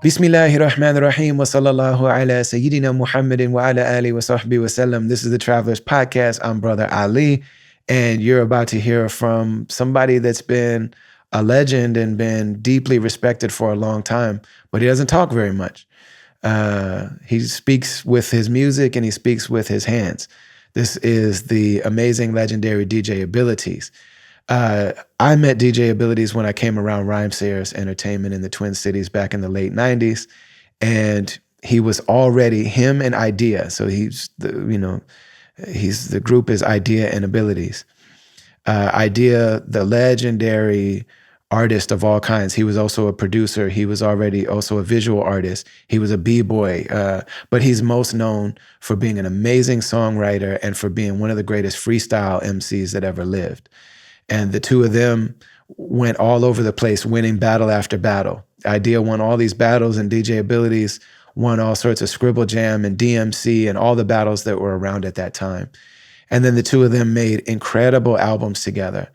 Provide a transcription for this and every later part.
Bismillahirrahmanirrahim wa sallallahu ala Sayyidina Muhammadin wa ala alihi wa sahbihi wa sallam. This is the Travelers Podcast. I'm Brother Ali, and you're about to hear from somebody that's been a legend and been deeply respected for a long time, but he doesn't talk very much. He speaks with his music and he speaks with his hands. This is the amazing, legendary DJ Abilities. I met DJ Abilities when I came around Rhymesayers Entertainment in the Twin Cities back in the late 90s. And he was already, him and Eyedea. So the group is Eyedea and Abilities. Eyedea, the legendary artist of all kinds. He was also a producer. He was already also a visual artist. He was a b-boy, but he's most known for being an amazing songwriter and for being one of the greatest freestyle MCs that ever lived. And the two of them went all over the place, winning battle after battle. Eyedea won all these battles, and DJ Abilities won all sorts of Scribble Jam and DMC and all the battles that were around at that time. And then the two of them made incredible albums together.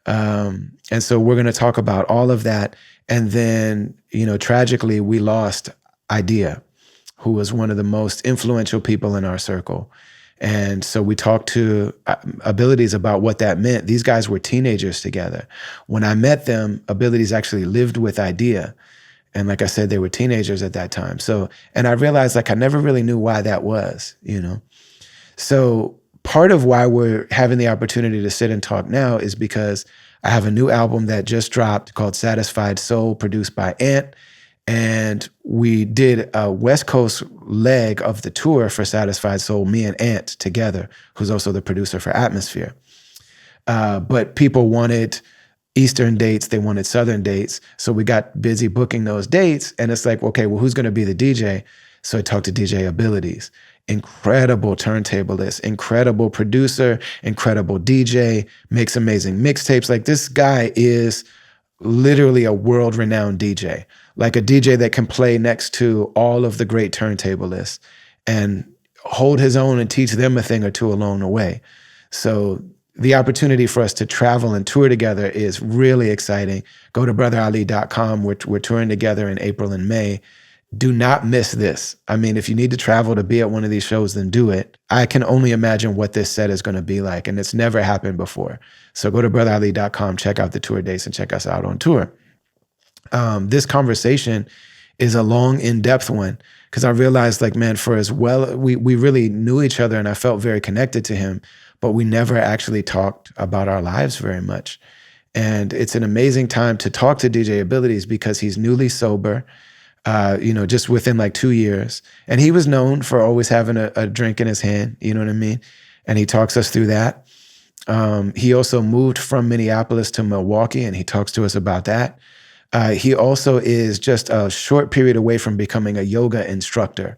And so we're going to talk about all of that. And then, tragically, we lost Eyedea, who was one of the most influential people in our circle. And so we talked to Abilities about what that meant. These guys were teenagers together. When I met them, Abilities actually lived with Eyedea. And like I said, they were teenagers at that time. So, and I realized I never really knew why that was, So part of why we're having the opportunity to sit and talk now is because I have a new album that just dropped called Satisfied Soul, produced by Ant. And we did a West Coast leg of the tour for Satisfied Soul, me and Ant together, who's also the producer for Atmosphere. But people wanted Eastern dates, they wanted Southern dates. So we got busy booking those dates. And it's like, okay, well, who's going to be the DJ? So I talked to DJ Abilities. Incredible turntablist, incredible producer, incredible DJ, makes amazing mixtapes. Like, this guy is literally a world-renowned DJ, like a DJ that can play next to all of the great turntablists and hold his own and teach them a thing or two along the way. So the opportunity for us to travel and tour together is really exciting. Go to brotherali.com. We're touring together in April and May. Do not miss this. I mean, if you need to travel to be at one of these shows, then do it. I can only imagine what this set is going to be like, and it's never happened before. So go to brotherali.com, check out the tour dates, and check us out on tour. This conversation is a long, in-depth one, because I realized, for as well, we really knew each other, and I felt very connected to him, but we never actually talked about our lives very much. And it's an amazing time to talk to DJ Abilities because he's newly sober, just within 2 years. And he was known for always having a drink in his hand, you know what I mean? And he talks us through that. He also moved from Minneapolis to Milwaukee, and he talks to us about that. He also is just a short period away from becoming a yoga instructor.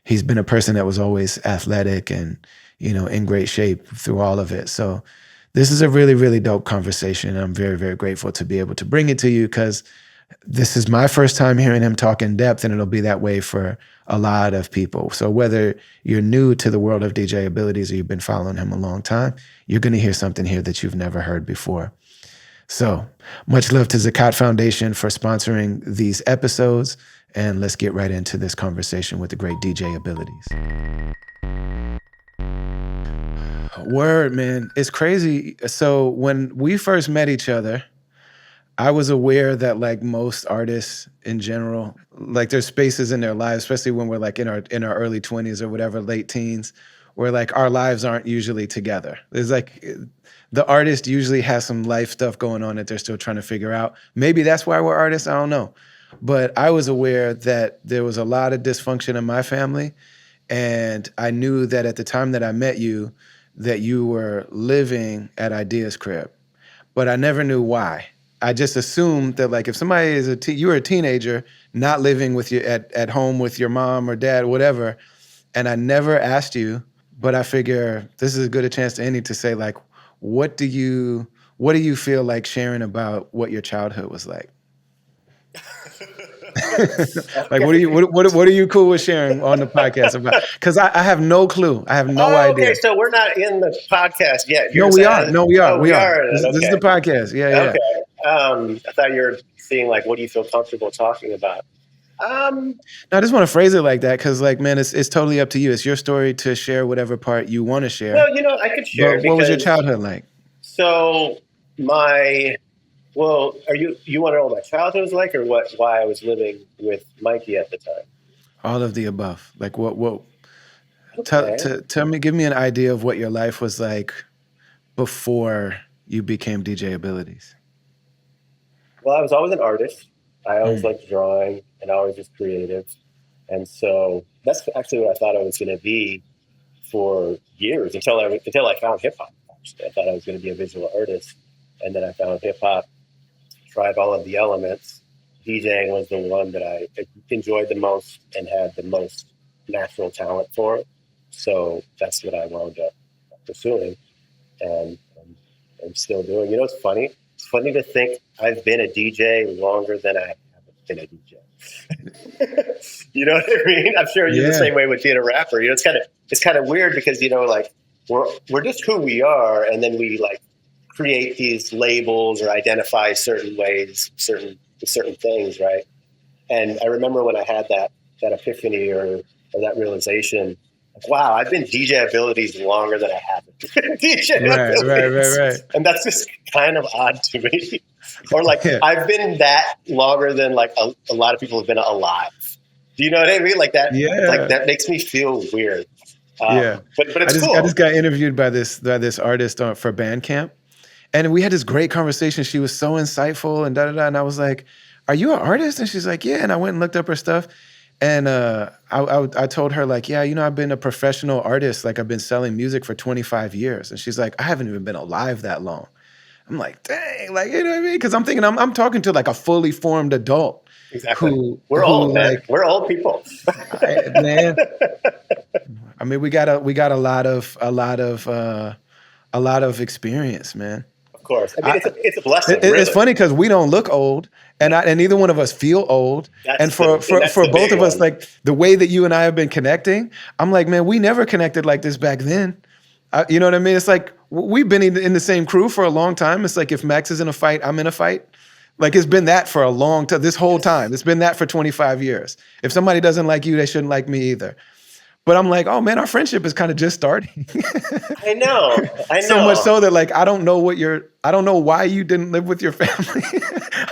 He's been a person that was always athletic and, in great shape through all of it. So this is a really, really dope conversation. I'm very, very grateful to be able to bring it to you because this is my first time hearing him talk in depth, and it'll be that way for a lot of people. So whether you're new to the world of DJ Abilities or you've been following him a long time, you're going to hear something here that you've never heard before. So much love to Zakat Foundation for sponsoring these episodes, and let's get right into this conversation with the great DJ Abilities. Word, man. It's crazy. So when we first met each other, I was aware that most artists in general, there's spaces in their lives, especially when we're in our early 20s or whatever, late teens, where our lives aren't usually together. There's the artist usually has some life stuff going on that they're still trying to figure out. Maybe that's why we're artists, I don't know. But I was aware that there was a lot of dysfunction in my family, and I knew that at the time that I met you, that you were living at Eyedea's crib. But I never knew why. I just assumed that if somebody is you were a teenager, not living with you at home with your mom or dad, whatever, and I never asked you, but I figure this is as good a chance to any to say what do you feel like sharing about what your childhood was like? What are you cool with sharing on the podcast about? Because I have no clue. I have no idea. Okay, so we're not in the podcast yet. No, we are. We are. This is the podcast. Yeah. Okay. I thought you were seeing what do you feel comfortable talking about? Um, Now, I just want to phrase it like that because, like, man, it's totally up to you. It's your story to share whatever part you want to share. well, I could But share what was your because childhood like? so my well, are you want to know what my childhood was like, or why I was living with Mikey at the time? All of the above. Like, what? Okay. Tell me, give me an idea of what your life was like before you became DJ Abilities. Well, I was always an artist. I always Mm. liked drawing, and I always was creative. And so that's actually what I thought I was going to be for years until I found hip hop. Actually, I thought I was going to be a visual artist, and then I found hip hop. Tried all of the elements. DJing was the one that I enjoyed the most and had the most natural talent for. So that's what I wound up pursuing, and I'm still doing. You know, it's funny. It's funny to think I've been a DJ longer than I haven't been a DJ. You know what I mean? I'm sure you're the Yeah. same way with being a rapper. You know, it's kind of weird because like we're just who we are, and then we like create these labels or identify certain ways, certain things, right? And I remember when I had that epiphany or that realization, like, wow, I've been DJ Abilities longer than I haven't been DJ Right, right, right, Abilities, right. and that's just kind of odd to me. Or like Yeah. I've been that longer than like a lot of people have been alive. Do you know what I mean? Like that, like Yeah. that makes me feel weird. Yeah. But I it's just cool. got interviewed by this artist for Bandcamp. And we had this great conversation. She was so insightful and da da da. And I was like, "Are you an artist?" And she's like, "Yeah." And I went and looked up her stuff. And I told her like, "Yeah, I've been a professional artist. Like I've been selling music for 25 years." And she's like, "I haven't even been alive that long." I'm like, "Dang!" Like, you know what I mean? Because I'm thinking I'm talking to like a fully formed adult Exactly. who We're old, man. like, We're old people. man. I mean, we got a lot of experience, man. Of course. I mean, I, it's a blessing, it's really. funny because we don't look old, and No, and neither one of us feel old. And that's for the both big of us, one. like the way that you and I have been connecting, I'm like, man, we never connected like this back then. You know what I mean? It's like we've been in the same crew for a long time. It's like if Max is in a fight, I'm in a fight. Like it's been that for a long time. This whole time, Yes. it's been that for 25 years. If somebody doesn't like you, they shouldn't like me either. But I'm like, oh man, our friendship is kind of just starting. I know. I So much know. so that like I don't know why you didn't live with your family.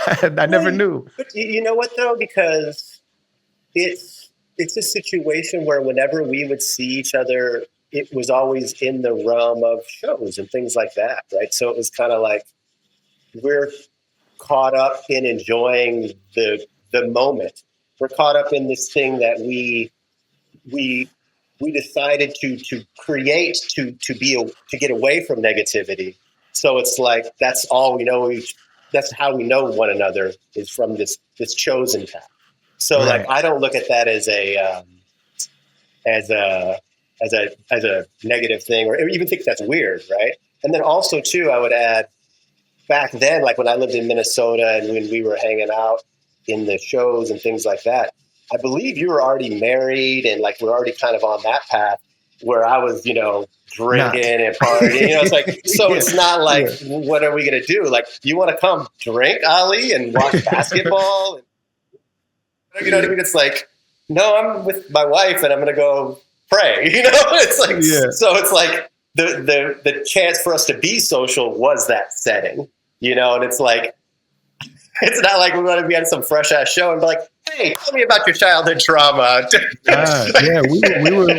I Well, never knew. but you know what though? Because it's a situation where whenever we would see each other, it was always in the realm of shows and things like that, right? So it was kind of like we're caught up in enjoying the moment. We're caught up in this thing that we we decided to create to get away from negativity. So it's like that's all we know. That's how we know one another is from this chosen path. So like Right. I don't look at that as a as a negative thing or even think that's weird, right? And then also too, I would add back then, like when I lived in Minnesota and when we were hanging out in the shows and things like that, I believe you were already married and like we're already kind of on that path where I was, drinking Not. and partying. It's like, so Yeah. it's not like, Yeah. what are we going to do? Like, you want to come drink, Ali, and watch basketball? You know what I mean? It's like, no, I'm with my wife and I'm going to go pray. It's like, Yeah. so it's like the chance for us to be social was that setting, and it's like, it's not like we're going to be on some fresh ass show and be like, hey, tell me about your childhood trauma. Yeah,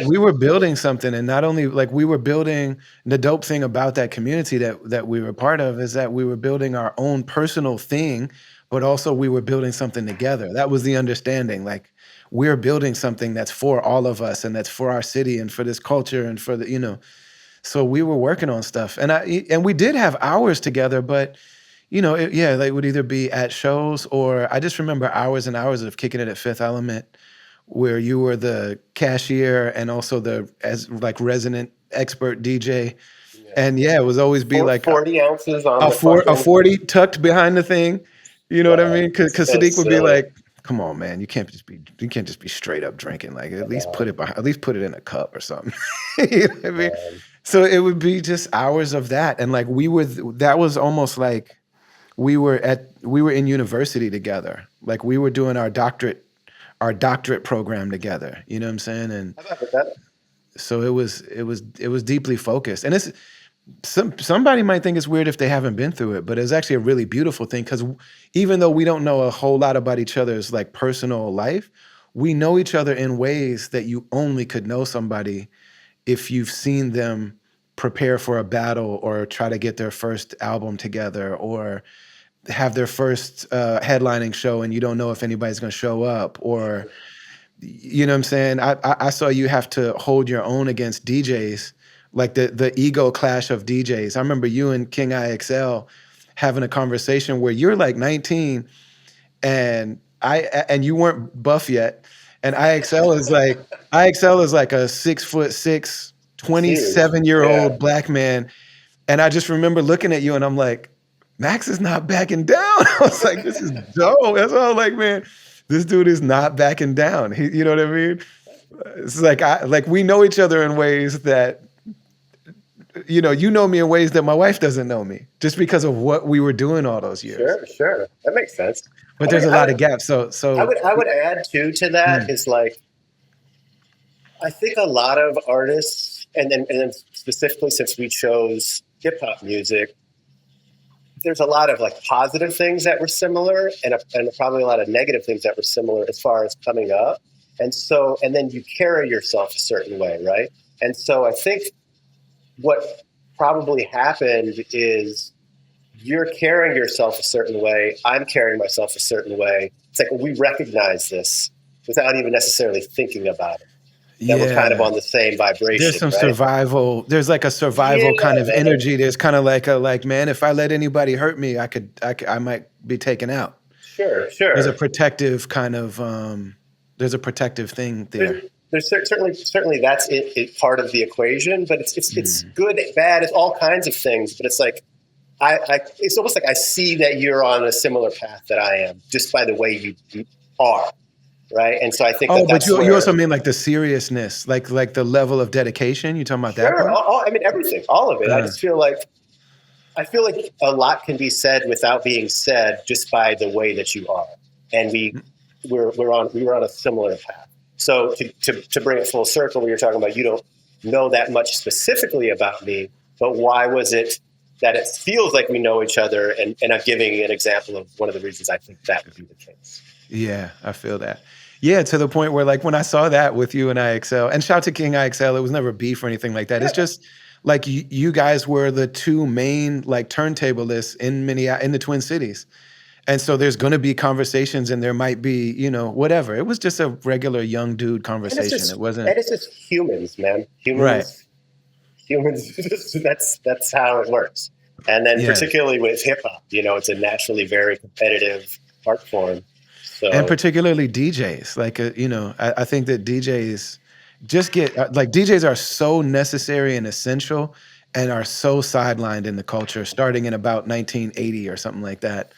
we were building something, and not only like we were building. The dope thing about that community that we were part of is that we were building our own personal thing, but also we were building something together. That was the understanding. Like we're building something that's for all of us, and that's for our city, and for this culture, and for the. So we were working on stuff, and we did have hours together, but yeah, they would either be at shows or I just remember hours and hours of kicking it at Fifth Element, where you were the cashier and also as like resident expert DJ. And yeah, it was always be like 40 ounces on a the four a fucking, 40 tucked behind the thing. You know what I God, mean? Because so Sadiq would be silly. like, "Come on, man, you can't just be straight up drinking. Like I know, at least put it in a cup or something." You know what I mean? man. So it would be just hours of that, and like that was almost like we were in university together. Like we were doing our doctorate program together. You know what I'm saying? And How about that? so it was deeply focused. And it's somebody might think it's weird if they haven't been through it, but it's actually a really beautiful thing because even though we don't know a whole lot about each other's like personal life, we know each other in ways that you only could know somebody if you've seen them prepare for a battle or try to get their first album together or have their first headlining show and you don't know if anybody's going to show up or you know what I'm saying? I saw you have to hold your own against DJs, like the ego clash of DJs. I remember you and King IXL having a conversation where you're like 19 and and you weren't buff yet. And IXL is like a 6'6", Huge. 27-year-old Yeah. black man. And I just remember looking at you and I'm like, Max is not backing down. I was like, this is dope. That's all like, man, this dude is not backing down. You know what I mean? It's like we know each other in ways that, you know me in ways that my wife doesn't know me just because of what we were doing all those years. Sure. That makes sense. But I there's would, a I lot would, of gaps. I would add too to that is like, I think a lot of artists, and then specifically since we chose hip hop music, there's a lot of like positive things that were similar and probably a lot of negative things that were similar as far as coming up. And then you carry yourself a certain way, right? And so I think what probably happened is you're carrying yourself a certain way. I'm carrying myself a certain way. It's like we recognize this without even necessarily thinking about it. That we're kind of on the same vibration. There's some right? survival. There's like a survival kind of energy. There's kind of like, man, if I let anybody hurt me, I might be taken out. Sure. There's a protective kind of, there's a protective thing there. There's certainly that's it part of the equation, but it's good, bad, it's all kinds of things. But it's like, it's almost like I see that you're on a similar path that I am just by the way you are. Right. And so I think but you also mean like the seriousness, like the level of dedication. You talking about that part? I mean, everything, all of it. I just feel like a lot can be said without being said just by the way that you are. And we were on a similar path. So to bring it full circle, when you're talking about you don't know that much specifically about me, but why was it that it feels like we know each other? And I'm giving an example of one of the reasons I think that would be the case. Yeah, I feel that. Yeah, to the point where like when I saw that with you and IXL, and shout to King IXL, it was never beef or anything like that. Yeah. It's just like you guys were the two main like turntablists in the Twin Cities. And so there's going to be conversations and there might be, whatever. It was just a regular young dude conversation. It wasn't. And it's just humans, man. Humans. That's how it works. And then particularly with hip hop, it's a naturally very competitive art form. So. And particularly DJs, like, I think that DJs just DJs are so necessary and essential and are so sidelined in the culture starting in about 1980 or something like that.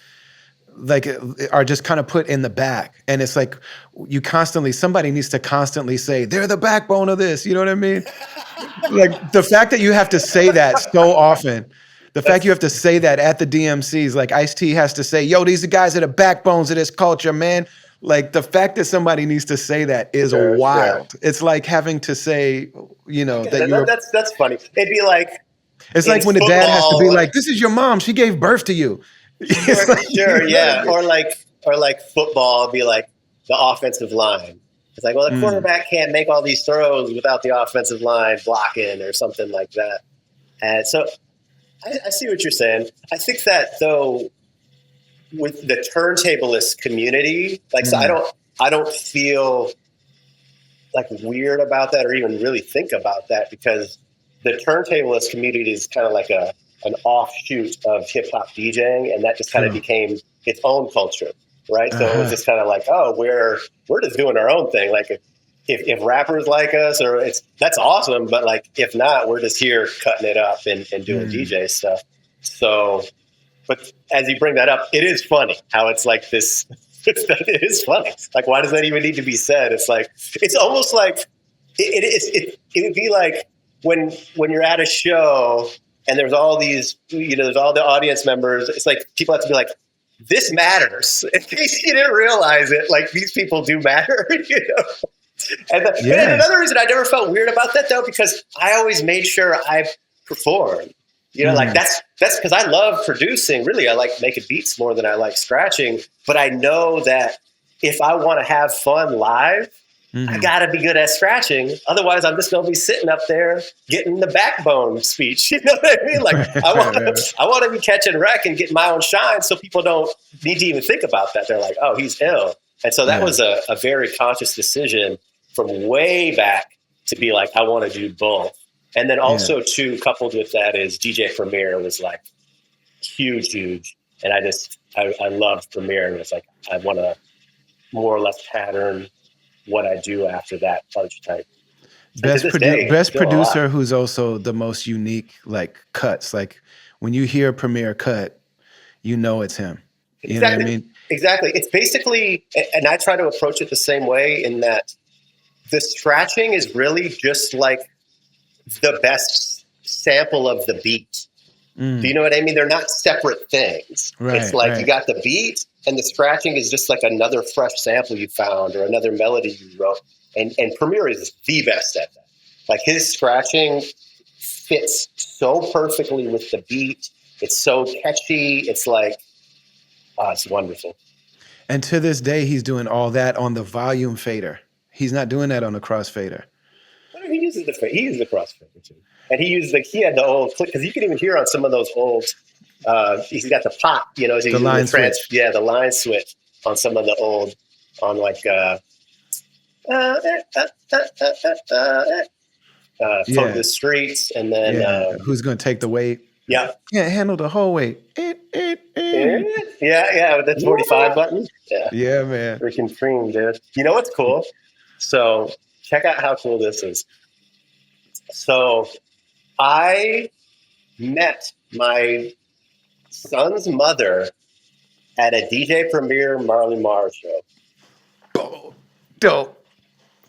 Like are just kind of put in the back. And it's like somebody needs to constantly say, they're the backbone of this. You know what I mean? Like the fact that you have to say that so often. The fact you have to say that at the DMCs, like Ice-T has to say, yo, these are guys that are backbones of this culture, man. Like the fact that somebody needs to say that is wild. Sure. It's like having to say, that's funny. It'd be like, it's like when the dad has to be like, this is your mom. She gave birth to you. Sure, yeah. Or like football, be like the offensive line. It's like, well, the quarterback can't make all these throws without the offensive line blocking or something like that. And so I see what you're saying. I think that though, with the turntablist community, like so I don't feel like weird about that or even really think about that because the turntablist community is kind of like an offshoot of hip hop DJing, and that just kind of became its own culture, right? So it was just kind of like, oh, we're just doing our own thing. Like if rappers like us, that's awesome, but like if not, we're just here cutting it up and doing DJ stuff. So, but as you bring that up, it is funny how it's like this. It is funny. Like, why does that even need to be said? It's like it's almost like it would be like when you're at a show and there's all these, there's all the audience members. It's like people have to be like, this matters. In case you didn't realize it, like these people do matter, you know. And Yeah. another reason I never felt weird about that though, because I always made sure I performed. You know, like that's because I love producing. Really, I like making beats more than I like scratching. But I know that if I want to have fun live, I gotta be good at scratching. Otherwise, I'm just gonna be sitting up there getting the backbone speech. You know what I mean? Like I want to be catching wreck and getting my own shine, so people don't need to even think about that. They're like, oh, he's ill. And so that was a very conscious decision from way back to be like, I want to do both. And then also too, coupled with that is DJ Premier was like huge. And I loved Premiere. And it's like, I want to more or less pattern what I do after that punch type. Best producer who's also the most unique, like cuts. Like when you hear Premiere cut, you know it's him. You know what I mean? Exactly. It's basically, and I try to approach it the same way in that the scratching is really just like the best sample of the beat. Do you know what I mean? They're not separate things. Right, it's like you got the beat and the scratching is just like another fresh sample you found or another melody you wrote. And Premiere is the best at that. Like his scratching fits so perfectly with the beat. It's so catchy. It's like, it's wonderful. And to this day, he's doing all that on the volume fader. He's not doing that on the crossfader. Well, he uses the crossfader too, and he had the old click because you can even hear on some of those old. He's got the pop, you know, the line switch. Yeah, the line switch on some of the old on like Funk the Streets, and then who's going to take the weight? Yeah, can't handle the whole weight. Yeah, with the 45 button. Yeah, man. Freaking cream, dude. You know what's cool? So check out how cool this is. So I met my son's mother at a DJ Premier Marley Marr show. Oh, dope.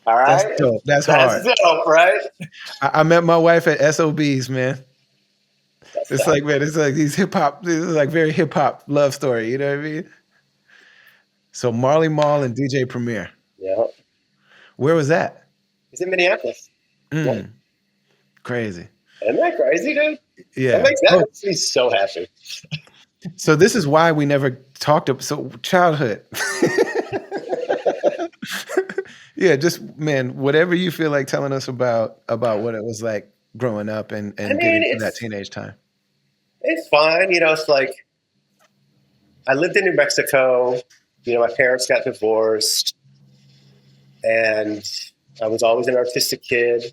All right. That's dope. That's hard. That's dope, right? I met my wife at SOBs, man. It's like, man, it's like these hip hop, this is like very hip hop love story. You know what I mean? So Marley Marl and DJ Premier. Yeah. Where was that? It's in Minneapolis. Yeah. Crazy. Isn't that crazy, dude? Yeah. That makes me so happy. So this is why we never talked about, so childhood. Yeah, just, man, whatever you feel like telling us about what it was like growing up and getting to that teenage time. It's fine. You know, it's like I lived in New Mexico. You know, my parents got divorced and I was always an artistic kid.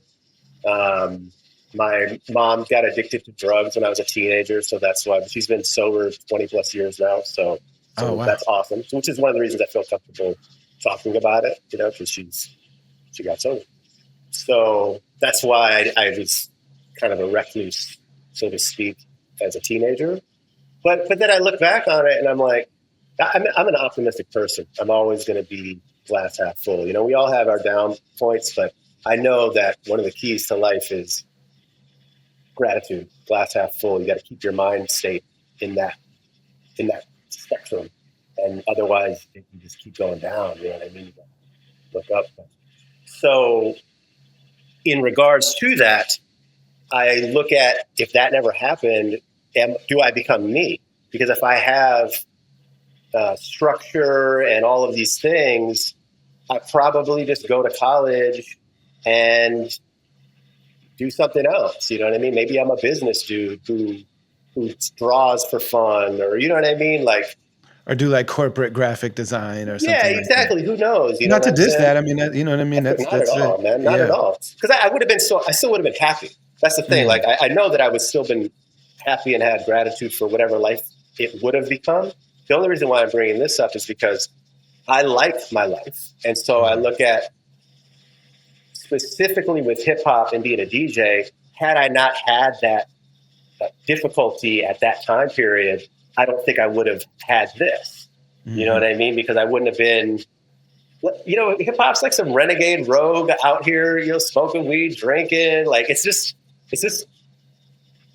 My mom got addicted to drugs when I was a teenager. So that's why she's been sober 20 plus years now. So wow. That's awesome. Which is one of the reasons I feel comfortable talking about it, you know, because she got sober. So that's why I was kind of a recluse, so to speak, as a teenager. But then I look back on it and I'm like, I'm an optimistic person. I'm always going to be glass half full. You know, we all have our down points, but I know that one of the keys to life is gratitude, glass half full. You got to keep your mind state in that spectrum. And otherwise it can just keep going down. You know what I mean? Look up. So in regards to that, I look at if that never happened, do I become me? Because if I have structure and all of these things, I probably just go to college and do something else. You know what I mean? Maybe I'm a business dude who draws for fun, or you know what I mean? Like, or do like corporate graphic design or something. Yeah, exactly. Who knows? You Not know to diss that. I mean, you know what I mean? That's not at all, man. Not at all. Because I would have been I still would have been happy. That's the thing. Like, I know that I would still been happy and had gratitude for whatever life it would have become. The only reason why I'm bringing this up is because I like my life. And so I look at specifically with hip hop and being a DJ, had I not had that difficulty at that time period, I don't think I would have had this. You know what I mean? Because I wouldn't have been, you know, hip hop's like some renegade rogue out here, you know, smoking weed, drinking. Like, it's just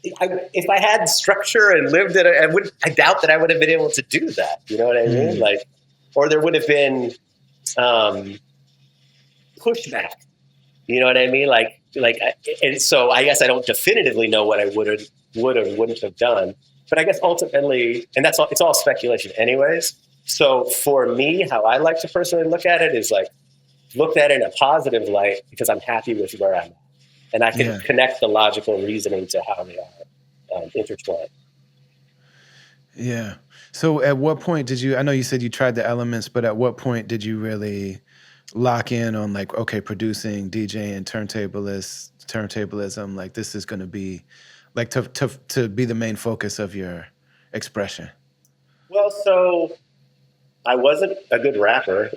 if I had structure and lived in it, I doubt that I would have been able to do that. You know what I mean? Like, or there would have been pushback. You know what I mean? And so I guess I don't definitively know what I wouldn't have done. But I guess ultimately, and it's all speculation anyways. So for me, how I like to personally look at it is like, look at it in a positive light because I'm happy with where I'm at. And I can connect the logical reasoning to how they are intertwined. Yeah. So at what point did you, I know you said you tried the elements, but at what point did you really lock in on like, okay, producing, DJing, turntablism, like this is going to be like to be the main focus of your expression? Well, so I wasn't a good rapper.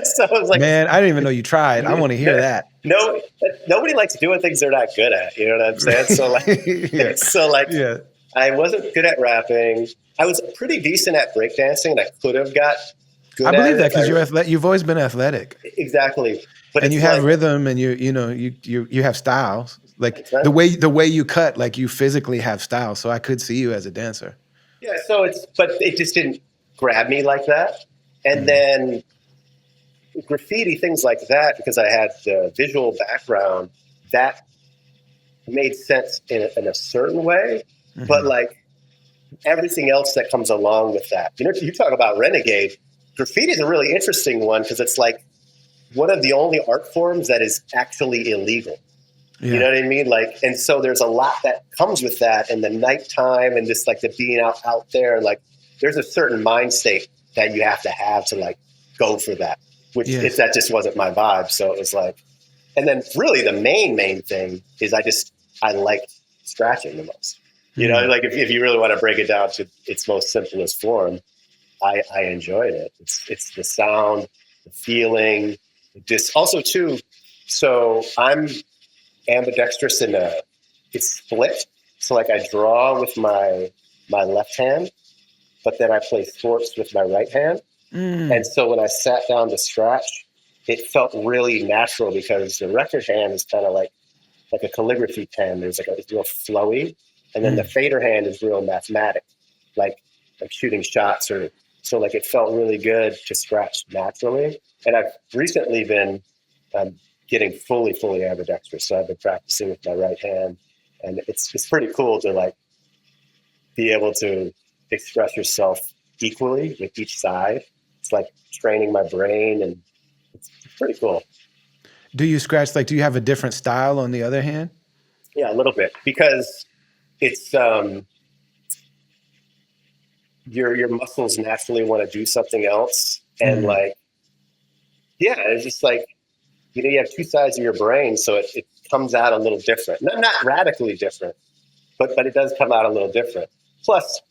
So I was like, man, I didn't even know you tried. I want to hear that. No, nobody likes doing things they're not good at. You know what I'm saying? So like, I wasn't good at rapping. I was pretty decent at breakdancing, and I could have got good at it. I believe that because you've always been athletic. Exactly. But and you have rhythm, and you have style. Like the way you cut, like you physically have style. So I could see you as a dancer. Yeah. But it just didn't grab me like that. And then graffiti, things like that, because I had the visual background, that made sense in a certain way. But like everything else that comes along with that, you talk about renegade. Graffiti is a really interesting one because it's like one of the only art forms that is actually illegal. Yeah. You know what I mean? Like, and so there's a lot that comes with that, and the nighttime and just like the being out there. Like, there's a certain mind state that you have to like go for that, which that just wasn't my vibe. So it was like, and then really the main thing is I like scratching the most. You know, like if you really want to break it down to its most simplest form, I enjoyed it. It's the sound, the feeling, just also too. So I'm ambidextrous in it's split. So like I draw with my left hand, but then I play sports with my right hand. And so when I sat down to scratch, it felt really natural because the record hand is kind of like a calligraphy pen. It's real flowy. And then the fader hand is real mathematic, like shooting shots so like it felt really good to scratch naturally. And I've recently been getting fully ambidextrous. So I've been practicing with my right hand, and it's pretty cool to like be able to express yourself equally with each side. It's like training my brain, and it's pretty cool. Do you scratch, like, do you have a different style on the other hand? Yeah, a little bit, because it's your muscles naturally want to do something else. And like, yeah, it's just like, you have two sides of your brain, so it comes out a little different. Not radically different, but it does come out a little different. Plus,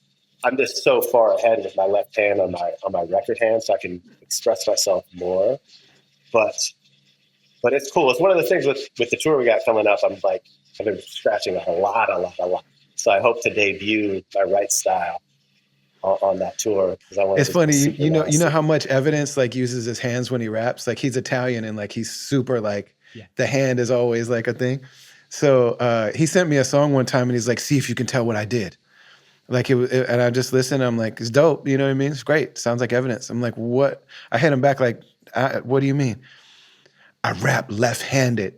I'm just so far ahead with my left hand on my record hand, so I can express myself more. But it's cool. It's one of the things with the tour we got coming up. I've been scratching a lot. So I hope to debut my right style on that tour. It's funny, you know how much Evidence like uses his hands when he raps. Like he's Italian and like he's super like the hand is always like a thing. So he sent me a song one time and he's like, "See if you can tell what I did." Like and I just listened. I'm like, "It's dope." You know what I mean? It's great. Sounds like Evidence. I'm like, "What?" I hit him back like, "What do you mean?" "I rap left-handed."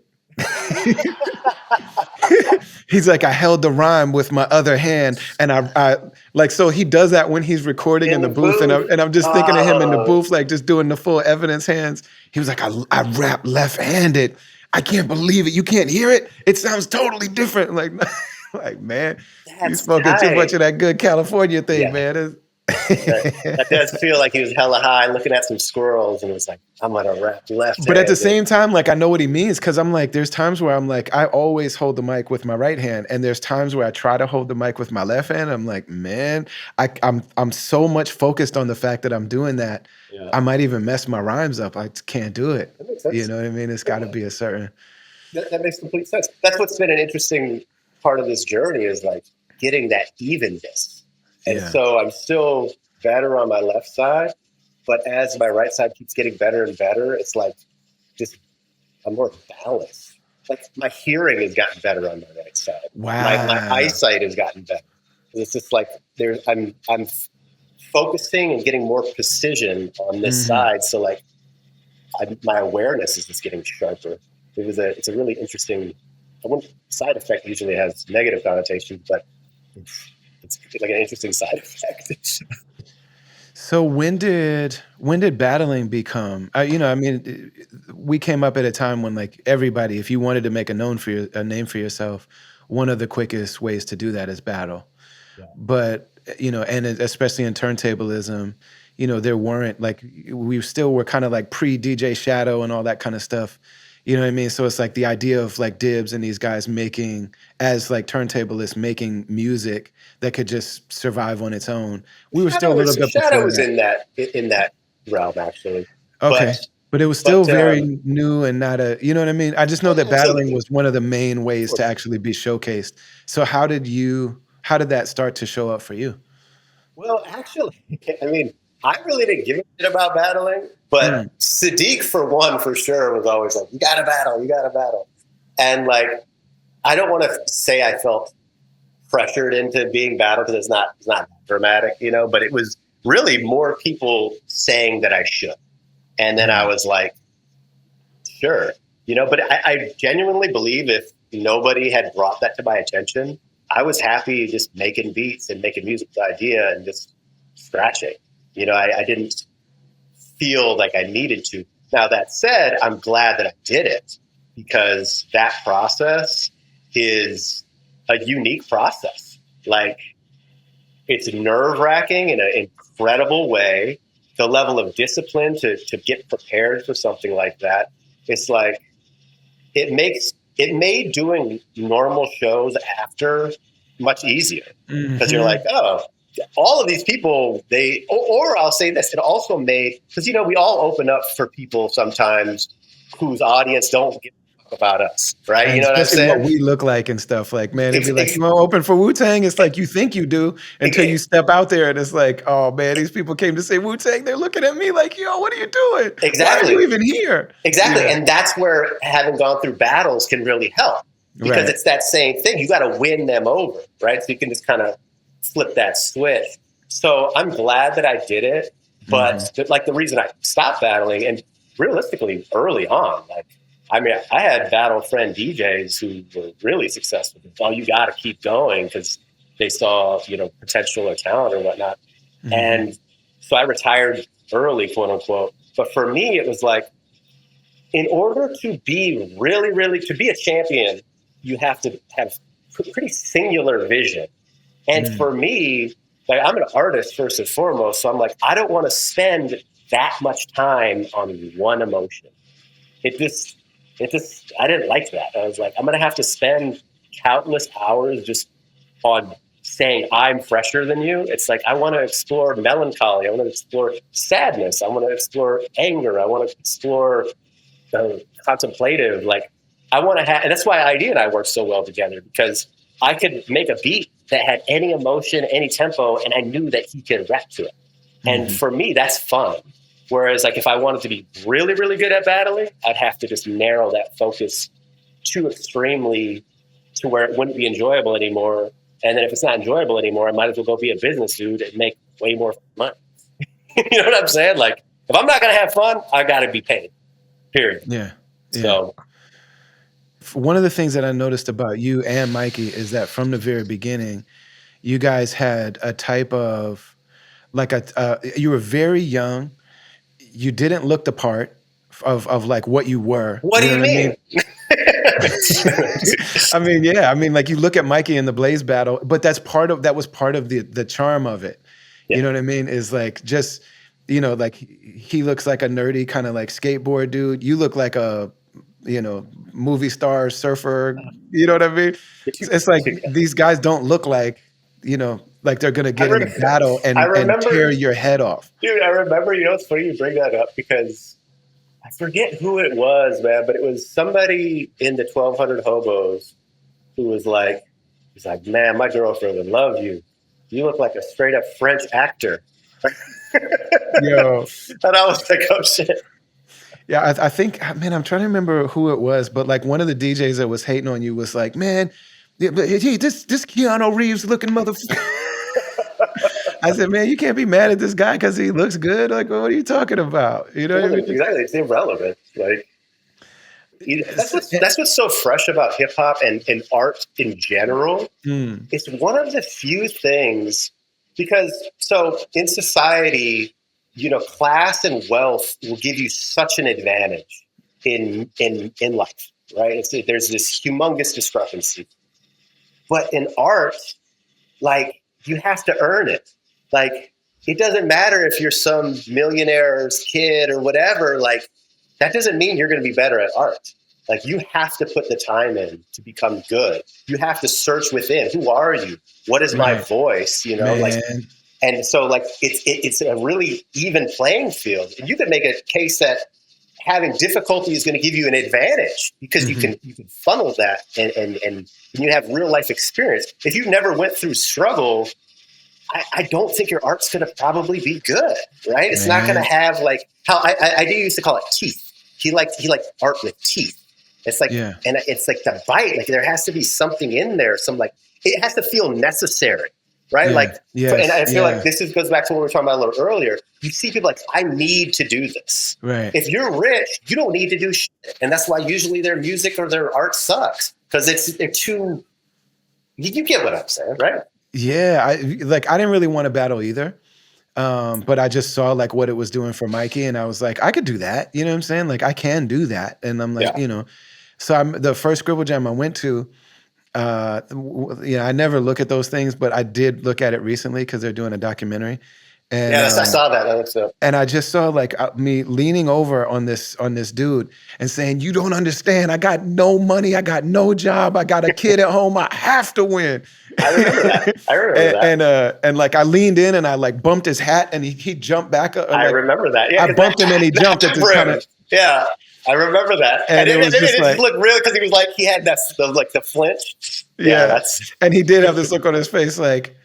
He's like, "I held the rhyme with my other hand," and I like, so he does that when he's recording in the booth, and I'm just thinking of him in the booth, like just doing the full Evidence hands. He was like, I rap left-handed. I can't believe it. You can't hear it? It sounds totally different. Like man, you smoking too much of that good California thing, man. That does feel like he was hella high looking at some squirrels and it was like, I'm gonna rap left. But at the same time, like I know what he means, because I'm like, there's times where I'm like, I always hold the mic with my right hand, and there's times where I try to hold the mic with my left hand. I'm like, man, I'm so much focused on the fact that I'm doing that. Yeah. I might even mess my rhymes up. I can't do it. That makes sense. You know what I mean? It's got to be a certain. That makes complete sense. That's what's been an interesting part of this journey, is like getting that evenness. And so I'm still better on my left side, but as my right side keeps getting better and better, it's like just I'm more balanced. like my hearing has gotten better on my right side. My Wow. eyesight has gotten better. It's just like I'm focusing and getting more precision on this Hmm. side. So like my awareness is just getting sharper. It's a really interesting. I wouldn't, side effect usually has negative connotations, but it's like an interesting side effect. So when did battling become? I mean, we came up at a time when like everybody, if you wanted to make a name for yourself, one of the quickest ways to do that is battle. Yeah. But and especially in turntablism, there weren't like we still were kind of like pre DJ Shadow and all that kind of stuff. You know what I mean? So it's like the idea of like Dibs and these guys making as like turntablists making music that could just survive on its own. We were still a little bit Shadow before was that. in that realm actually, but Okay. But it was still but very new and not you know what I mean? I just know oh, that battling absolutely, was one of the main of ways to course. actually be showcased. So how did that start to show up for you? Well, actually, I mean, I really didn't give a shit about battling, but Mm, Sadiq, for one, for sure, was always like, "You got to battle, you got to battle," and like, I don't want to say I felt pressured into being battled because it's not dramatic, but it was really more people saying that I should, and then I mm, was like, sure, but I genuinely believe if nobody had brought that to my attention, I was happy just making beats and making music with idea and just scratching. I didn't feel like I needed to. Now, that said, I'm glad that I did it because that process is a unique process. Like, it's nerve wracking in an incredible way. The level of discipline to get prepared for something like that, it's like, it made doing normal shows after much easier because you're like, mhm. oh, all of these people, or I'll say this, it also made, because we all open up for people sometimes whose audience don't give a fuck about us, right? And You know what I'm especially what saying? we look like and stuff, like, man, it'd Ex- be like, ex- "You wanna open for Wu-Tang?" It's like, you think you do until you ex- step out there and it's like, "Oh, man, these people came to say Wu-Tang, they're looking at me like, 'Yo, what are you doing? Why are you exactly. even here?'" Exactly. Yeah, And that's where having gone through battles can really help because right. it's that same thing. You got to win them over, right? So you can just kind of flip that switch. So I'm glad that I did it. Mhm, But like the reason I stopped battling, and realistically early on, like, I mean, I had battle friend DJs who were really successful. Oh, you got to keep going because they saw, potential or talent or whatnot. mhm, And so I retired early, quote unquote. But for me, it was like, in order to be really, really, to be a champion, you have to have pretty singular vision. And mm, for me, like, I'm an artist first and foremost, so I'm like, I don't want to spend that much time on one emotion. It just, I didn't like that. I was like, I'm going to have to spend countless hours just on saying I'm fresher than you. It's like, I want to explore melancholy. I want to explore sadness. I want to explore anger. I want to explore contemplative. Like, I want to have, and that's why Eyedea and I work so well together because I could make a beat that had any emotion, any tempo, and I knew that he could rap to it. And mhm. for me, that's fun. Whereas, like, if I wanted to be really, really good at battling, I'd have to just narrow that focus too extremely to where it wouldn't be enjoyable anymore. And then if it's not enjoyable anymore, I might as well go be a business dude and make way more money. You know what I'm saying? Like, if I'm not going to have fun, I got to be paid, period. Yeah, yeah. So, One of the things that I noticed about you and Mikey is that from the very beginning, you guys had a type of like you were very young, you didn't look the part of like what you were, what you do know you what I mean? mean? I mean, yeah, I mean, like, you look at Mikey in the Blaze battle, but that was part of the charm of it. Yeah. You know what I mean? Is like just, like he looks like a nerdy kind of like skateboard dude. You look like a, movie star surfer. You know what I mean? You're It's like too kind. these guys don't look like they're gonna I, get in the re- battle I and tear remember, your head off. dude, I remember, it's funny you bring that up because I forget who it was, man, but it was somebody in the 1200 hobos who was like, he's like, man, my girlfriend would love you. You look like a straight up French actor. And Yo. I was like, oh shit. Yeah, I think, man, I'm trying to remember who it was, but like one of the DJs that was hating on you was like, man, yeah, but this Keanu Reeves looking motherfucker. I said, man, you can't be mad at this guy because he looks good. Like, what are you talking about? You know what I Well, mean? exactly, it's irrelevant. Like It's- that's what's so fresh about hip hop and art in general. mm, It's one of the few things because so in society, class and wealth will give you such an advantage in life, right? There's this humongous discrepancy, but in art, like you have to earn it. Like it doesn't matter if you're some millionaire's kid or whatever. Like that doesn't mean you're going to be better at art. Like you have to put the time in to become good. You have to search within. Who are you? What is my right, voice? Like, man. and so like it's a really even playing field. And you could make a case that having difficulty is going to give you an advantage because Hmm. you can funnel that and you have real life experience. If you never went through struggle, I don't think your art's going to probably be good, right? It's not going to Man. have like how I used to call it teeth. He liked art with teeth. It's like, Yeah. and it's like the bite. Like there has to be something in there. Some like it has to feel necessary, right? Yeah. Like, and Yes. I feel like Yeah. this goes back to what we were talking about a little earlier. You see people like, I need to do this. Right. If you're rich, you don't need to do shit, and that's why usually their music or their art sucks because they're too. You get what I'm saying, right? Yeah. I didn't really want to battle either. But I just saw like what it was doing for Mikey, and I was like, I could do that. You know what I'm saying? Like I can do that. And I'm like, Yeah. so I'm the first Scribble Jam I went to. I never look at those things, but I did look at it recently because they're doing a documentary, and Yeah, I saw that. That looks so. and I just saw like me leaning over on this dude and saying, "You don't understand. I got no money. I got no job. I got a kid at home. I have to win." I remember that. I remember and, that. and like I leaned in and I like bumped his hat and he jumped back up. I Like remember that. Yeah, I 'cause bumped him and he that jumped at this kind brim. of, Yeah, I remember that. and it was And just it just like, looked real because he was like he had the flinch. Yeah, yeah. that's And he did have this look on his face like,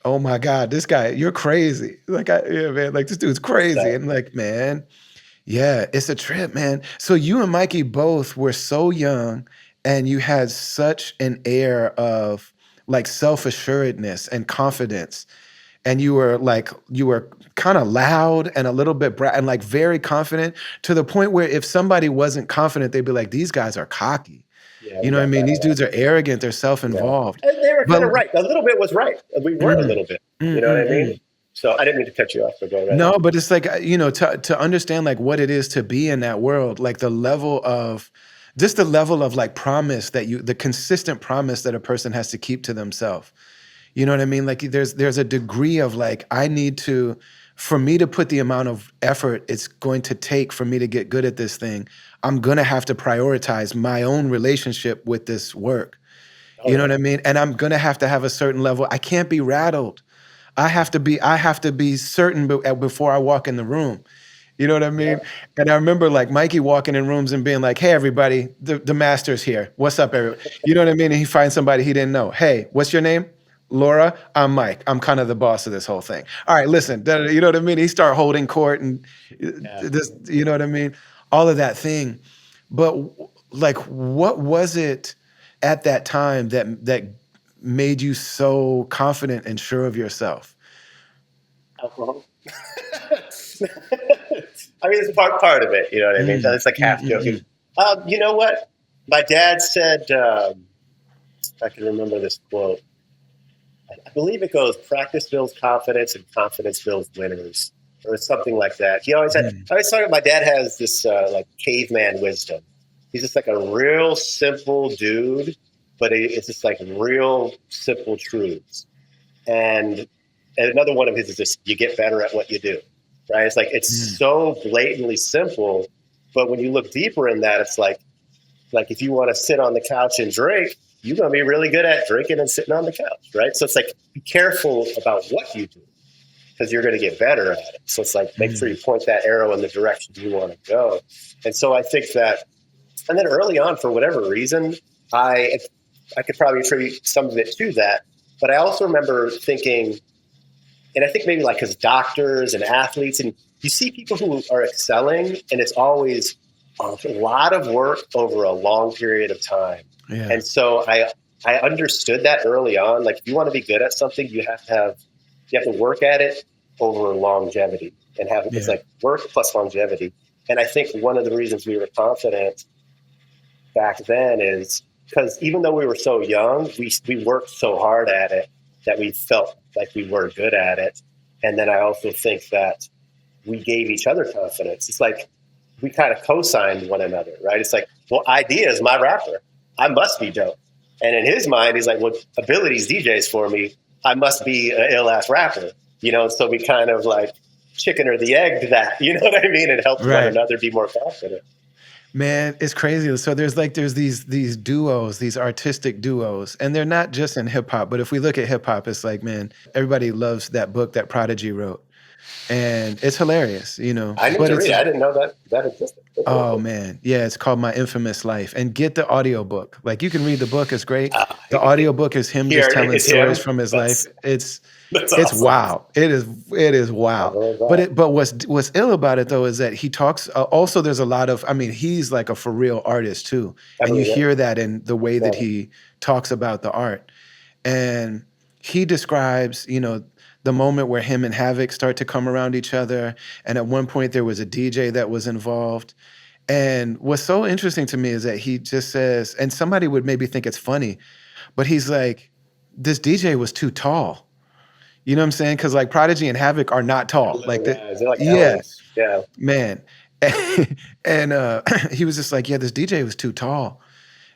oh my God, this guy, you're crazy. Yeah, man, like this dude's crazy. that. And like, man, yeah, it's a trip, man. So you and Mikey both were so young and you had such an air of like self-assuredness and confidence. And you were kind of loud and a little bit and like very confident to the point where if somebody wasn't confident, they'd be like, these guys are cocky. Yeah, You we know what I got mean? that a These lot. dudes are arrogant, they're Yeah, self-involved. and they were But kind of right. A little bit was right. We were a mm, little bit. You mm, know what mm, I mean? mm. So I didn't mean to cut you off, but go right ahead. No, but it's like, to understand like what it is to be in that world, like the level of like promise the consistent promise that a person has to keep to themselves. You know what I mean? Like there's a degree of like, for me to put the amount of effort it's going to take for me to get good at this thing, I'm gonna have to prioritize my own relationship with this work. Oh You know what yeah, I mean? And I'm gonna have to have a certain level. I can't be rattled. I have to be certain before I walk in the room. You know what I yeah. mean? And I remember like Mikey walking in rooms and being like, "Hey, everybody, the master's here. What's up, everybody?" You know what I mean? And he finds somebody he didn't know. "Hey, what's your name?" "Laura." "I'm Mike. I'm kind of the boss of this whole thing." "All right, listen." You know what I mean? He start holding court and Yeah. this. You know what I mean? All of that thing. But like, what was it at that time that made you so confident and sure of yourself? Alcohol. I mean, it's part of it. You know what I mean? Mm, It's like mm, half mm, joking. mm, You know what? My dad said. I can remember this quote. I believe it goes: "Practice builds confidence, and confidence builds winners," or something like that. He always had. mm, I always thought my dad has this like caveman wisdom. He's just like a real simple dude, but it's just like real simple truths. And another one of his is just you get better at what you do, right? It's like it's mm. so blatantly simple, but when you look deeper in that, it's like if you want to sit on the couch and drink, you're going to be really good at drinking and sitting on the couch, right? So it's like be careful about what you do because you're going to get better at it. So it's like make sure you Mm. point that arrow in the direction you want to go. And so I think that, and then early on, for whatever reason, I I could probably attribute some of it to that. But I also remember thinking, and I think maybe like as doctors and athletes, and you see people who are excelling, and it's always a lot of work over a long period of time. Yeah. And so I understood that early on. Like, if you want to be good at something, you have to work at it over longevity and have it's Yeah. like work plus longevity. And I think one of the reasons we were confident back then is because even though we were so young, we worked so hard at it that we felt like we were good at it. And then I also think that we gave each other confidence. It's like we kind of co-signed one another, right? It's like, well, Eyedea is my rapper. I must be dope. And in his mind, he's like, well, Abilities DJs for me. I must be an ill-ass rapper, So we kind of like chicken or the egg that, you know what I mean? And helped one Right. another be more confident. Man, it's crazy. So there's these duos, these artistic duos, and they're not just in hip hop, but if we look at hip hop, it's like, man, everybody loves that book that Prodigy wrote. And it's hilarious, I need but to it's read it. I didn't know that existed. oh man. Yeah, it's called My Infamous Life. And get the audiobook. Like, you can read the book, it's great. The audiobook is him Here, just telling it's stories him. from his life. It's That's awesome. wild. It is wild. But what's ill about it though is that he talks also there's a lot of, I mean, he's like a for real artist too. And you hear that in the way that he talks about the art. And he describes, the moment where him and Havoc start to come around each other. And at one point there was a DJ that was involved. And what's so interesting to me is that he just says, and somebody would maybe think it's funny, but he's like, this DJ was too tall. You know what I'm saying? Because like Prodigy and Havoc are not tall. Like they're like yeah, elves. Yeah, man. And he was just like, yeah, this DJ was too tall.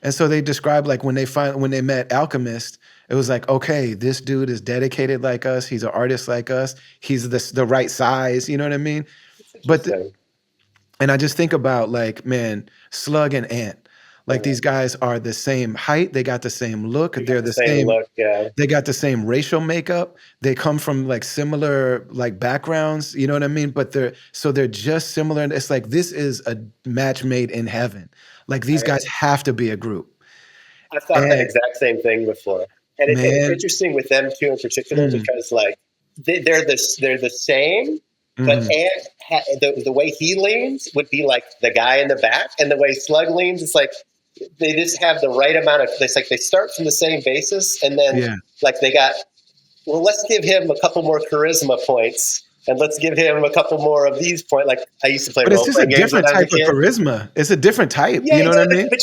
And so they described like when they met Alchemist, it was like, okay, this dude is dedicated like us. He's an artist like us. He's the right size. You know what I mean? But and I just think about like, man, Slug and Ant. Like these guys are the same height. They got the same look. They're the same look. Yeah. They got the same racial makeup. They come from like similar like backgrounds. You know what I mean? But they're just similar. And it's like, this is a match made in heaven. Like these guys have to be a group. I've thought that exact same thing before. And it's interesting with them too in particular because like they're the same, but Ant, the way he leans would be like the guy in the back, and the way Slug leans, it's like they just have the right amount of. It's like they start from the same basis, and then like they got. Well, let's give him a couple more charisma points, and let's give him a couple more of these points. Like I used to play. But it's just a different type of charisma. It's a different type. Yeah, you know what I mean? But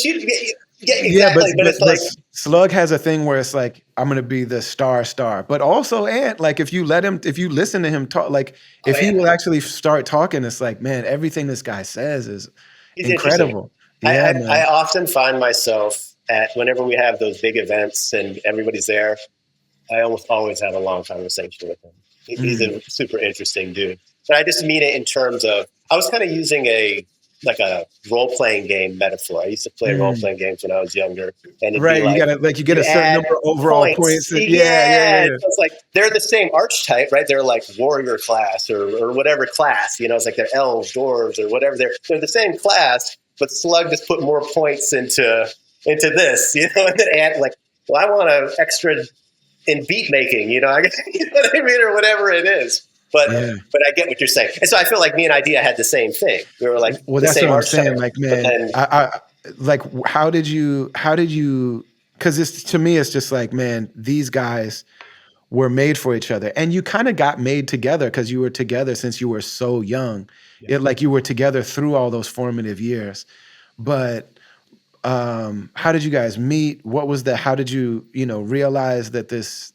exactly. But it's like Slug has a thing where it's like, I'm gonna be the star. But also Ant, like if you listen to him talk, like if he will actually start talking, it's like, man, everything this guy says is incredible. Yeah, I often find myself whenever we have those big events and everybody's there, I almost always have a long conversation with him. He's a super interesting dude. But I just mean it in terms of, I was kind of using a role-playing game metaphor. I used to play role-playing games when I was younger. And right, you get a certain number of overall points. Yeah. It's like they're the same archetype, right? They're like warrior class or whatever class. It's like they're elves, dwarves, or whatever. They're the same class, but Slug just put more points into this, and then Ant like, well, I want an extra in beat making, you know what I mean, or whatever it is. But I get what you're saying, and so I feel like me and Eyedea had the same thing. We were like, well, that's what I'm saying. Like, man, I like, how did you? Because to me, it's just like, man, these guys were made for each other, and you kind of got made together because you were together since you were so young. Like you were together through all those formative years. But how did you guys meet? What was that? How did you realize that this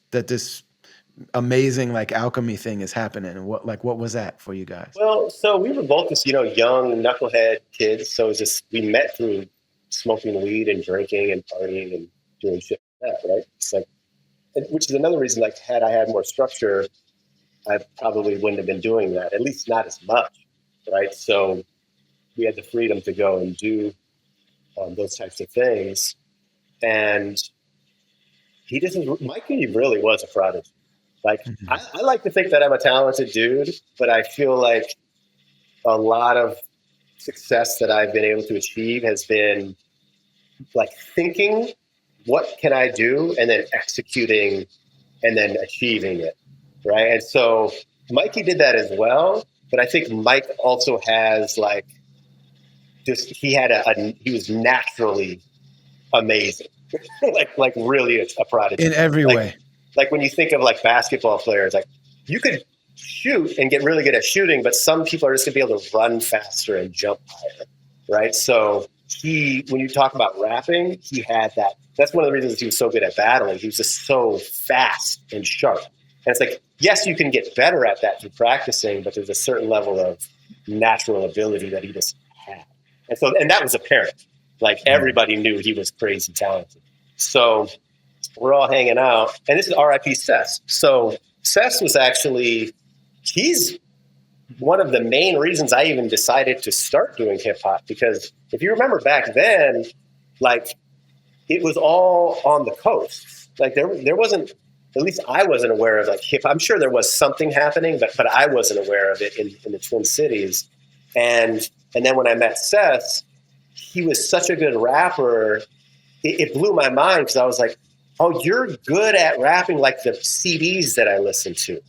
amazing like alchemy thing is happening? And what was that for you guys? Well, so we were both just young knucklehead kids. So it was just, we met through smoking weed and drinking and partying and doing shit like that, right? It's like, which is another reason, like, had I had more structure, I probably wouldn't have been doing that, at least not as much, right? So we had the freedom to go and do those types of things. And Mikey really was a prodigy. Like, I like to think that I'm a talented dude, but I feel like a lot of success that I've been able to achieve has been like thinking, what can I do? And then executing and then achieving it. Right. And so Mikey did that as well. But I think Mike also has like just he was naturally amazing, like really a prodigy. In every Like way. like when you think of like basketball players, like you could shoot and get really good at shooting, but some people are just gonna be able to run faster and jump higher, right? So when you talk about rapping, he had that. That's one of the reasons he was so good at battling. He was just so fast and sharp. And it's like, yes, you can get better at that through practicing, but there's a certain level of natural ability that he just had. And that was apparent. Like everybody knew he was crazy talented. So we're all hanging out, and this is R.I.P. Sess. So Sess was actually, he's one of the main reasons I even decided to start doing hip hop, because if you remember back then, like it was all on the coast. Like there wasn't, at least I wasn't aware of like hip hop. I'm sure there was something happening, but I wasn't aware of it in the Twin Cities. And then when I met Seth, he was such a good rapper. It blew my mind because I was like, oh, you're good at rapping like the CDs that I listened to.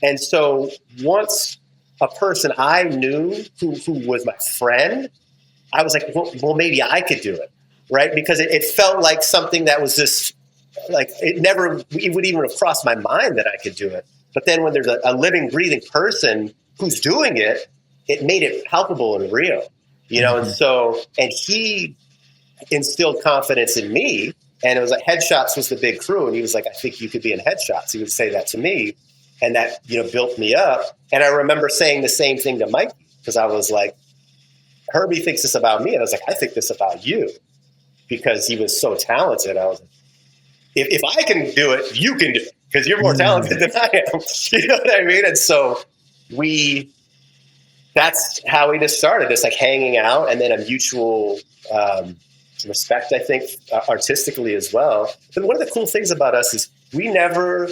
And so once a person I knew who was my friend, I was like, well, maybe I could do it, right? Because it felt like something that was just like it would even have crossed my mind that I could do it. But then when there's a living, breathing person who's doing it, it made it palpable and real, you know. And he instilled confidence in me. And it was like Headshots was the big crew, and he was like, I think you could be in Headshots. He would say that to me, and that built me up. And I remember saying the same thing to Mike, because I was like, Herbie thinks this about me, and I was like, I think this about you, because he was so talented. I was like, if I can do it, you can do it, because you're more talented than I am. You know what I mean? And so that's how we just started, this like hanging out, and then a mutual respect, I think, artistically as well. But one of the cool things about us is we never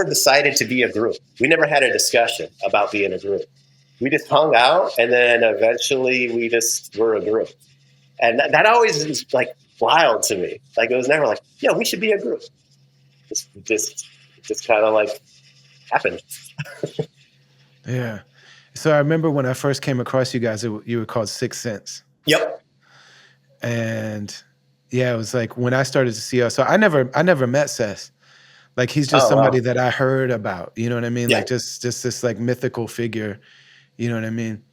decided to be a group. We never had a discussion about being a group. We just hung out, and then eventually we just were a group. And that always is like wild to me. Like it was never like, yeah, we should be a group. It just kind of like happened. Yeah. So I remember when I first came across you guys, you were called Sixth Sense. Yep. And yeah, it was like when I started to see us. So I never met Seth. Like he's just somebody that I heard about. You know what I mean? Yeah. Like just this like mythical figure. You know what I mean?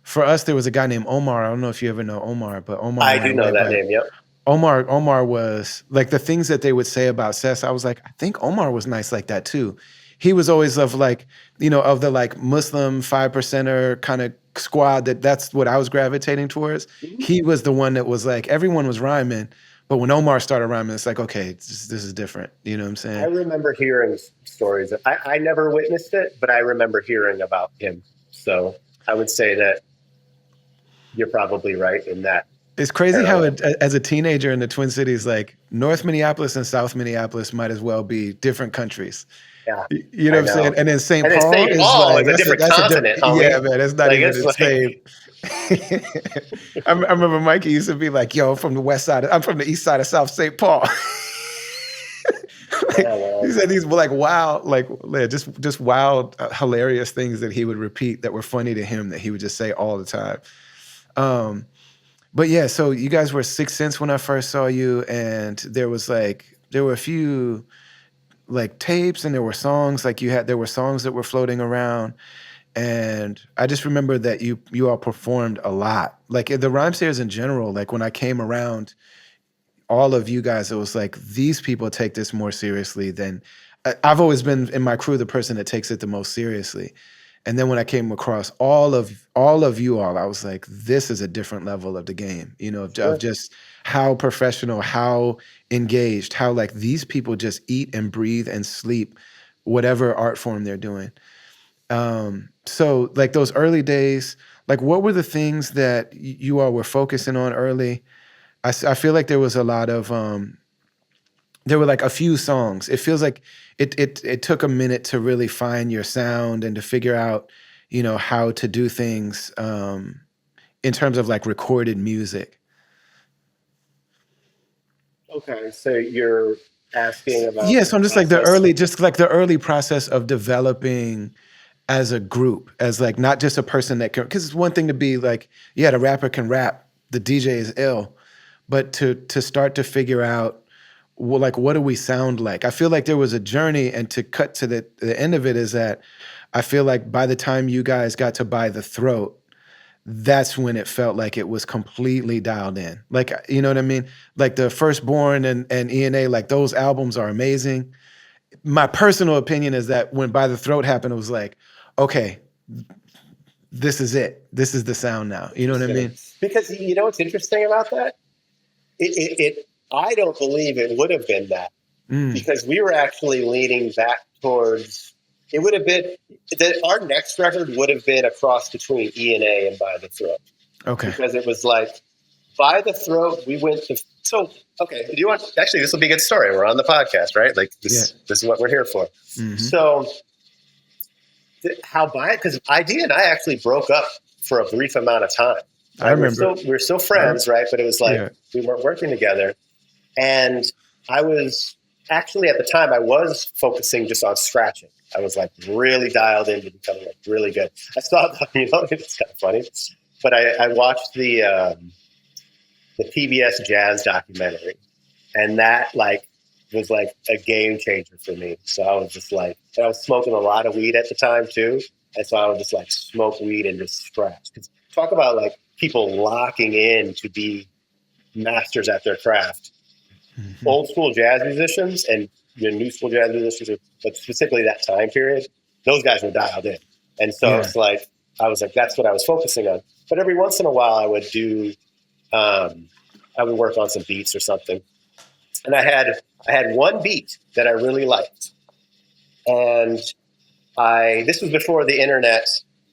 For us, there was a guy named Omar. I don't know if you ever know Omar, but Omar. I do know that name. Yep. Omar was like the things that they would say about Seth. I was like, I think Omar was nice like that too. He was always of like, of the like Muslim 5%er kind of squad. That's what I was gravitating towards. He was the one that was like, everyone was rhyming, but when Omar started rhyming, it's like, okay, this is different. You know what I'm saying? I remember hearing stories. I never witnessed it, but I remember hearing about him. So I would say that you're probably right in that. It's crazy how as a teenager in the Twin Cities, like North Minneapolis and South Minneapolis might as well be different countries. Yeah, you know what I'm saying? And then St. Paul is like a different continent. Yeah, man, it's not even the same. I remember Mikey used to be like, "Yo, I'm from the west side. I'm from the east side of South St. Paul." He said these were like wild, just wild, hilarious things that he would repeat that were funny to him that he would just say all the time. But yeah, so you guys were Sixth Sense when I first saw you, and there were a few like tapes, and there were songs there were songs that were floating around, and I just remember that you all performed a lot. Like the Rhymesters in general, like when I came around all of you guys, it was like these people take this more seriously than I've always been in my crew the person that takes it the most seriously. And then when I came across all of you all, I was like, this is a different level of the game, of just how professional, how engaged, how like these people just eat and breathe and sleep whatever art form they're doing. So like those early days, like what were the things that you all were focusing on early? I feel like there was a lot of, there were like a few songs. It feels like it took a minute to really find your sound and to figure out, how to do things in terms of like recorded music. Okay, so you're asking about so I'm just like the early process of developing as a group, as like not just a person that can, because it's one thing to be like, yeah, the rapper can rap, the DJ is ill, but to start to figure out, well, like, what do we sound like? I feel like there was a journey, and to cut to the end of it is that I feel like by the time you guys got to By the Throat, that's when it felt like it was completely dialed in. Like, you know what I mean? Like the Firstborn and ENA, like those albums are amazing. My personal opinion is that when By the Throat happened, it was like, okay, this is it. This is the sound now. You know what I mean? Because you know what's interesting about that? I don't believe it would have been that, because we were actually leaning back towards, it would have been, our next record would have been a cross between ENA and By the Throat. Okay. Because it was like, By the Throat, we went to, so, okay, do you want, actually, this will be a good story. We're on the podcast, right? Like, this is what we're here for. Mm-hmm. So, because Eyedea and I actually broke up for a brief amount of time. Right? I remember. We were still friends, right? But it was like, we weren't working together. And I was actually, at the time, I was focusing just on scratching. I was like really dialed into becoming like really good. I saw, it's kind of funny, but I watched the PBS jazz documentary, and that like was like a game changer for me. So I was just like, and I was smoking a lot of weed at the time too. And so I would just like smoke weed and just scratch. Because talk about like people locking in to be masters at their craft. Mm-hmm. Old school jazz musicians and new school jazz musicians, but specifically that time period, those guys were dialed in. And so it's like, I was like, that's what I was focusing on. But every once in a while I would do, I would work on some beats or something. And I had one beat that I really liked. And this was before the internet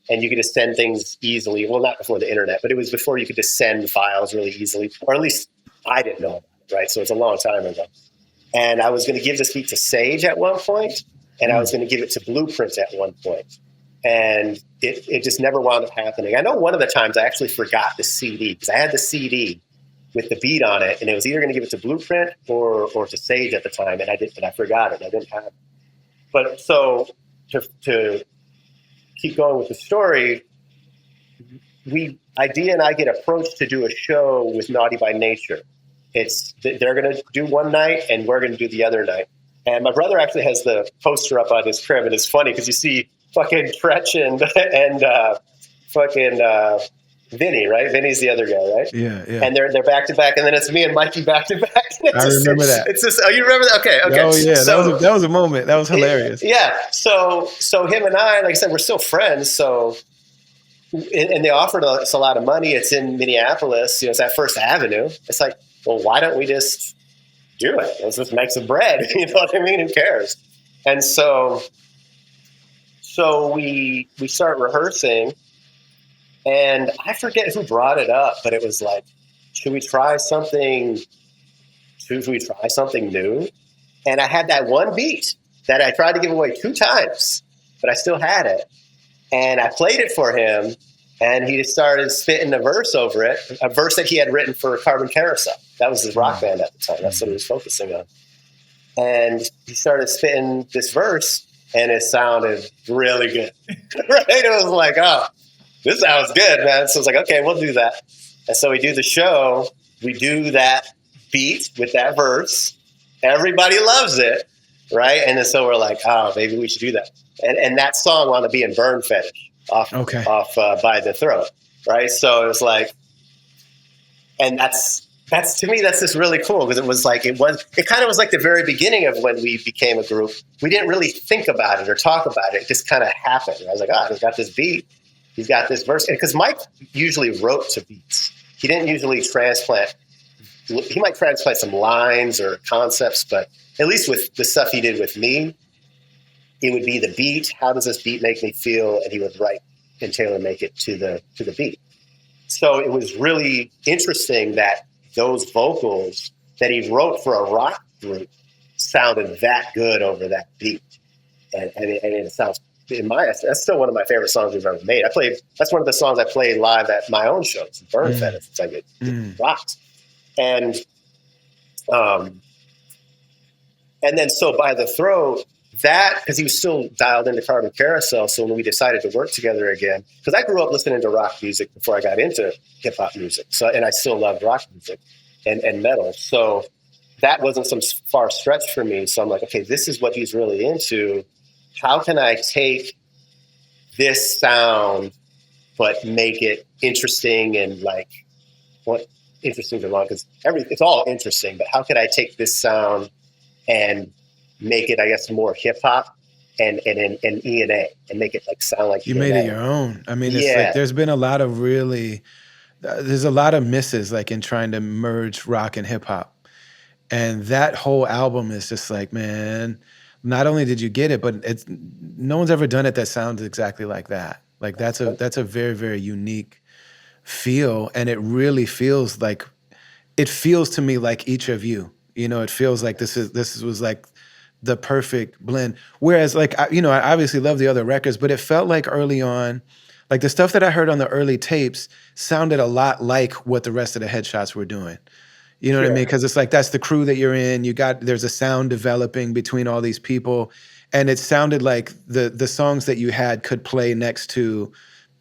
and you could just send things easily. Well, not before the internet, but it was before you could just send files really easily, or at least I didn't know about it, right? So it's a long time ago. And I was going to give this beat to Sage at one point, and I was going to give it to Blueprint at one point. And it just never wound up happening. I know one of the times I actually forgot the CD, because I had the CD with the beat on it, and it was either going to give it to Blueprint or to Sage at the time, and I forgot it. I didn't have it. But so to keep going with the story, Eyedea and I get approached to do a show with Naughty by Nature. They're going to do one night, and we're going to do the other night. And my brother actually has the poster up on his crib, and it's funny because you see fucking Tretch and fucking Vinny, right? Vinny's the other guy, right? Yeah. And they're back to back, and then it's me and Mikey back to back. I remember that. It's just, oh, you remember that? Okay. Oh yeah, so, that was a moment. That was hilarious. Yeah. So him and I, like I said, we're still friends. So, and they offered us a lot of money. It's in Minneapolis. It's at First Avenue. It's like, well, why don't we just do it? Let's just make some bread. You know what I mean? Who cares? And so we start rehearsing, and I forget who brought it up, but it was like, should we try something new? And I had that one beat that I tried to give away 2 times, but I still had it. And I played it for him, and he just started spitting a verse over it, a verse that he had written for Carbon Carousel. That was his rock band at the time. That's what he was focusing on. And he started spitting this verse, and it sounded really good. Right? It was like, oh, this sounds good, man. So I was like, okay, we'll do that. And so we do the show. We do that beat with that verse. Everybody loves it, right? And then so we're like, oh, maybe we should do that. And that song wound up being Burn Fetish off By the Throat, right? So it was like, and that's to me, that's just really cool, because it kind of was like the very beginning of when we became a group. We didn't really think about it or talk about it. It just kind of happened. I was like, he's got this beat. He's got this verse. Because Mike usually wrote to beats. He didn't usually transplant. He might transplant some lines or concepts, but at least with the stuff he did with me, it would be the beat. How does this beat make me feel? And he would write and tailor make it to the beat. So it was really interesting that those vocals that he wrote for a rock group sounded that good over that beat. And it sounds, that's still one of my favorite songs we've ever made. That's one of the songs I played live at my own shows, Burn Fetish. It's like it rocks. And then so By the Throat, that, because he was still dialed into Carbon Carousel. So when we decided to work together again, because I grew up listening to rock music before I got into hip hop music. So, and I still loved rock music and metal. So that wasn't some far stretch for me. So I'm like, okay, this is what he's really into. How can I take this sound, but make it interesting and like, what interesting is wrong, because it's all interesting, but how could I take this sound and make it, I guess, more hip hop and E&A and make it like sound like You E&A. made it your own. I mean, it's like Yeah, there's been a lot of really there's a lot of misses like in trying to merge rock and hip hop. And that whole album is just like, man, not only did you get it, but it's no one's ever done it that sounds exactly like that. Like that's a very, very unique feel. And it really feels like it feels to me like each of you. You know, it feels like this was like the perfect blend. Whereas like I obviously love the other records, but it felt like early on, like the stuff that I heard on the early tapes sounded a lot like what the rest of the headshots were doing. You know what I mean? Because it's like that's the crew that you're in. There's a sound developing between all these people, and it sounded like the songs that you had could play next to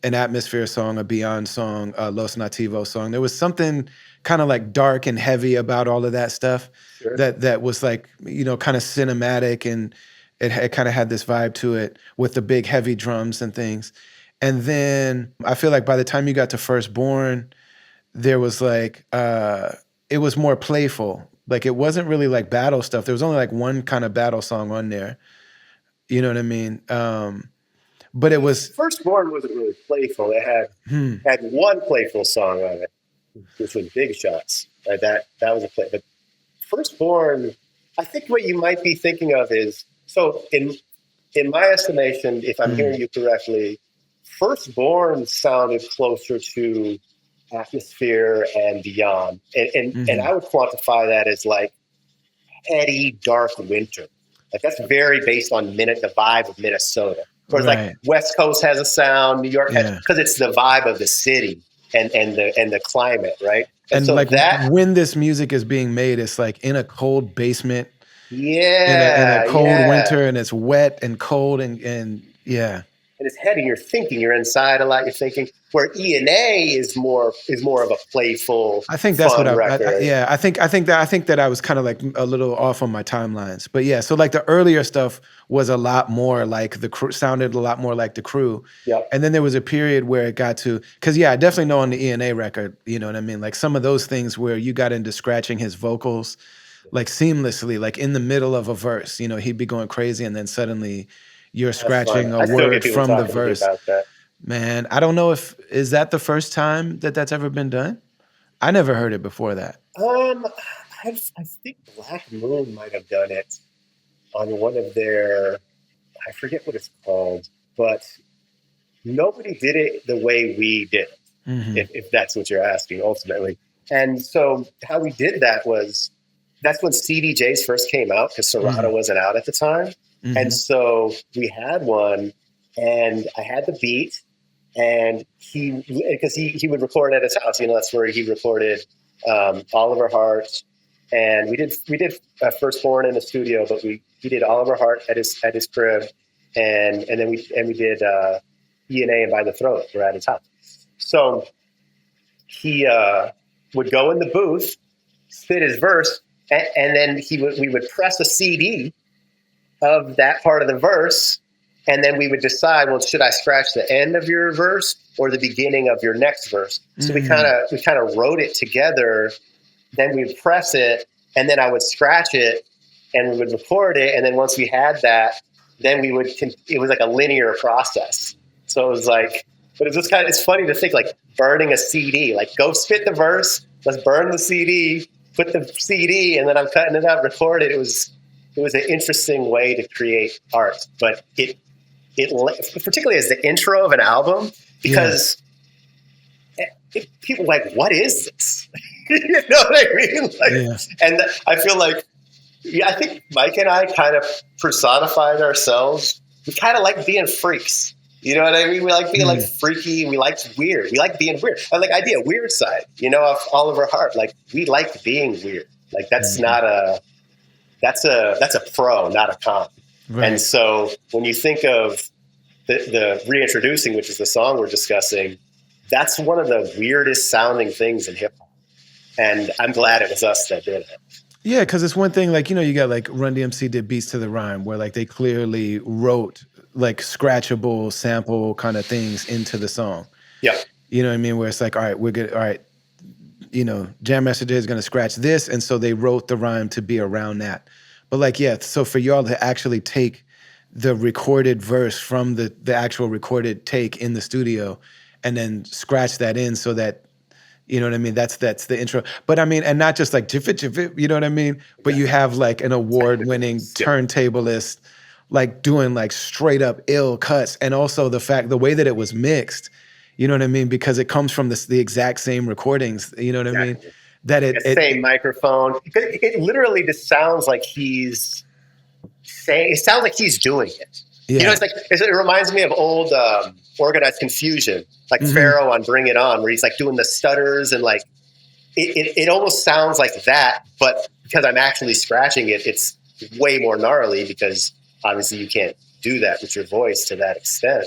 an Atmosphere song, a Beyond song, a Los Nativos song. There was something kind of like dark and heavy about all of that stuff that was like, kind of cinematic, and it kind of had this vibe to it with the big heavy drums and things. And then I feel like by the time you got to Firstborn, there was like it was more playful. Like it wasn't really like battle stuff. There was only like one kind of battle song on there. You know what I mean? But it was Firstborn wasn't really playful. It had one playful song on it, which was Big Shots. That was a play. But Firstborn, I think what you might be thinking of is, so in my estimation, if I'm hearing you correctly, Firstborn sounded closer to Atmosphere and Beyond, and I would quantify that as like heady, dark winter. Like that's very based on the vibe of Minnesota. Whereas like West Coast has a sound, New York has, because it's the vibe of the city and the climate, right? And so like that when this music is being made, it's like in a cold basement, in a cold winter, and it's wet and cold and yeah. And it's heady. You're thinking. You're inside a lot. You're thinking. Where E&A is more of a playful, I think that's fun what record. yeah. I think that I was kind of like a little off on my timelines. But yeah, so like the earlier stuff was a lot more like the crew, sounded a lot more like the crew. Yep. And then there was a period where it got to, because yeah, I definitely know on the E&A record, you know what I mean? Like some of those things where you got into scratching his vocals like seamlessly, like in the middle of a verse, he'd be going crazy and then suddenly you're scratching a word from the verse. Man, I don't know is that the first time that's ever been done? I never heard it before that. I think Black Moon might have done it on one of their, I forget what it's called, but nobody did it the way we did it, if that's what you're asking ultimately. And so how we did that was, that's when CDJs first came out, because Serato wasn't out at the time. And so we had one, and I had the beat, and because he would record at his house, that's where he recorded Oliver Hart, and we did Firstborn in the studio, but he did Oliver Hart at his crib, and then we did E&A and By the Throat. We're at his house. So he would go in the booth, spit his verse, and then we would press a CD of that part of the verse, and then we would decide, well, should I scratch the end of your verse or the beginning of your next verse? So we kind of wrote it together. Then we would press it, and then I would scratch it, and we would record it. And then once we had that, then it was like a linear process. So it was like, but it's just it's funny to think like burning a CD, like go spit the verse, let's burn the CD, put the CD, and then I'm cutting it up, record it. It was an interesting way to create art, but it particularly as the intro of an album, because people are like, what is this? You know what I mean? Like, and I feel like, I think Mike and I kind of personified ourselves. We kind of like being freaks. You know what I mean? We like being like freaky. We like weird. We like being weird. I like Eyedea Weird Side, of Oliver Hart. Like we like being weird. Like that's not that's a pro, not a con. And Right. so when you think of the reintroducing, which is the song we're discussing, that's one of the weirdest sounding things in hip hop. And I'm glad it was us that did it. Yeah, because it's one thing, like, you got like Run DMC did Beats to the Rhyme, where like they clearly wrote like scratchable sample kind of things into the song. Yeah. You know what I mean? Where it's like, all right, we're good. All right, Jam Master Jay is going to scratch this. And so they wrote the rhyme to be around that. But like, yeah, so for y'all to actually take the recorded verse from the actual recorded take in the studio and then scratch that in so that, you know what I mean? That's the intro. But I mean, and not just like jiffit, jiffit, you know what I mean? But you have like an award-winning Yep. turntablist, like doing like straight up ill cuts. And also the way that it was mixed, you know what I mean? Because it comes from the exact same recordings, you know what I mean? That The same microphone. It literally just sounds like he's saying, it sounds like he's doing it. Yeah. You know, it reminds me of old Organized Confusion, like Pharaoh on Bring It On, where he's like doing the stutters and like, it almost sounds like that, but because I'm actually scratching it, it's way more gnarly because obviously you can't do that with your voice to that extent.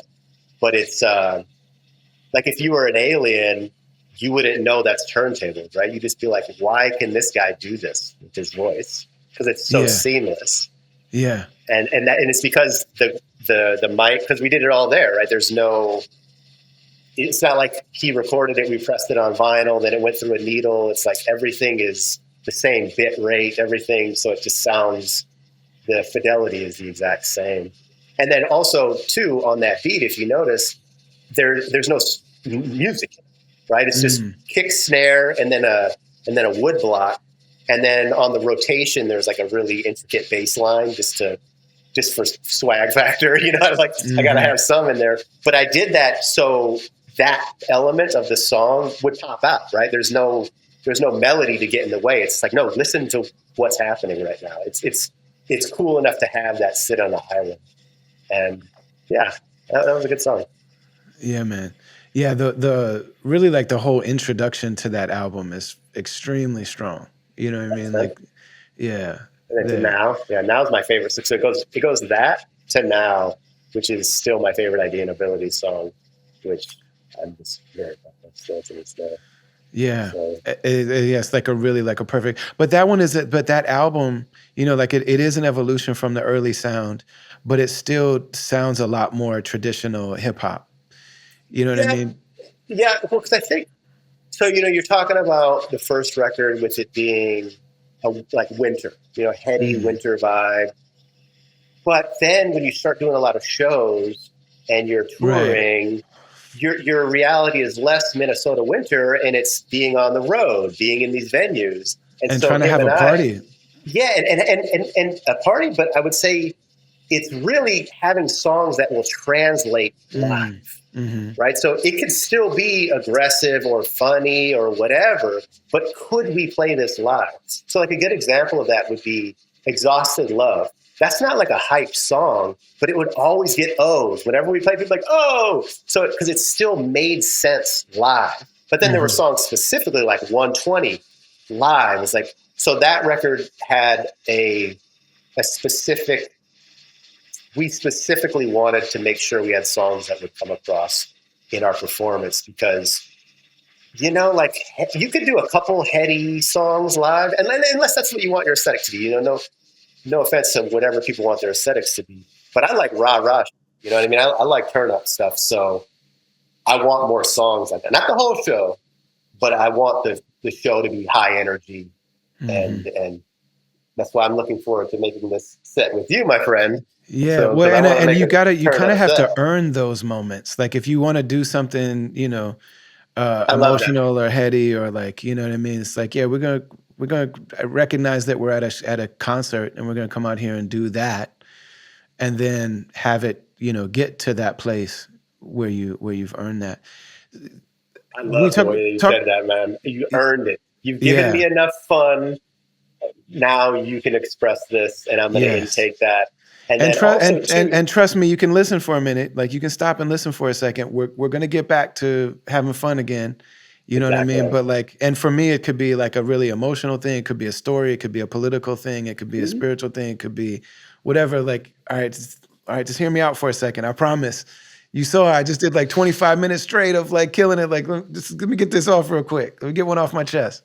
But it's like if you were an alien, you wouldn't know that's turntables, right? You just be like, why can this guy do this with his voice? Because it's so seamless. Yeah. And it's because the mic, because we did it all there, right? It's not like he recorded it, we pressed it on vinyl, then it went through a needle. It's like everything is the same bit rate, everything. So it just sounds, the fidelity is the exact same. And then also too, on that beat, if you notice, there's no music, right? It's just kick, snare, and then a wood block. And then on the rotation, there's like a really intricate bass line just for swag factor, I gotta have some in there. But I did that so that element of the song would pop out, right? There's no melody to get in the way. It's like, no, listen to what's happening right now. It's cool enough to have that sit on the island. And yeah, that was a good song. Yeah, man. Yeah, the really like the whole introduction to that album is extremely strong. You know what I mean? Like, yeah. And then to Now. Yeah, Now's my favorite. So it goes that to Now, which is still my favorite Eyedea and Abilities song, which I'm just very still to this day. Yeah. So. It's like a really like a perfect, but that album, like it is an evolution from the early sound, but it still sounds a lot more traditional hip hop. You know what I mean? Yeah, well, because I think, so, you're talking about the first record with it being like winter, heady winter vibe. But then when you start doing a lot of shows and you're touring, your reality is less Minnesota winter, and it's being on the road, being in these venues. And so trying to have a party. Yeah, and a party, but I would say it's really having songs that will translate live. Right? So it could still be aggressive or funny or whatever, but could we play this live? So like a good example of that would be Exhausted Love. That's not like a hype song, but it would always get O's. Whenever we play, people like, oh! So because it still made sense live. But then there were songs specifically like 120 live. It's like, so that record had a specific, we specifically wanted to make sure we had songs that would come across in our performance because, like you could do a couple heady songs live, and unless that's what you want your aesthetic to be, no offense to whatever people want their aesthetics to be, but I like rah-rah, you know what I mean? I like turn up stuff, so I want more songs like that. Not the whole show, but I want the show to be high energy, and that's why I'm looking forward to making this set with you, my friend. Yeah, so, well, and you kind of have to earn those moments. Like if you want to do something, emotional or heady or like, you know what I mean? It's like, yeah, we're gonna recognize that we're at a concert and we're gonna come out here and do that, and then have it, get to that place where you've earned that. I love the way you said that, man. You earned it. You've given me enough fun. Now you can express this, and I'm going to intake that. And trust me, you can listen for a minute. Like you can stop and listen for a second. We're going to get back to having fun again. You know what I mean? But like, and for me, it could be like a really emotional thing. It could be a story. It could be a political thing. It could be a spiritual thing. It could be whatever. Like, all right, just hear me out for a second. I promise. You saw I just did like 25 minutes straight of like killing it. Like, just let me get this off real quick. Let me get one off my chest.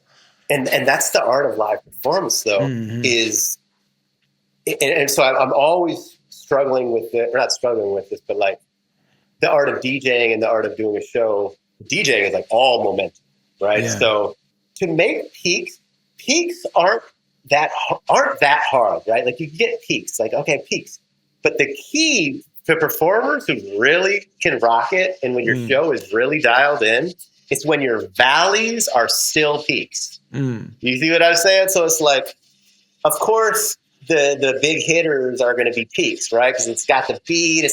And that's the art of live performance, though, is, and so I'm always struggling with it, or not struggling with this, but like the art of DJing and the art of doing a show. DJing is like all momentum, right? Yeah. So to make peaks aren't that hard, right? Like you get peaks, like, okay, peaks. But the key to performers who really can rock it and when your show is really dialed in, it's when your valleys are still peaks. You see what I'm saying? So it's like, of course, the big hitters are going to be peaks, right? Because it's got the beat,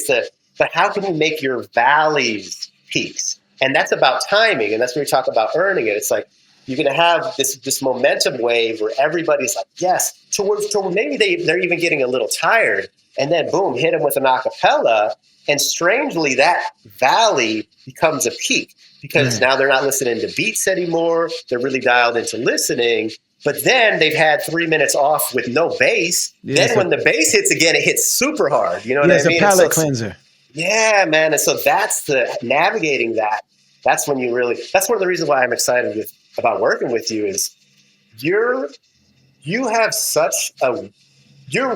but how can you make your valleys peaks? And that's about timing, and that's when we talk about earning it. It's like you're going to have this momentum wave where everybody's like, yes, to maybe they're even getting a little tired, and then boom, hit them with an acapella, and strangely that valley becomes a peak because now they're not listening to beats anymore. They're really dialed into listening. But then they've had 3 minutes off with no bass. Yeah, then when the bass hits again, it hits super hard. You know what I mean? It's a palate cleanser. Yeah, man. And so that's the navigating that. That's when you really. That's one of the reasons why I'm excited about working with you is you're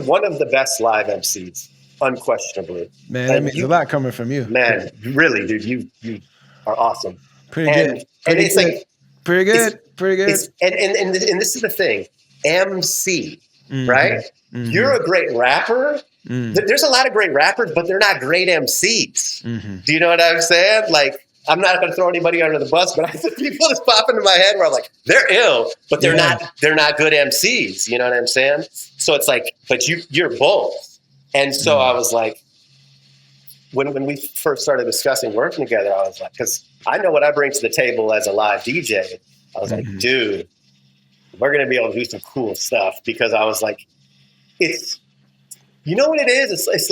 one of the best live MCs, unquestionably. Man, that means a lot coming from you. Man, really, dude, you are awesome. Pretty good. And it's like pretty good. And this is the thing, MC, right? You're a great rapper. There's a lot of great rappers, but they're not great MCs. Do you know what I'm saying? Like, I'm not going to throw anybody under the bus, but I think people just pop into my head where I'm like, they're ill, but they're not good MCs. You know what I'm saying? So it's like, but you're both. And so I was like, when we first started discussing working together, I was like, because I know what I bring to the table as a live DJ. I was like, dude, we're going to be able to do some cool stuff because I was like, you know what it is? It's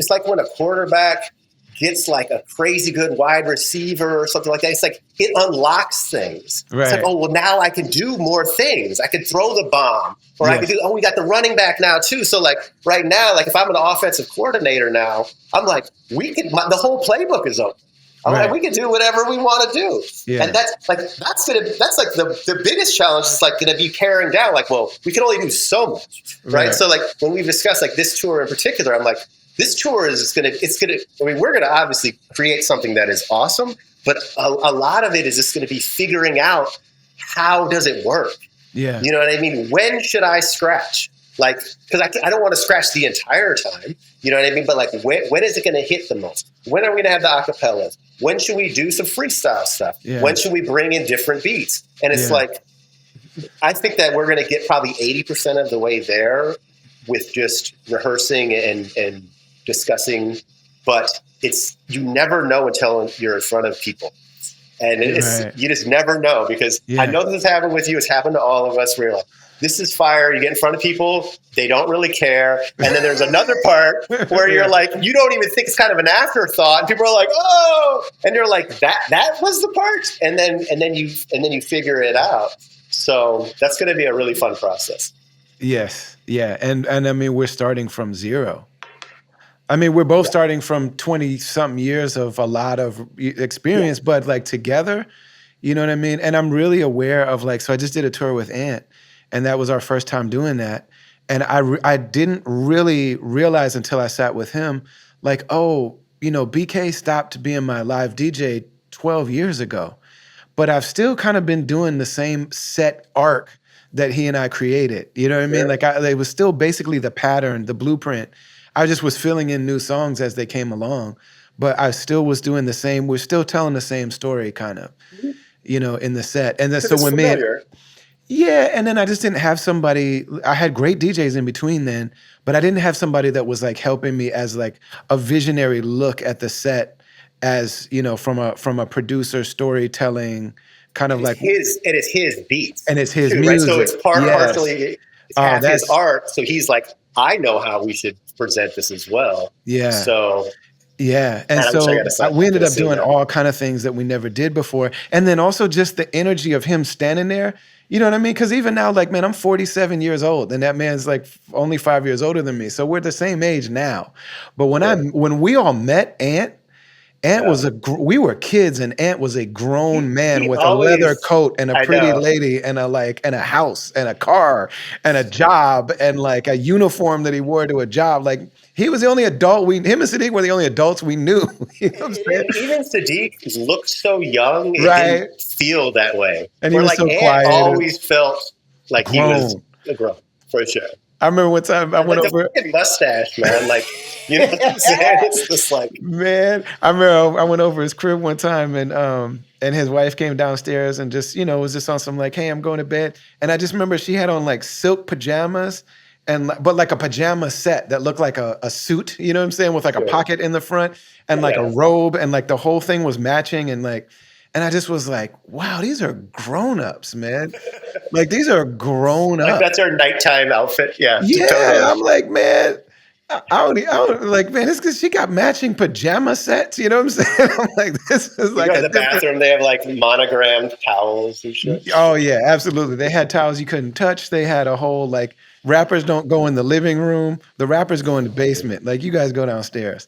like when a quarterback gets like a crazy good wide receiver or something like that. It's like it unlocks things. Right. It's like, oh, well, now I can do more things. I can throw the bomb or I can do, we got the running back now too. So like right now, like if I'm an offensive coordinator now, I'm like, the whole playbook is open. Like, we can do whatever we want to do. Yeah. And that's like the biggest challenge is like going to be paring down. Like, well, we can only do so much. Right. So like when we discussed like this tour in particular, I'm like, this tour we're going to obviously create something that is awesome, but a lot of it is just going to be figuring out how does it work? Yeah. You know what I mean? When should I scratch? Like, because I don't want to scratch the entire time. You know what I mean? But like, when is it going to hit the most? When are we going to have the acapellas? When should we do some freestyle stuff? Yeah. When should we bring in different beats? And it's like, I think that we're going to get probably 80% of the way there with just rehearsing and discussing, but you never know until you're in front of people. And you just never know because I know this has happened with you. It's happened to all of us where you're like, this is fire. You get in front of people. They don't really care. And then there's another part where you're like, you don't even think it's kind of an afterthought. And people are like, oh, and you're like, that was the part. And then you figure it out. So that's going to be a really fun process. Yes. Yeah. And I mean, we're starting from zero. I mean, we're both starting from 20-something years of a lot of experience, but like together, you know what I mean? And I'm really aware of like, so I just did a tour with Ant, and that was our first time doing that. And I didn't really realize until I sat with him, like, oh, you know, BK stopped being my live DJ 12 years ago, but I've still kind of been doing the same set arc that he and I created. You know what I mean? Like, it was still basically the pattern, the blueprint. I just was filling in new songs as they came along, but I still was doing the same. We're still telling the same story, kind of, you know, in the set. And then so when and then I just didn't have somebody. I had great DJs in between then, but I didn't have somebody that was like helping me as like a visionary look at the set, as you know, from a producer storytelling kind of like his beats and it's his music. Right? So it's partially half his art. So he's like, I know how we should present this as well. Yeah. So Yeah. And Man, I wish I so we could ended have up seen doing that. all kind of things that we never did before. And then also just the energy of him standing there. You know what I mean? Because even now, like, man, I'm 47 years old, and that man's like only 5 years older than me. So we're the same age now. But Sure. when we all met Ant Yeah. was we were kids, and Ant was a grown man He with a leather always, coat and a I pretty know. lady and a house and a car and a job and like a uniform that he wore to a job. Like he was the only adult him and Sadiq were the only adults we knew. You know what I'm saying? Even Sadiq looked so young, it didn't Right. feel that way. And he Where was like so Ant quiet and always felt like he was grown. a grown, for sure. I remember one time I And went like the over. fucking mustache, man. Like, you know what I'm saying? It's just like, Man, I remember I went over his crib one time and his wife came downstairs and just, was just on some like, hey, I'm going to bed. And I just remember she had on like silk pajamas but like a pajama set that looked like a suit, you know what I'm saying, with like a sure. pocket in the front and like a Yeah. robe and like the whole thing was matching and I just was like, wow, these are grown-ups, man. Like these are grown Like up. that's our nighttime outfit. Yeah, Yeah, totally. I'm like, man, I don't like, man, it's because she got matching pajama sets. You know what I'm saying? I'm like, this is You like go to a the different. bathroom, they have like monogrammed towels and shit. Oh yeah, absolutely. They had towels you couldn't touch. They had a whole like rappers don't go in the living room. The rappers go in the basement. Like you guys go downstairs.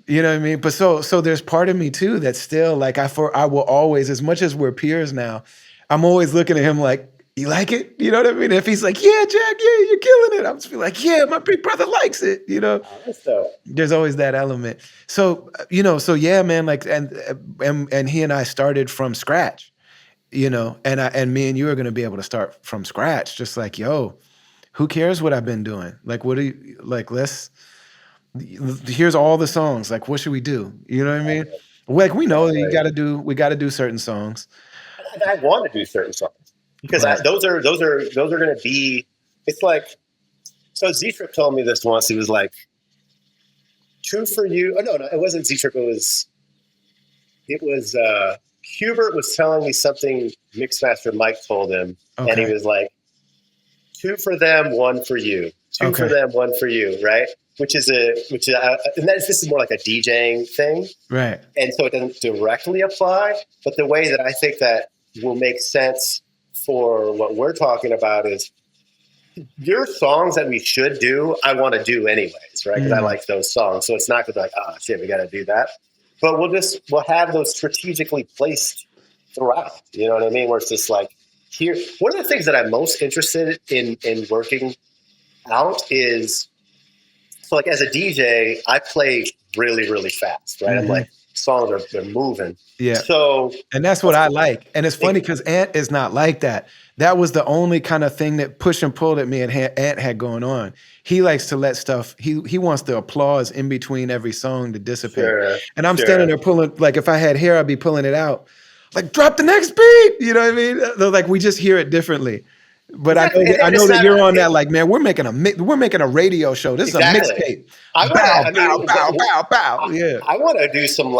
You know what I mean? But so there's part of me too that's still like I will always, as much as we're peers now, I'm always looking at him like, you like it? You know what I mean? If he's like, yeah, Jack, yeah, you're killing it. I'm just be like, yeah, my big brother likes it. So There's always that element. So, so yeah, man, like, and he and I started from scratch, and me and you are going to be able to start from scratch. Just like, yo, who cares what I've been doing? Like, what do you like? Here's all the songs. Like, what should we do? You know what I mean? Like, we know that exactly. we got to do certain songs. And I want to do certain songs because Right. those are going to be. It's like, so Z-Trip told me this once. He was like, "Two for you." Oh no, it wasn't Z-Trip. It was Hubert was telling me something Mixmaster Mike told him, and he Okay. was like, "Two for them, one for you. Two for Okay. them, one for you." Right? And this is more like a DJing thing, Right. and so it doesn't directly apply. But the way that I think that will make sense for what we're talking about is your songs that we should do, I want to do anyways, right? Because I like those songs. So it's not going to be like, shit, we got to do that. But we'll have those strategically placed throughout. You know what I mean? Where it's just like, here, one of the things that I'm most interested in working out is, so like as a DJ, I play really, really fast, right? I'm like, songs they're moving. Yeah. So, and that's what I like. And it's funny because Ant is not like that. That was the only kind of thing that push and pull that me and Ant had going on. He likes to let stuff, he wants the applause in between every song to dissipate. Sure, and I'm standing there pulling, like if I had hair, I'd be pulling it out. Like, drop the next beat. You know what I mean? Like we just hear it differently. But exactly. I know that you're on that. Like, man, we're making a radio show. This is a mixtape. Bow. Yeah. I want to do some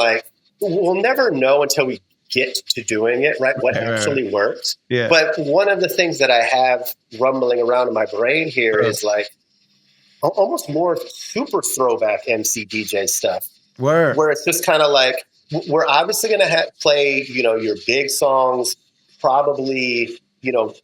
we'll never know until we get to doing it, right? What actually works. Yeah. But one of the things that I have rumbling around in my brain here is like almost more super throwback MC DJ stuff. Where it's just kind of like, we're obviously going to play, your big songs, probably,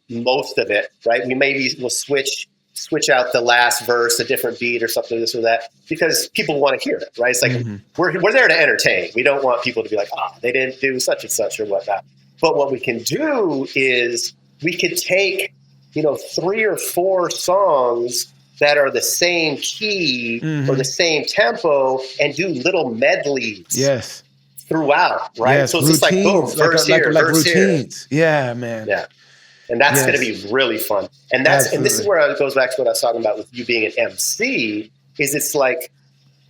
most of it, right? We'll switch out the last verse, a different beat or something, this or that, because people want to hear it, right? It's like, we're there to entertain. We don't want people to be like, they didn't do such and such or whatnot. But what we can do is we could take, 3 or 4 songs that are the same key or the same tempo and do little medleys. Yes. Throughout, right? Yes, so it's just like, boom, verse here, verse routines. Here. Yeah, man. Yeah. And that's going to be really fun. And this is where it goes back to what I was talking about with you being an MC, is it's like,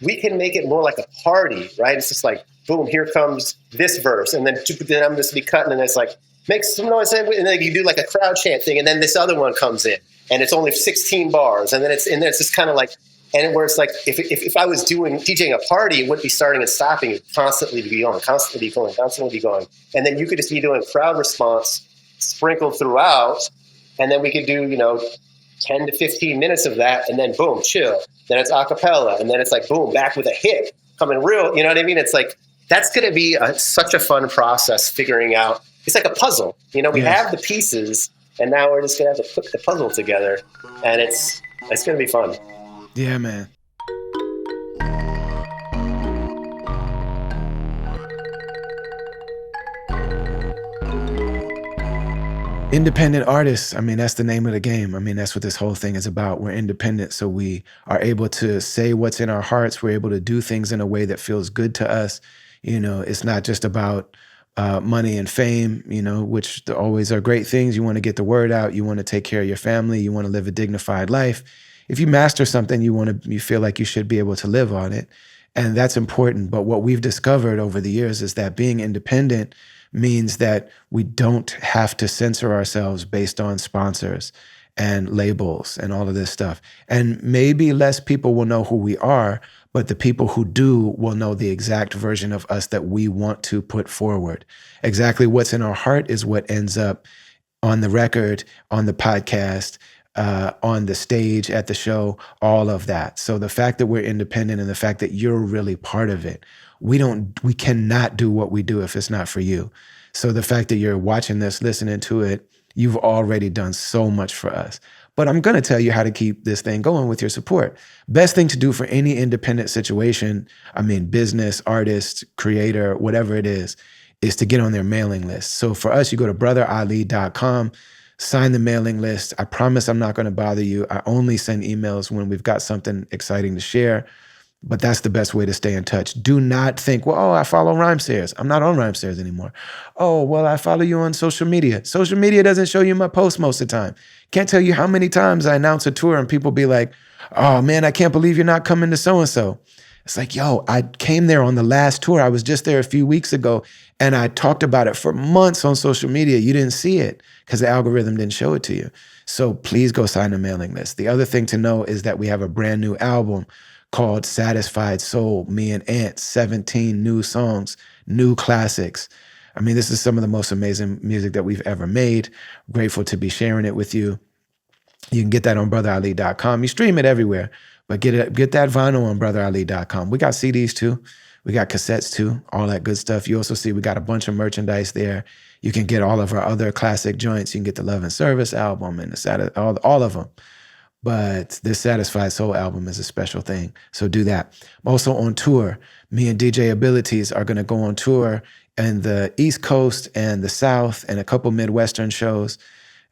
we can make it more like a party, right? It's just like, boom, here comes this verse. And then I'm just be cutting, and it's like, make some noise. And then you do like a crowd chant thing. And then this other one comes in, and it's only 16 bars. And then it's just kind of like, and where it's like, if I was DJing a party, it wouldn't be starting and stopping. It would constantly be going, constantly be going. And then you could just be doing crowd response sprinkled throughout. And then we could do, 10 to 15 minutes of that. And then boom, chill. Then it's a cappella. And then it's like, boom, back with a hit. coming real. You know what I mean? It's like, that's going to be such a fun process figuring out. It's like a puzzle. You know, we Yes. have the pieces, and now we're just going to have to put the puzzle together, and it's going to be fun. Yeah, man. Independent artists. I mean, that's the name of the game. I mean, that's what this whole thing is about. We're independent, so we are able to say what's in our hearts. We're able to do things in a way that feels good to us. You know, it's not just about money and fame, you know, which always are great things. You want to get the word out. You want to take care of your family. You want to live a dignified life. If you master something, you feel like you should be able to live on it. And that's important. But what we've discovered over the years is that being independent means that we don't have to censor ourselves based on sponsors and labels and all of this stuff. And maybe less people will know who we are, but the people who do will know the exact version of us that we want to put forward. Exactly what's in our heart is what ends up on the record, on the podcast, on the stage, at the show, all of that. So the fact that we're independent and the fact that you're really part of it, we cannot do what we do if it's not for you. So the fact that you're watching this, listening to it, you've already done so much for us. But I'm going to tell you how to keep this thing going with your support. Best thing to do for any independent situation, I mean, business, artist, creator, whatever it is to get on their mailing list. So for us, you go to brotherali.com, sign the mailing list. I promise I'm not going to bother you. I only send emails when we've got something exciting to share. But that's the best way to stay in touch. Do not think, well, oh, I follow Rhymestairs. I'm not on Rhymestairs anymore. Oh, well, I follow you on social media. Social media doesn't show you my posts most of the time. Can't tell you how many times I announce a tour and people be like, oh man, I can't believe you're not coming to so-and-so. It's like, yo, I came there on the last tour. I was just there a few weeks ago and I talked about it for months on social media. You didn't see it because the algorithm didn't show it to you. So please go sign the mailing list. The other thing to know is that we have a brand new album called Satisfied Soul, me and Ant, 17 new songs, new classics. I mean, this is some of the most amazing music that we've ever made. Grateful to be sharing it with you. You can get that on brotherali.com. You stream it everywhere, but get that vinyl on brotherali.com. We got CDs too. We got cassettes too, all that good stuff. You also see we got a bunch of merchandise there. You can get all of our other classic joints. You can get the Love and Service album and all of them. But this Satisfied Soul album is a special thing. So do that. I'm also on tour. Me and Eyedea Abilities are going to go on tour in the East Coast and the South and a couple Midwestern shows.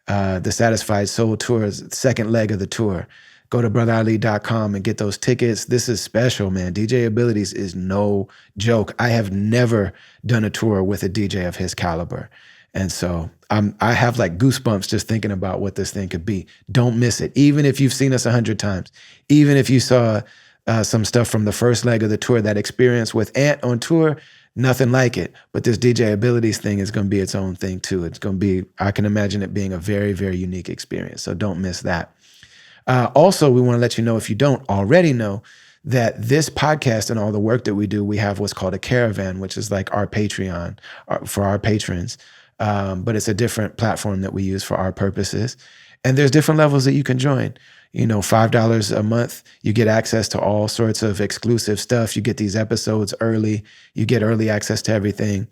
The Satisfied Soul tour is the second leg of the tour. Go to brotherali.com and get those tickets. This is special, man. Eyedea Abilities is no joke. I have never done a tour with a DJ of his caliber. And so I have like goosebumps just thinking about what this thing could be. Don't miss it. Even if you've seen us 100 times, even if you saw some stuff from the first leg of the tour, that experience with Ant on tour, nothing like it. But this Eyedea Abilities thing is going to be its own thing too. It's going to be, I can imagine it being a very, very unique experience. So don't miss that. Also, we want to let you know, if you don't already know, that this podcast and all the work that we do, we have what's called a caravan, which is like our Patreon for our patrons. But it's a different platform that we use for our purposes. And there's different levels that you can join. You know, $5 a month, you get access to all sorts of exclusive stuff. You get these episodes early. You get early access to everything.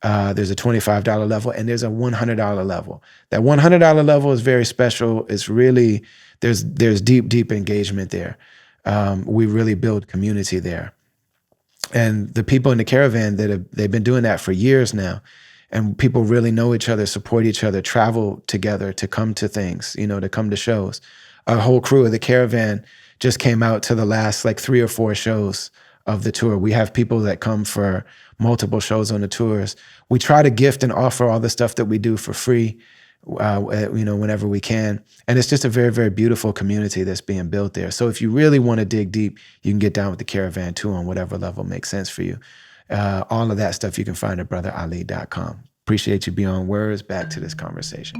There's a $25 level and there's a $100 level. That $100 level is very special. It's really, there's deep, deep engagement there. We really build community there. And the people in the caravan they've been doing that for years now. And people really know each other, support each other, travel together to come to things, you know, to come to shows. A whole crew of the caravan just came out to the last like 3 or 4 shows of the tour. We have people that come for multiple shows on the tours. We try to gift and offer all the stuff that we do for free, you know, whenever we can. And it's just a very, very beautiful community that's being built there. So if you really want to dig deep, you can get down with the caravan too on whatever level makes sense for you. All of that stuff you can find at brotherali.com. Appreciate you beyond words. Back to this conversation.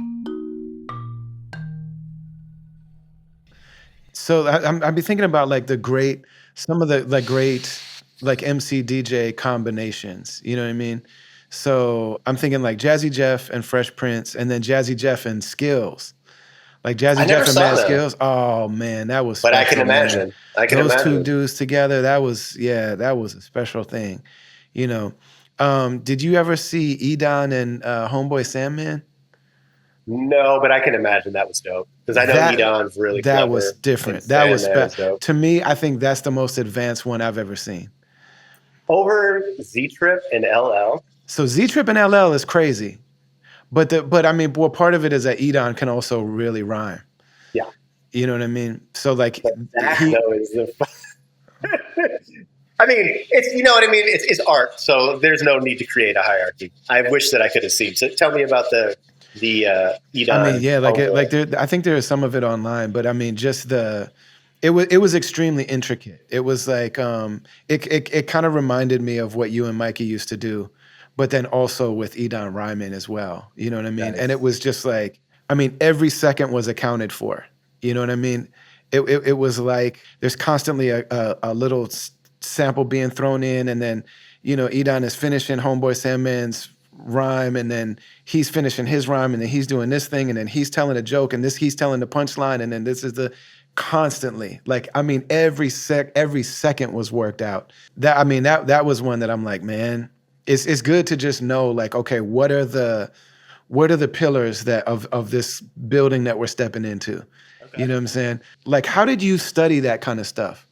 So I've been thinking about like some of the like great like MC DJ combinations. You know what I mean? So I'm thinking like Jazzy Jeff and Fresh Prince, and then Jazzy Jeff and Skills. Like I Jazzy never Jeff and saw Mad them, Skills. Oh man, that was but I can special, man. imagine. I can Those two imagine. dudes together, that was yeah, that was a special thing. You know. Did you ever see Edon and Homeboy Sandman? No, but I can imagine that was dope because I know That Edon's really that was clever and different. That was Sandman is dope. to me, I think that's the most advanced one I've ever seen. Over Z Trip and LL. So Z Trip and LL is crazy. But I mean, well, part of it is that Edon can also really rhyme. Yeah, You know what I mean? So like but that he though is the. I mean, it's, you know what I mean. It's art, so there's no need to create a hierarchy. I wish that I could have seen. So tell me about the I mean, Edon yeah, homeboy. I think there is some of it online, but I mean, just it was extremely intricate. It was like it kind of reminded me of what you and Mikey used to do, but then also with Edon Ryman as well. You know what I mean? And it Nice. was just like, I mean, every second was accounted for. You know what I mean? It was like there's constantly a little sample being thrown in, and then Edon is finishing Homeboy Sandman's rhyme, and then he's finishing his rhyme, and then he's doing this thing, and then he's telling a joke, and this he's telling the punchline, and then this is the constantly, like, I mean, every second was worked out. That, I mean, that was one that I'm like, man, it's good to just know, like, okay, what are the pillars that of this building that we're stepping into. You Okay. know what I'm saying? Like, how did you study that kind of stuff?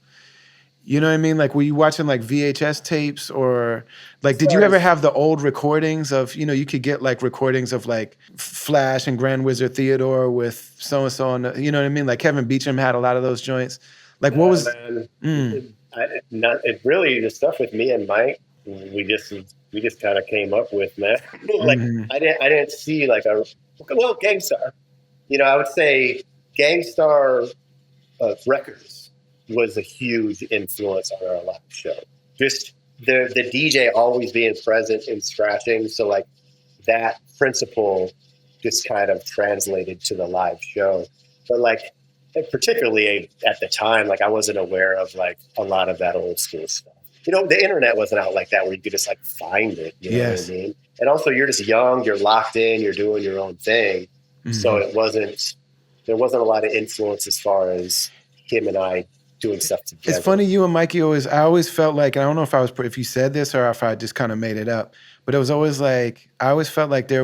You know what I mean? Like, were you watching like VHS tapes, or like, As did you far ever as have the old recordings of, you could get like recordings of like Flash and Grand Wizard Theodore with so and so on, you know what I mean? Like Kevin Beecham had a lot of those joints. Like, what nah, was, man, mm, not it really the stuff with me and Mike. We just kind of came up with, man. Like mm, I didn't see like a well Gangstar. I would say Gangstar Records was a huge influence on our live show. Just the DJ always being present and scratching. So like that principle just kind of translated to the live show. But like particularly at the time, like I wasn't aware of like a lot of that old school stuff. The internet wasn't out like that where you could just like find it. You know what I yes. mean? And also you're just young, you're locked in, you're doing your own thing. So Hmm. there wasn't a lot of influence as far as him and I doing stuff It's together. funny, you and Mikey I always felt like, and I don't know if you said this or if I just kind of made it up, but it was always like, I always felt like it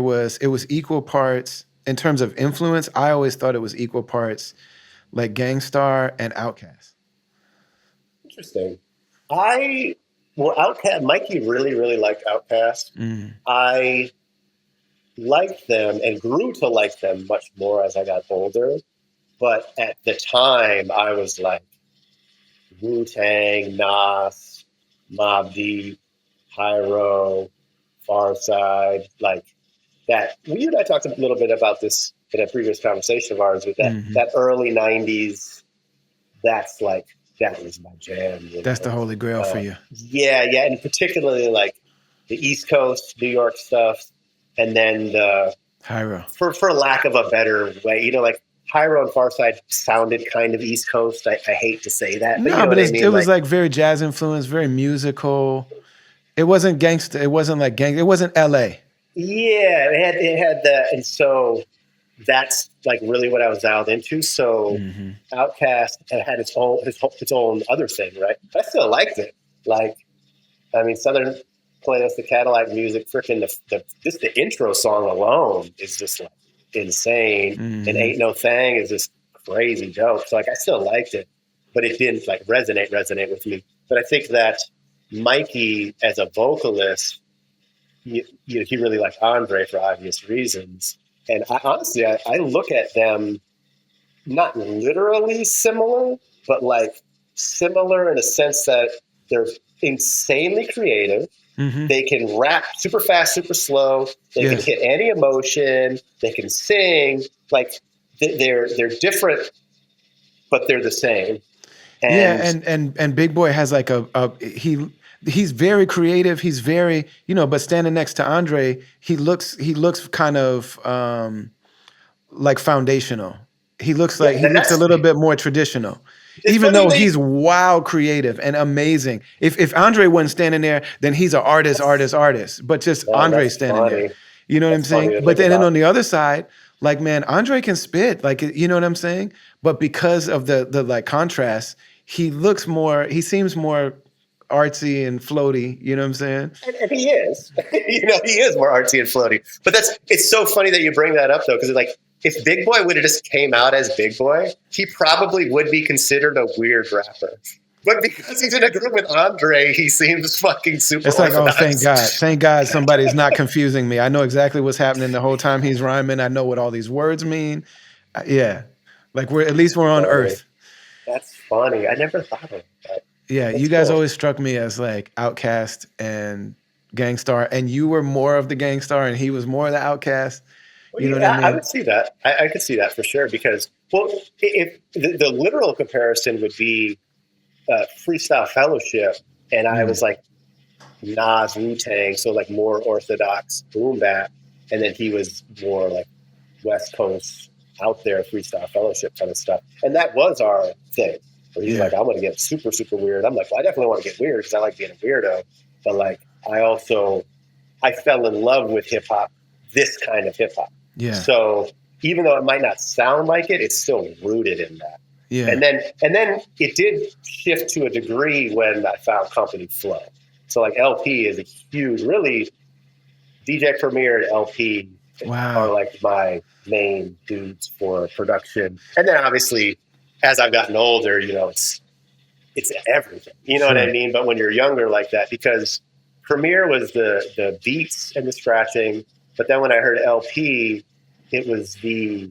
was equal parts in terms of influence. I always thought it was equal parts like Gangstar and Outkast. Interesting. I Outcast. Mikey really really liked Outcast. Mm, I liked them and grew to like them much more as I got older. But at the time, I was like Wu Tang, Nas, Mobb Deep, Pyro, Far Side, like that. You and I talked a little bit about this in a previous conversation of ours with that hmm. that early '90s. That's like that was my jam. That's the holy grail for you. Yeah, yeah, and particularly like the East Coast, New York stuff, and then the Hyro. for lack of a better way, like Pyro and Farside sounded kind of East Coast. I hate to say that, but you No, know but what I it mean. was Like, like very jazz influenced, very musical. It wasn't gangster. It wasn't like gang. It wasn't L.A. yeah, it had that, and so that's like really what I was dialed into. So Hmm. Outcast had its own other thing, right? But I still liked it. Like, I mean, Southern Playlist, the Cadillac Music, freaking just the intro song alone is just like insane. And Hmm. Ain't No Thing is just crazy dope. So like I still liked it, but it didn't like resonate with me. But I think that Mikey as a vocalist, he really liked Andre for obvious reasons. And I look at them not literally similar, but like similar in a sense that they're insanely creative. Hmm. They can rap super fast, super slow. They can Yes. hit any emotion. They can sing. Like they're different, but they're the same. Yeah, And and Big Boy has like he's very creative. He's very, but standing next to Andre, he looks kind of like foundational. He looks yeah, like he looks a that's little bit more traditional. it's Even funny though they he's wild creative and amazing. If Andre wasn't standing there, then he's an artist, artist, artist. But just man, Andre that's standing there. funny. You know what I'm That's funny saying? to But think then about. on the other side, like, man, Andre can spit, like, you know what I'm saying? But because of the like contrast, he seems more artsy and floaty, you know what I'm saying? And he is, he is more artsy and floaty. But it's so funny that you bring that up though, because like if Big Boy would have just came out as Big Boy, he probably would be considered a weird rapper. But because he's in a group with Andre, he seems fucking super It's like, oh, orthodox. thank God somebody's not confusing me. I know exactly what's happening the whole time he's rhyming. I know what all these words mean. Yeah, like we're on Funny. Earth. That's funny. I never thought of that. Yeah, you That's guys cool. always struck me as like outcast and gangstar, and you were more of the gangstar, and he was more of the outcast. Well, You know what I yeah, I mean? would see that. I could see that for sure because, well, if the literal comparison would be Freestyle Fellowship, and I Mm, was like Nas Wu Tang, so like more orthodox boom bap, and then he was more like West Coast out there Freestyle Fellowship kind of stuff, and that was our thing. Where he's yeah, like, I'm going to get super super weird. I'm like, well, I definitely want to get weird because I like being a weirdo, but like I fell in love with hip hop, this kind of hip hop. yeah, So even though it might not sound like it, it's still rooted in that. yeah. And then it did shift to a degree when I found Company Flow. So like LP is a huge, really DJ Premier and LP are Wow. like my main dudes for production. And then obviously as I've gotten older, it's everything. You know what I Sure. mean? But when you're younger like that, because Premiere was the beats and the scratching, but then when I heard LP, it was the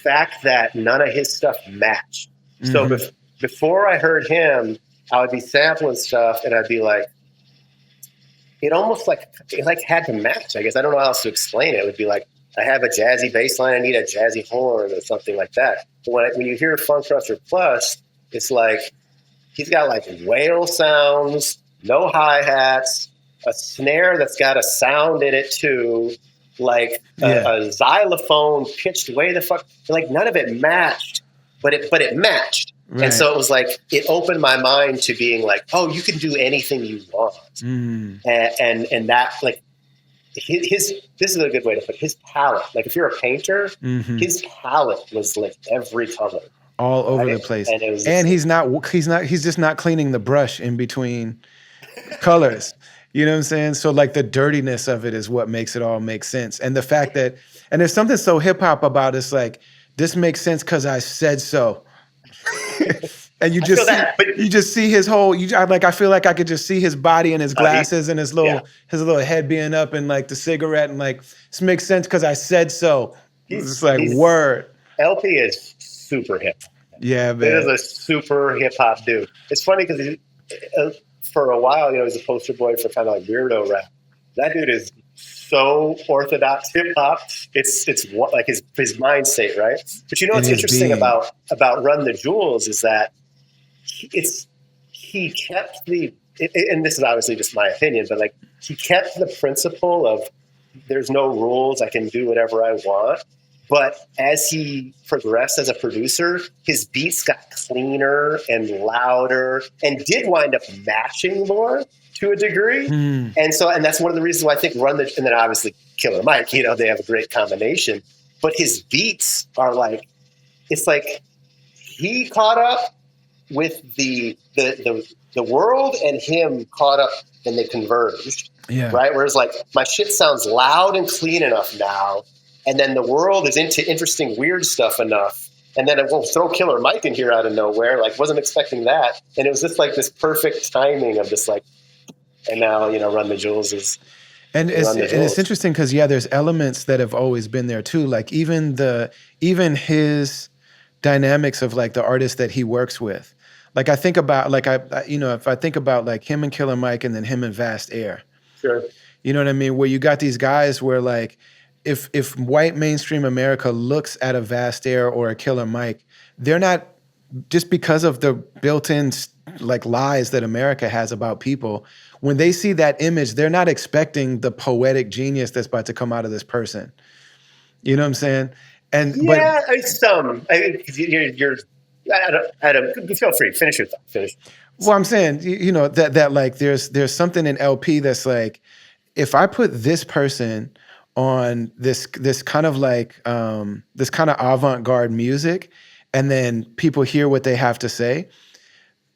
fact that none of his stuff matched. So Hmm. before I heard him, I would be sampling stuff and I'd be like, it had to match. I guess I don't know how else to explain it. It would be like I have a jazzy bass line, I need a jazzy horn or something like that. But when you hear Funk Crusher Plus, it's like he's got like whale sounds, no hi-hats, a snare that's got a sound in it too, like Yeah. a xylophone pitched way the fuck. Like none of it matched, but it matched. And Right. so it was like it opened my mind to being like, oh, you can do anything you want. Mm. And that like his this is a good way to put it, his palette. Like if you're a painter, Hmm. his palette was like every color, All over the right? place. And it was And just like, he's just not cleaning the brush in between colors. You know what I'm saying? So like the dirtiness of it is what makes it all make sense. And the fact that, and there's something so hip hop about it's like, this makes sense because I said so. And I feel that, but you just see his whole I feel like I could just see his body and his he glasses and yeah, his little head being up and like the cigarette and like this makes sense because I said so. It's like he's word. LP is super hip. Yeah, It is man. a super hip hop dude. It's funny because for a while, he's a poster boy for kind of like weirdo rap. That dude is so orthodox hip hop. It's what like his mind state, right? But In what's his interesting being. about Run the Jewels is that he kept and this is obviously just my opinion, but like he kept the principle of there's no rules. I can do whatever I want. But as he progressed as a producer, his beats got cleaner and louder and did wind up matching more to a degree. Hmm. And that's one of the reasons why I think and then obviously Killer Mike, they have a great combination. But his beats are like, it's like he caught up with the world and him caught up and they converged, Yeah. right? Whereas like my shit sounds loud and clean enough now, and then the world is into interesting weird stuff enough, and then it will throw Killer Mike in here out of nowhere. Like wasn't expecting that, and it was just like this perfect timing of just like, and now Run the Jewels is Run the It's Jewels. interesting because yeah, there's elements that have always been there too. Like even his dynamics of like the artists that he works with. Like I think about like if I think about like him and Killer Mike and then him and Vast Air. Sure. You know what I mean? Where you got these guys where like if white mainstream America looks at a Vast Air or a Killer Mike, they're not just because of the built-in like lies that America has about people. When they see that image, they're not expecting the poetic genius that's about to come out of this person. You know what I'm saying? And but Yeah, you're. Adam, feel free. Finish your thought. Finish. well, I'm saying that like there's something in LP that's like if I put this person on this kind of like this kind of avant-garde music, and then people hear what they have to say,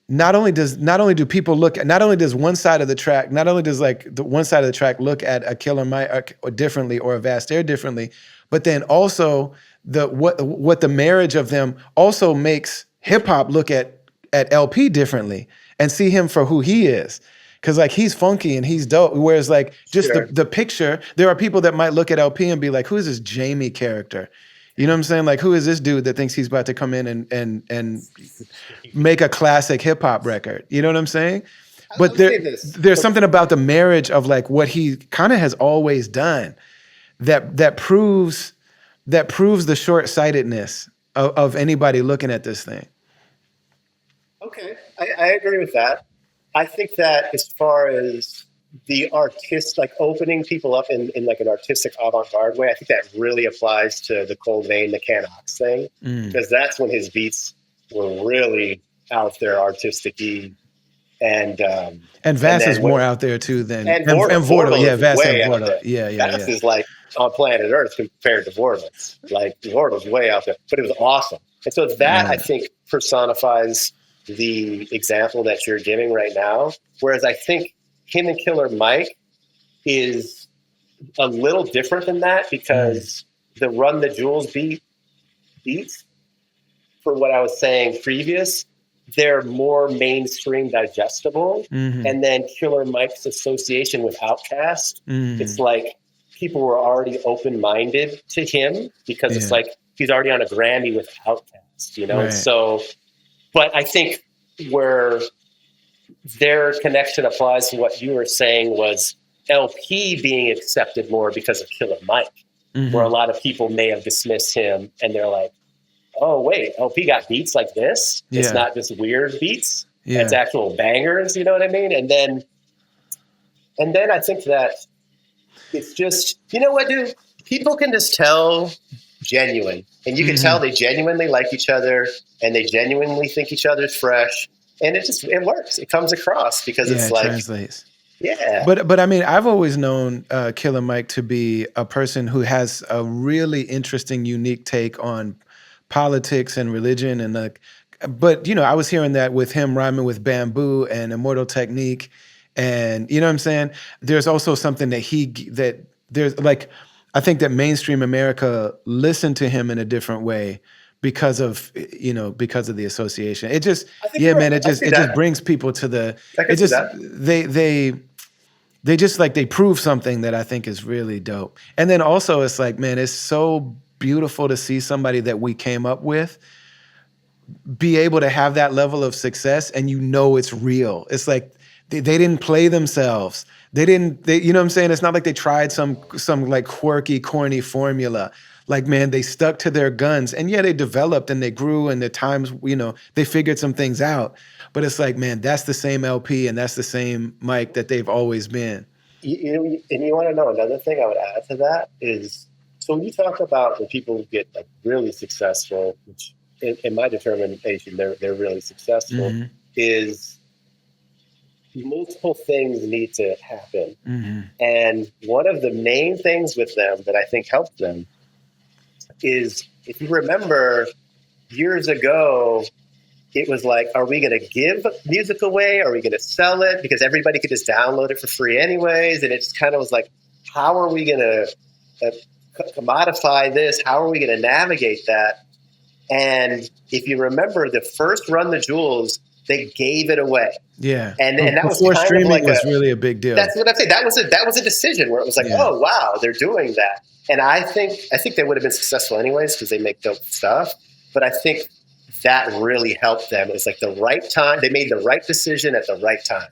not only do people look at, not only does one side of the track, not only does like the one side of the track look at a Killer Mike or differently, or a Vast Air differently, but then also what the marriage of them also makes hip hop look at LP differently and see him for who he is. Cause like he's funky and he's dope. Whereas like just Sure. the picture, there are people that might look at LP and be like, who is this Jamie character? You know what I'm saying? Like, who is this dude that thinks he's about to come in and make a classic hip hop record? You know what I'm saying? But there's something about the marriage of like what he kind of has always done that proves the short-sightedness of anybody looking at this thing. Okay, I agree with that. I think that as far as the artist, like opening people up in like an artistic avant-garde way, I think that really applies to the Cold Vein, the Can Ox thing, because that's when his beats were really out there artistic-y. And Vass is more out there too than Vortal. Yeah, Vass and Vortal. Vortal. Yeah. Vass is like on planet Earth compared to Vortal. Like Vortal's way out there, but it was awesome. And so that I think personifies the example that you're giving right now. Whereas I think him and Killer Mike is a little different than that, because the Run the Jewels beats, for what I was saying previous, they're more mainstream digestible. And then Killer Mike's association with Outkast, it's like people were already open-minded to him because it's like he's already on a Grammy with Outkast, you know? Right. So, but I think where their connection applies to what you were saying was LP being accepted more because of Killer Mike, where a lot of people may have dismissed him and they're like, oh, wait, LP got beats like this? Yeah. It's not just weird beats. Yeah. It's actual bangers, you know what I mean? And then I think that it's just, you know what, dude? People can just tell genuine. And you can tell they genuinely like each other and they genuinely think each other's fresh. And it works. It comes across because it's like, translates. Yeah. But I mean, I've always known Killer Mike to be a person who has a really interesting, unique take on politics and religion. And but you know, I was hearing that with him rhyming with Bamboo and Immortal Technique. And you know what I'm saying? There's also something that there's like, I think that mainstream America listened to him in a different way because of the association. It just, it just brings people to the, they prove something that I think is really dope. And then also it's like, man, it's so beautiful to see somebody that we came up with be able to have that level of success, and it's real. It's like they didn't play themselves. You know what I'm saying? It's not like they tried some like quirky, corny formula. Like, man, they stuck to their guns, and they developed and they grew, and at times, they figured some things out. But it's like, man, that's the same LP and that's the same Mike that they've always been. And you want to know another thing I would add to that is, so when you talk about when people get like really successful, which in my determination, they're really successful, is multiple things need to happen. And one of the main things with them that I think helped them is, if you remember years ago, it was like, are we going to give music away? Are we going to sell it? Because everybody could just download it for free anyways. And it just kind of was like, how are we going to commodify this? How are we going to navigate that? And if you remember, the first Run the Jewels, they gave it away. Yeah. And that was before kind streaming of like was really a big deal. That's what I'm saying. That was a decision where it was like, oh, wow, they're doing that. And I think they would have been successful anyways because they make dope stuff. But I think that really helped them. It was like the right time. They made the right decision at the right time.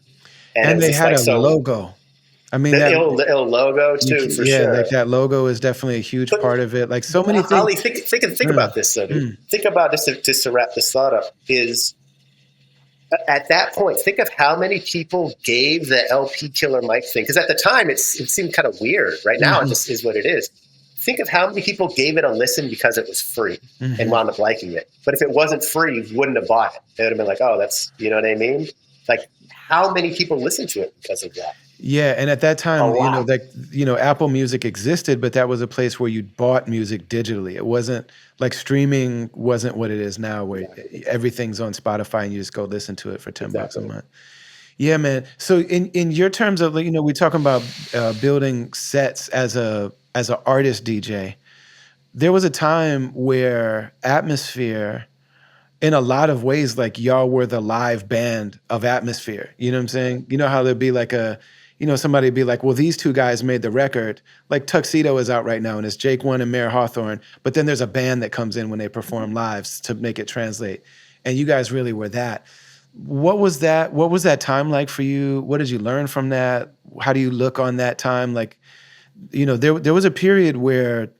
And they had a logo. I mean, the ill logo too, for sure. Like that logo is definitely a huge part of it. Like so many things. Ali, think about this though, dude. Think about this just to wrap this thought up. Is at that point, think of how many people gave the LP Killer Mike thing. Because at the time, it seemed kind of weird. Right now, it just is what it is. Think of how many people gave it a listen because it was free and wound up liking it. But if it wasn't free, you wouldn't have bought it. They would have been like, oh, that's, you know what I mean? Like, how many people listened to it because of that? Yeah, and at that A time, lot. Apple Music existed, but that was a place where you bought music digitally. It wasn't like streaming wasn't what it is now, where Exactly. everything's on Spotify and you just go listen to it for $10 a Exactly. month. Yeah, man. So in your terms of, like, we're talking about building sets as a artist DJ. There was a time where Atmosphere, in a lot of ways, like, y'all were the live band of Atmosphere. You know what I'm saying? You know how there'd be like somebody'd be like, well, these two guys made the record. Like Tuxedo is out right now and it's Jake One and Mayor Hawthorne. But then there's a band that comes in when they perform lives to make it translate. And you guys really were that. What was that? What was that time like for you? What did you learn from that? How do you look on that time? Like, there was a period where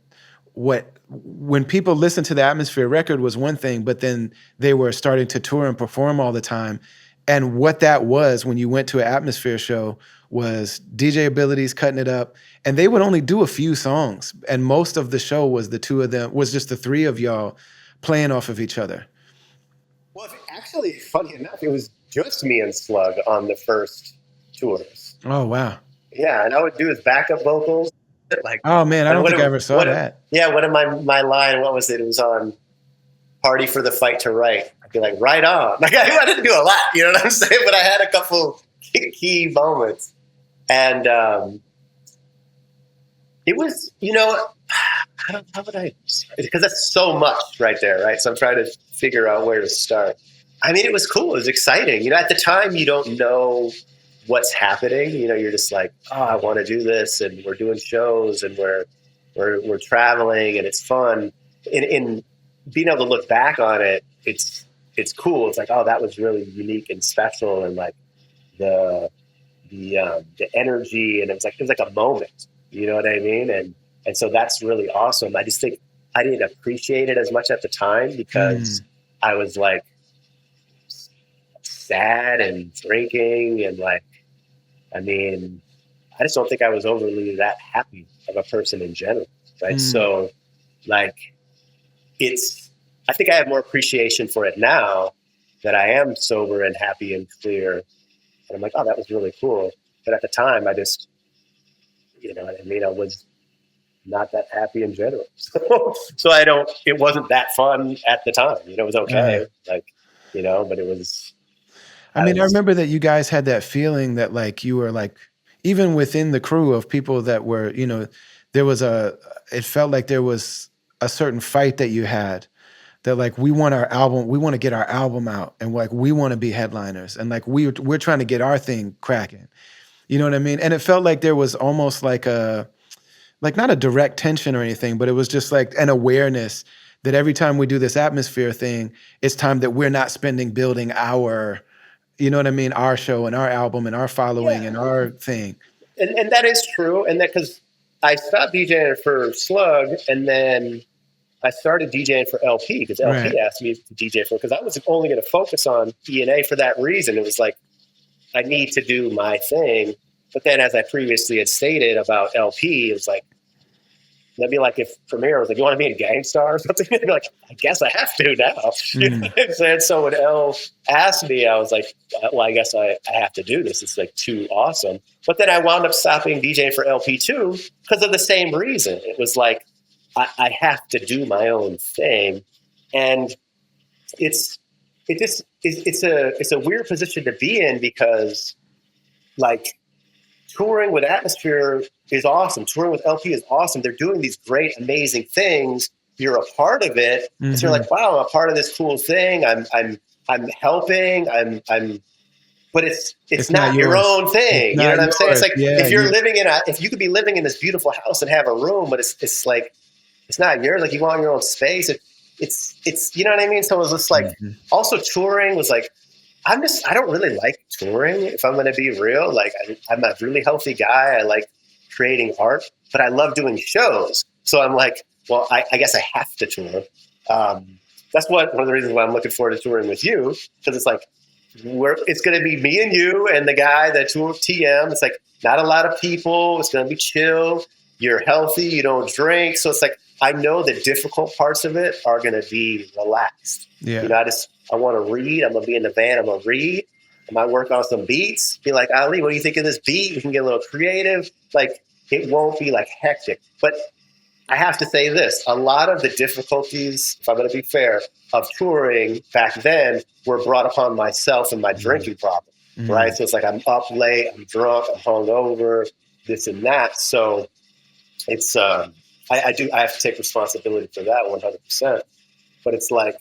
when people listened to the Atmosphere record was one thing, but then they were starting to tour and perform all the time. And what that was when you went to an Atmosphere show was DJ Abilities cutting it up. And they would only do a few songs. And most of the show was the two of them, was just the three of y'all playing off of each other. Well, actually, funny enough, it was just me and Slug on the first tours. Oh, wow. Yeah, and I would do his backup vocals. Like, Oh, man, I and don't think I ever saw that. one of my line, what was it? It was on "Party for the Fight to Right." I'd be like, "Right on!" Like, I didn't do a lot, you know what I'm saying? But I had a couple key moments, and it was, how would I? Because that's so much right there, right? So I'm trying to figure out where to start. I mean, it was cool. It was exciting. At the time, you don't know what's happening. You're just like, oh, I want to do this, and we're doing shows, and we're traveling, and it's fun. In being able to look back on it, it's cool. It's like, oh, that was really unique and special, and like the the energy, and it was like a moment. You know what I mean? And so that's really awesome. I just think I didn't appreciate it as much at the time because I was like sad and drinking and like, I mean, I just don't think I was overly that happy of a person in general, right? So like I think I have more appreciation for it now that I am sober and happy and clear. And I'm like, oh, that was really cool. But at the time, I just, I was not that happy in general. So it wasn't that fun at the time. It was okay. But it was. I mean, I remember that you guys had that feeling that, like, you were like, even within the crew of people that were, it felt like there was a certain fight that you had that, like, we want to get our album out, and like, we want to be headliners, and like, we're trying to get our thing cracking. You know what I mean? And it felt like there was almost like not a direct tension or anything, but it was just like an awareness that every time we do this Atmosphere thing, it's time that we're not spending building our, you know what I mean, our show and our album and our following and our thing. And that is true. And that because I stopped DJing for Slug, and then I started DJing for LP because LP asked me to DJ for, because I was only going to focus on E&A for that reason. It was like, I need to do my thing. But then, as I previously had stated about LP, it was like, that'd be like if Premier was like, you want to be a Gang Star or something? I'd be like, I guess I have to now. You know what I'm saying? So when L asked me, I was like, well, I guess I have to do this. It's like too awesome. But then I wound up stopping DJing for LP too because of the same reason. It was like, I have to do my own thing. And it's a weird position to be in because, like, touring with Atmosphere is awesome. Touring with LP is awesome. They're doing these great, amazing things. You're a part of it. So you're like, wow, I'm a part of this cool thing. I'm helping. But it's not your own thing. You know what I'm saying? It's like, if you're if you could be living in this beautiful house and have a room, but it's like, it's not yours. Like, you want your own space. It's you know what I mean? So it was just like, also touring was like, I don't really like touring, if I'm going to be real. Like, I'm a really healthy guy. I like creating art, but I love doing shows. So I'm like, well, I guess I have to tour. That's one of the reasons why I'm looking forward to touring with you, because it's like, it's going to be me and you and the guy that toured TM. It's like, not a lot of people. It's going to be chill. You're healthy. You don't drink. So it's like, I know the difficult parts of it are going to be relaxed. Yeah. I want to read. I'm going to be in the van. I'm going to read. I might work on some beats. Be like, Ali, what do you think of this beat? We can get a little creative. Like, it won't be like hectic. But I have to say this, a lot of the difficulties, if I'm going to be fair, of touring back then were brought upon myself and my drinking problem, right? So it's like I'm up late, I'm drunk, I'm hungover, this and that. So it's, I have to take responsibility for that 100%. But it's like,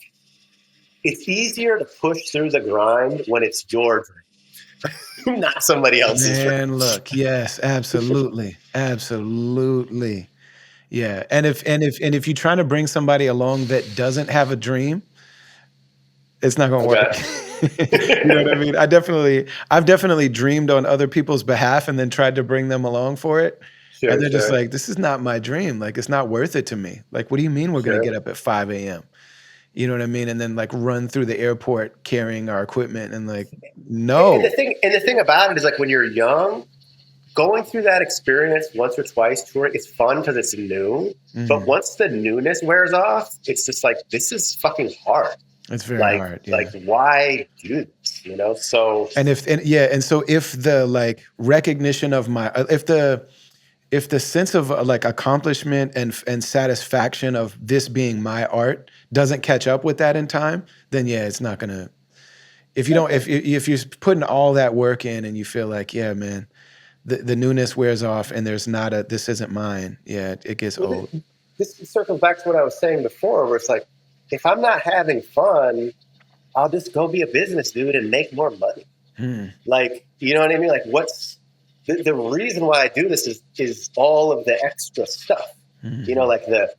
it's easier to push through the grind when it's your dream, not somebody else's dream. Man, look, yes, absolutely. Absolutely. Yeah. And if you're trying to bring somebody along that doesn't have a dream, it's not gonna work. You know what I mean? I've definitely dreamed on other people's behalf and then tried to bring them along for it. And they're just like, this is not my dream. Like, it's not worth it to me. Like, what do you mean we're gonna get up at 5 a.m.? You know what I mean? And then like run through the airport carrying our equipment and like, no. And the thing about it is, like, when you're young, going through that experience once or twice touring, it's fun because it's new. But once the newness wears off, it's just like, this is fucking hard. It's very hard. Yeah. Like, why do this? You know? So and so if the like recognition of my if the sense of like accomplishment and satisfaction of this being my art doesn't catch up with that in time, then yeah, it's not gonna. If you don't, if you're putting all that work in and you feel like, yeah, man, the newness wears off and there's not this isn't mine. Yeah, it gets old. This circles back to what I was saying before, where it's like, if I'm not having fun, I'll just go be a business dude and make more money. Like, you know what I mean? Like, what's the reason why I do this is all of the extra stuff. You know, like the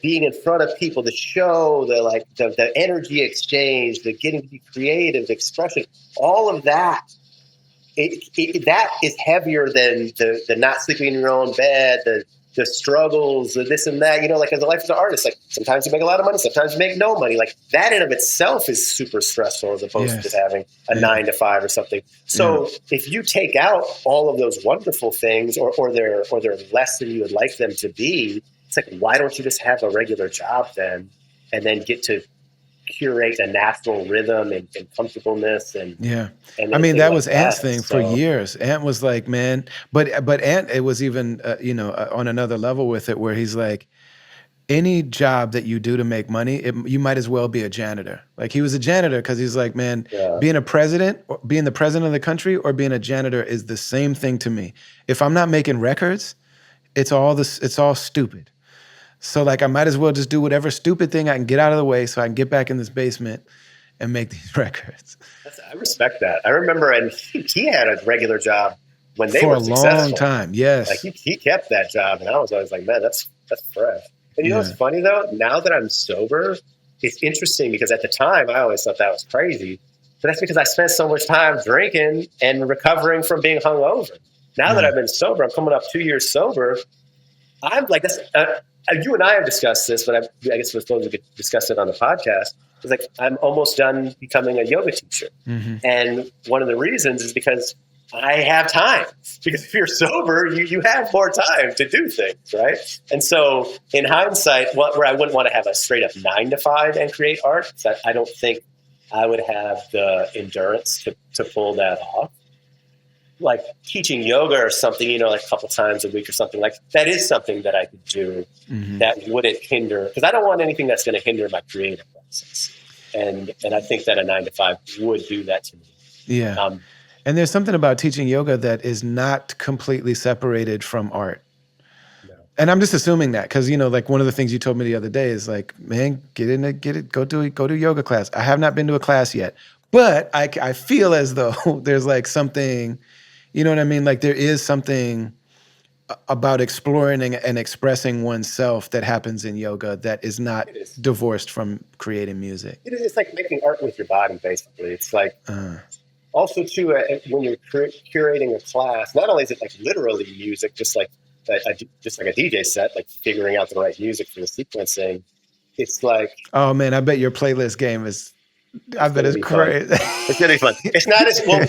being in front of people, the show, the energy exchange, the getting to be creative, the expression, all of that. That is heavier than the not sleeping in your own bed, the struggles, the this and that, you know, like as a life as an artist, like sometimes you make a lot of money, sometimes you make no money. Like that in of itself is super stressful as opposed to just having a 9 to 5 or something. So if you take out all of those wonderful things or they're less than you would like them to be, it's like, why don't you just have a regular job then and then get to curate a natural rhythm and comfortableness and I mean that was Ant's thing for years. Ant was like, man, but Ant, it was even on another level with it where he's like, any job that you do to make money, you might as well be a janitor. Like he was a janitor because he's like, man, being a president, being the president of the country or being a janitor is the same thing to me. If I'm not making records, it's all stupid. So like I might as well just do whatever stupid thing I can get out of the way so I can get back in this basement and make these records. I respect that. I remember, and he had a regular job when they were successful. For a long time, yes. Like he kept that job, and I was always like, man, that's fresh. And you know what's funny though? Now that I'm sober, it's interesting because at the time I always thought that was crazy, but that's because I spent so much time drinking and recovering from being hungover. Now that I've been sober, I'm coming up 2 years sober. I'm like, you and I have discussed this, but I guess we're supposed to discuss it on the podcast. It's like, I'm almost done becoming a yoga teacher. And one of the reasons is because I have time. Because if you're sober, you have more time to do things, right? And so in hindsight, where I wouldn't want to have a straight up 9 to 5 and create art, I don't think I would have the endurance to pull that off. Like teaching yoga or something, like a couple times a week or something, like that is something that I could do that wouldn't hinder, because I don't want anything that's going to hinder my creative process. And I think that a 9 to 5 would do that to me. Yeah. And there's something about teaching yoga that is not completely separated from art. No. And I'm just assuming that because, like one of the things you told me the other day is like, man, go to yoga class. I have not been to a class yet, but I feel as though there's like something. You know what I mean? Like there is something about exploring and expressing oneself that happens in yoga that is not divorced from creating music. It's like making art with your body, basically. It's like also too when you're curating a class. Not only is it like literally music, just like a DJ set, like figuring out the right music for the sequencing. It's like, oh man, I bet your playlist game is. I bet it's crazy. It's gonna be fun. It's not as well.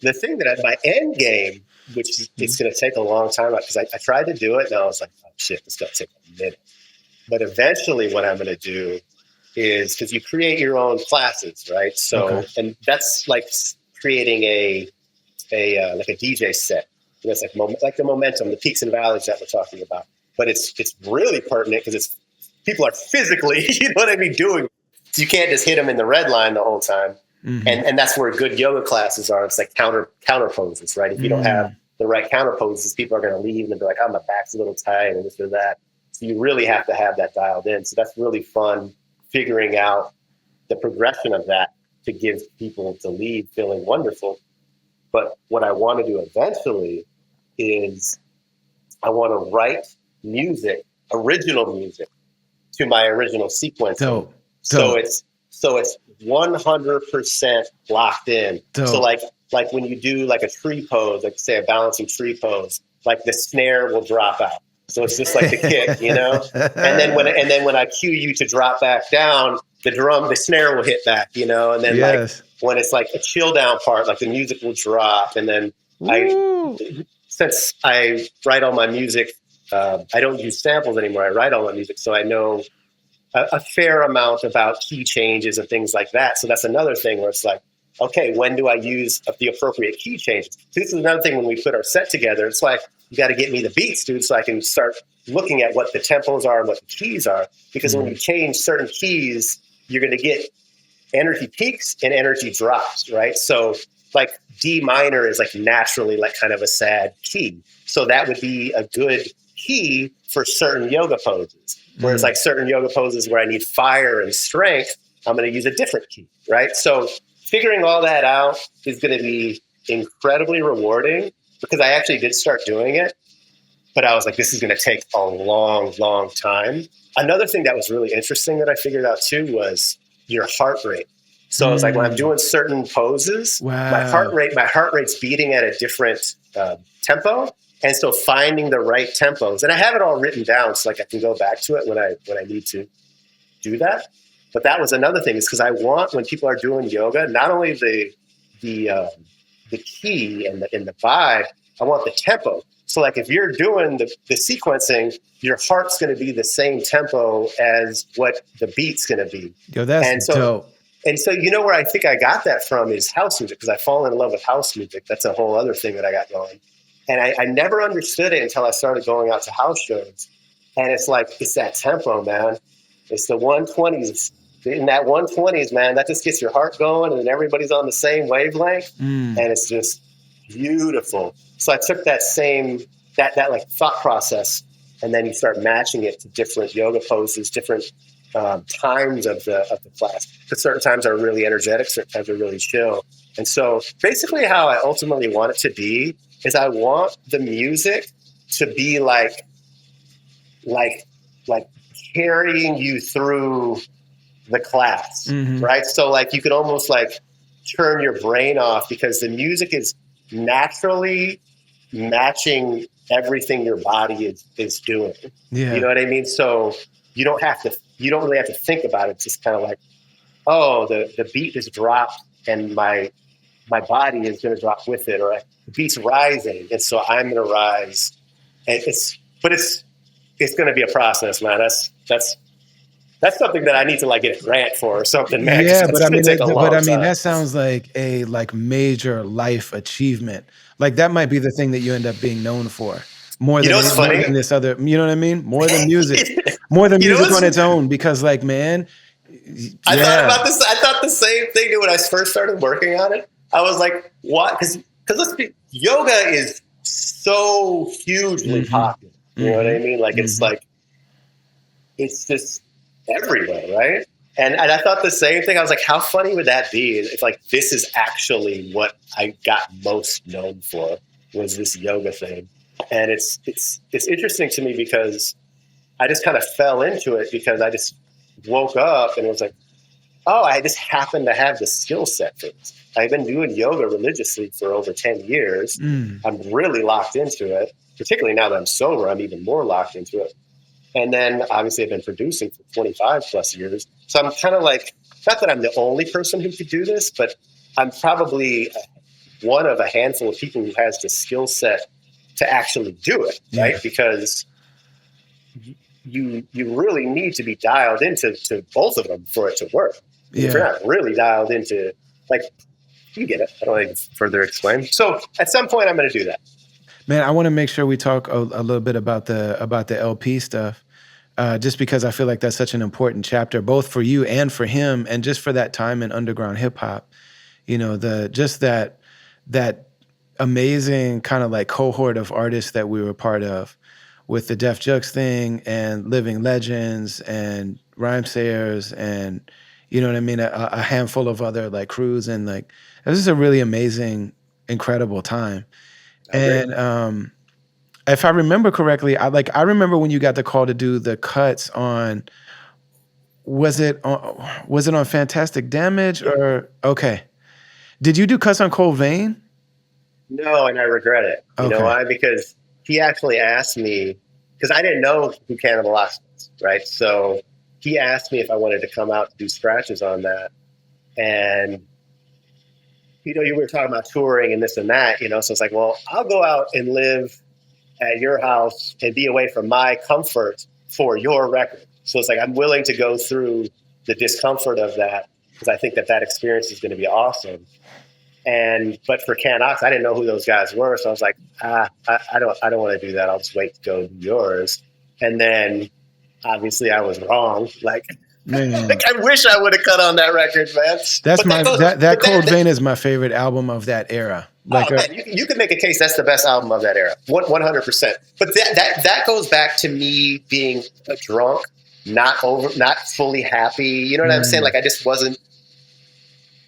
The thing that my end game, which it's going to take a long time, because I tried to do it and I was like, oh shit, it's going to take a minute. But eventually what I'm going to do is, because you create your own classes, right? So, and that's like creating like a DJ set. It's like the momentum, the peaks and valleys that we're talking about. But it's really pertinent because it's people are physically, you know what I mean, doing. You can't just hit them in the red line the whole time. Mm-hmm. And that's where good yoga classes are. It's like counter poses, right? If you don't have the right counter poses, people are going to leave and be like, oh, my back's a little tight and this or that. So you really have to have that dialed in. So that's really fun figuring out the progression of that to give people to leave feeling wonderful. But what I want to do eventually is I want to write music, original music, to my original sequence. Dope. So it's 100% locked in. Dope. So like when you do like a tree pose, like say a balancing tree pose, like the snare will drop out. So it's just like the kick, you know? And then when I cue you to drop back down, the snare will hit back, you know? And then like when it's like a chill down part, like the music will drop. And then since I write all my music, I don't use samples anymore. I write all my music. So I know a fair amount about key changes and things like that. So that's another thing where it's like, okay, when do I use the appropriate key changes? So this is another thing when we put our set together. It's like, you got to get me the beats, dude, so I can start looking at what the tempos are and what the keys are. Because when you change certain keys, you're going to get energy peaks and energy drops, right? So like D minor is like naturally like kind of a sad key. So that would be a good key for certain yoga poses. Whereas like certain yoga poses where I need fire and strength, I'm going to use a different key, right? So figuring all that out is going to be incredibly rewarding because I actually did start doing it, but I was like, this is going to take a long, long time. Another thing that was really interesting that I figured out too was your heart rate. So it's like when I'm doing certain poses, my heart rate's beating at a different tempo. And so finding the right tempos, and I have it all written down so like I can go back to it when I need to do that. But that was another thing is because I want when people are doing yoga, not only the key and the vibe, I want the tempo. So like if you're doing the sequencing, your heart's going to be the same tempo as what the beat's going to be. Yo, that's dope. And so you know where I think I got that from is house music because I fall in love with house music. That's a whole other thing that I got going. And I never understood it until I started going out to house shows. And it's like, it's that tempo, man. It's the 120s. In that 120s, man, that just gets your heart going and everybody's on the same wavelength. And it's just beautiful. So I took that same, that like thought process, and then you start matching it to different yoga poses, different times of the class. Because certain times are really energetic, certain times are really chill. And so basically how I ultimately want it to be is I want the music to be like carrying you through the class, right? So like you could almost like turn your brain off because the music is naturally matching everything your body is doing. Yeah. You know what I mean? So you don't really have to think about it. It's just kind of like, oh, the beat is dropped and my body is going to drop with it, or the beat's rising, and so I'm going to rise. And it's going to be a process, man. That's something that I need to like get a grant for or something, man. Yeah, but I mean, that sounds like a major life achievement. Like that might be the thing that you end up being known for more than this other. You know what I mean? More than music, more than music on its own. Because like, man, I thought about this. I thought the same thing when I first started working on it. I was like, what? Because yoga is so hugely popular. You know what I mean? Like it's like it's just everywhere, right? And I thought the same thing. I was like, how funny would that be? It's like this is actually what I got most known for was this yoga thing. And it's interesting to me because I just kind of fell into it because I just woke up and was like, oh, I just happen to have the skill set for this. I've been doing yoga religiously for over 10 years. I'm really locked into it, particularly now that I'm sober, I'm even more locked into it. And then obviously I've been producing for 25 plus years. So I'm kind of like, not that I'm the only person who could do this, but I'm probably one of a handful of people who has the skill set to actually do it, right? Because you really need to be dialed into both of them for it to work. If you're not really dialed into, like, You get it. I don't need to further explain. So at some point, I'm going to do that. Man, I want to make sure we talk a little bit about the LP stuff, just because I feel like that's such an important chapter, both for you and for him, and just for that time in underground hip hop. You know, the just that amazing kind of like cohort of artists that we were part of, with the Def Jux thing and Living Legends and Rhymesayers and you know what I mean, a handful of other like crews, and like this is a really amazing, incredible time. I agree. And if I remember correctly, I remember when you got the call to do the cuts on, was it on Fantastic Damage Yep. or okay? Did you do cuts on Cold Vein? No, and I regret it. You know Okay. why? Because he actually asked me, because I didn't know who Cannibal Ox was, right? So he asked me if I wanted to come out to do scratches on that. And, you know, you were talking about touring and this and that, you know, so it's like, well, I'll go out and live at your house and be away from my comfort for your record. So it's like, I'm willing to go through the discomfort of that because I think that that experience is going to be awesome. But for Can Ox, I didn't know who those guys were, so I was like, I don't want to do that. I'll just wait to go do yours. And then obviously I was wrong. Like, Man, I wish I would have cut on that record, man. that's But my that goes. that But Cold Vein is my favorite album of that era. Like oh man, you could make a case that's the best album of that era, 100%. But that goes back to me being a drunk, not fully happy. You know what I'm saying? Like I just wasn't.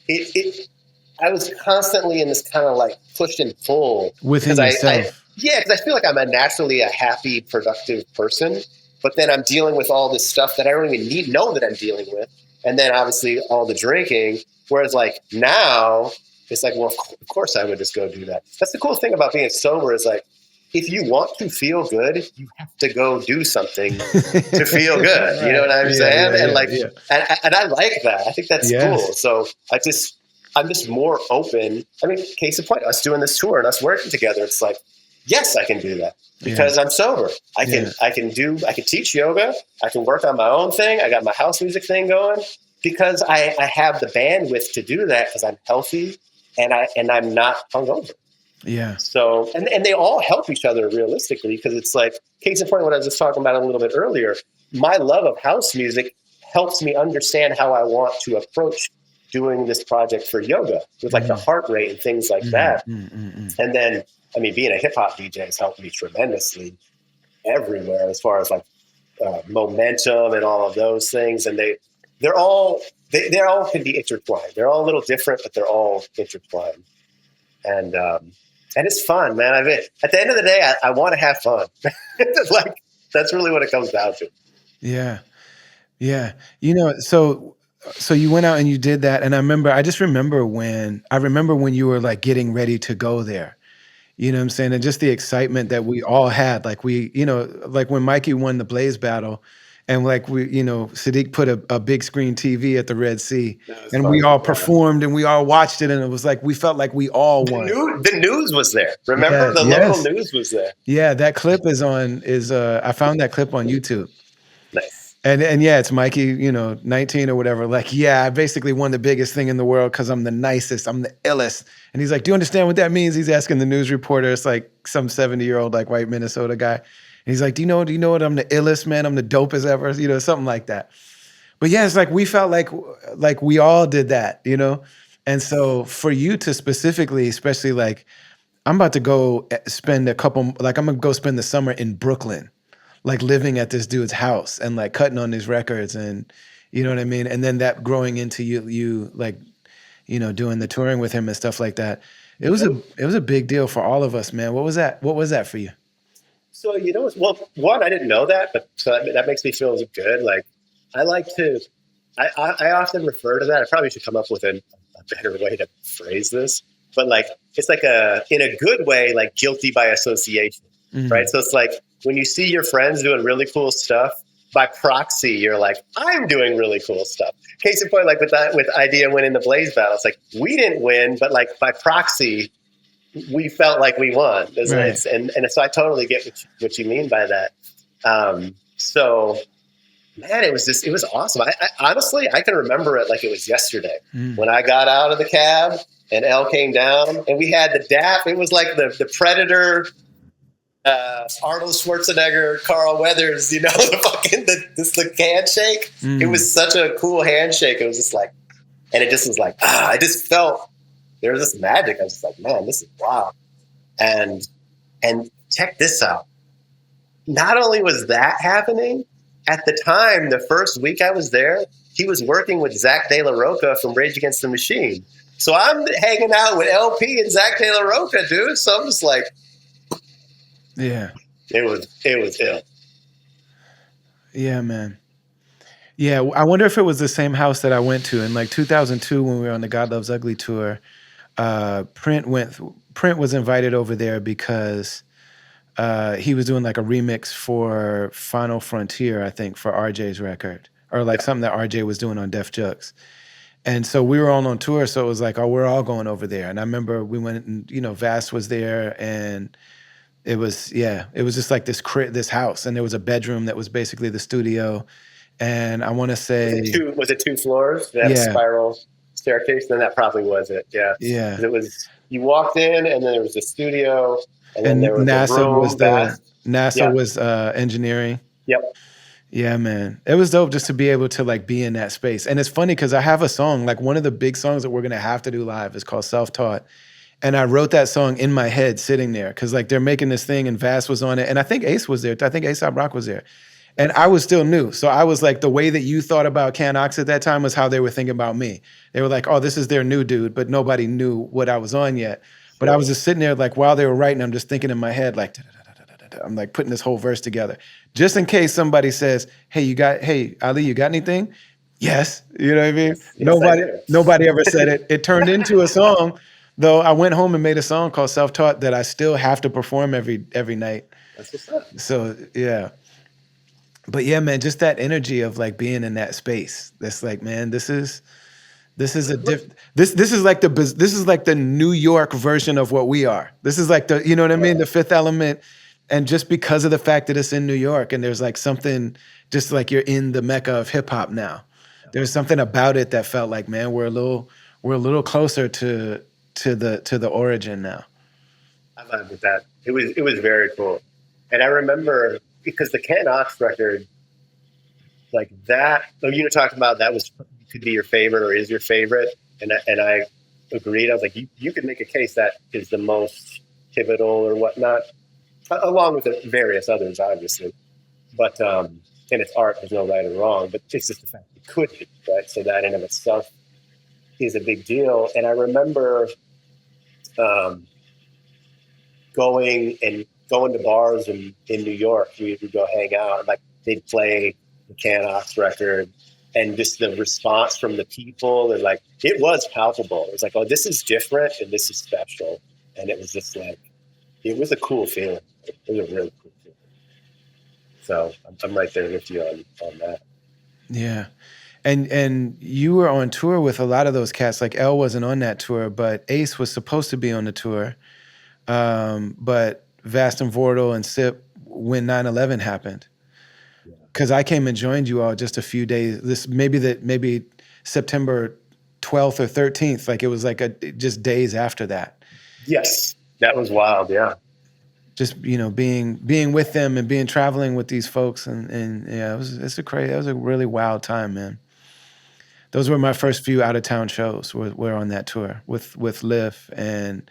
I was constantly in this kind of like push and pull within because yourself. because I feel like I'm naturally a happy, productive person, but then I'm dealing with all this stuff that I don't even know that I'm dealing with, and then obviously all the drinking. Whereas like now, it's like, well, of course I would just go do that. That's the cool thing about being sober is like, if you want to feel good, you have to go do something to feel good. Right. You know what I'm saying? Yeah, and like, yeah. and I like that. I think that's cool. Yes. So I'm just more open. I mean, case in point, us doing this tour and us working together, it's like, yes, I can do that because I'm sober. I can teach yoga. I can work on my own thing. I got my house music thing going because I have the bandwidth to do that because I'm healthy and I'm not hungover. Yeah. So, and they all help each other realistically because it's like, case in point, what I was just talking about a little bit earlier, my love of house music helps me understand how I want to approach doing this project for yoga with like the heart rate and things like that. And then, I mean, being a hip hop DJ has helped me tremendously everywhere as far as like momentum and all of those things. And they all can be intertwined. They're all a little different, but they're all intertwined. And it's fun, man. I mean, at the end of the day, I want to have fun. Like that's really what it comes down to. Yeah. Yeah. You know, so you went out and you did that. And I just remember when you were like getting ready to go there. You know what I'm saying? And just the excitement that we all had. Like like when Mikey won the Blaze battle and like Sadiq put a big screen TV at the Red Sea and we all performed and we all watched it. And it was like, we felt like we all won. The news was there. Remember the local news was there. Yeah. That clip I found that clip on YouTube. Nice. And yeah, it's Mikey, 19 or whatever. Like, yeah, I basically won the biggest thing in the world because I'm the nicest, I'm the illest. And he's like, do you understand what that means? He's asking the news reporter. It's like some 70-year-old like white Minnesota guy. And he's like, do you know what? I'm the illest, man. I'm the dopest ever, something like that. But yeah, it's like we felt like we all did that, And so for you to specifically, especially like, I'm about to go spend I'm gonna go spend the summer in Brooklyn, like living at this dude's house and like cutting on these records and you know what I mean? And then that growing into you like, doing the touring with him and stuff like that. It was a big deal for all of us, man. What was that for you? So, well, one, I didn't know that, but so that makes me feel good. Like I often refer to that. I probably should come up with a better way to phrase this, but like, it's like in a good way, like guilty by association, right? So it's like, when you see your friends doing really cool stuff, by proxy, you're like, I'm doing really cool stuff. Case in point, like with Eyedea winning the Blaze battle, it's like we didn't win, but like by proxy, we felt like we won. And so I totally get what you mean by that. So Man, it was awesome. I honestly, I can remember it like it was yesterday Mm. when I got out of the cab and Elle came down and we had the DAP. It was like the Predator, Arnold Schwarzenegger, Carl Weathers, you know, the handshake. It Mm. was such a cool handshake. It was just like, and it just was like, I just felt there was this magic. I was just like, man, this is wild. And check this out. Not only was that happening, at the time, the first week I was there, he was working with Zach De La Rocha from Rage Against the Machine. So I'm hanging out with LP and Zach De La Rocha, dude. So I'm just like, Yeah. it was ill. Yeah, man. Yeah, I wonder if it was the same house that I went to in like 2002 when we were on the God Loves Ugly tour. Print went. Print was invited over there because he was doing like a remix for Final Frontier, I think, for RJ's record, or like something that RJ was doing on Def Jux. And so we were all on tour, so it was like, oh, we're all going over there. And I remember we went, and Vass was there, and it was just like this house, and there was a bedroom that was basically the studio. And I want to say, Was it two floors? That had a yeah, spiral staircase? Then that probably was it. Yeah. yeah. It was, you walked in and then there was the studio and then And there was the room. NASA Yeah. was engineering. Yep. Yeah, man. It was dope just to be able to like be in that space. And it's funny because I have a song, like one of the big songs that we're gonna have to do live is called Self-Taught. And I wrote that song in my head sitting there because like they're making this thing and Vass was on it. And I think Ace was there. I think A$AP Rock was there. And I was still new. So I was like, the way that you thought about Can Ox at that time was how they were thinking about me. They were like, oh, this is their new dude, but nobody knew what I was on yet. But I was just sitting there like while they were writing, I'm just thinking in my head, like, I'm like putting this whole verse together. Just in case somebody says, hey, Ali, you got anything? Yes. You know what I mean? Yes, Nobody ever said it. It turned into a song, though I went home and made a song called Self-Taught that I still have to perform every night. That's what's up. So yeah. But yeah, man, just that energy of like being in that space. That's like, man, this is this is like the New York version of what we are. This is like the, you know what I mean? The Fifth Element. And just because of the fact that it's in New York and there's like something, just like you're in the mecca of hip hop now. There's something about it that felt like, man, we're a little closer to the origin now. I vibe with that. It was very cool. And I remember because the Ken Ox record, like that, you know, talking about that was could be your favorite or is your favorite, and I agreed. I was like, you could make a case that is the most pivotal or whatnot, along with the various others, obviously. But in its art, there's no right or wrong, but it's just the fact it could be, right? So that in of itself is a big deal. And I remember going to bars in New York. We would go hang out, and like they'd play the Can Ox record, and just the response from the people, and like it was palpable. It was like, oh, this is different and this is special, and it was just like it was a cool feeling. It was a really cool feeling. So I'm right there with you on that. Yeah. And you were on tour with a lot of those cats. Like Elle wasn't on that tour, but Ace was supposed to be on the tour. But Vast and Vortal and Sip when 9/11 happened. Because I came and joined you all just a few days. Maybe September 12th or 13th. Like it was like just days after that. Yes, that was wild. Yeah, Just being with them and traveling with these folks and yeah, that was a really wild time, man. Those were my first few out of town shows. Were on that tour with Liff and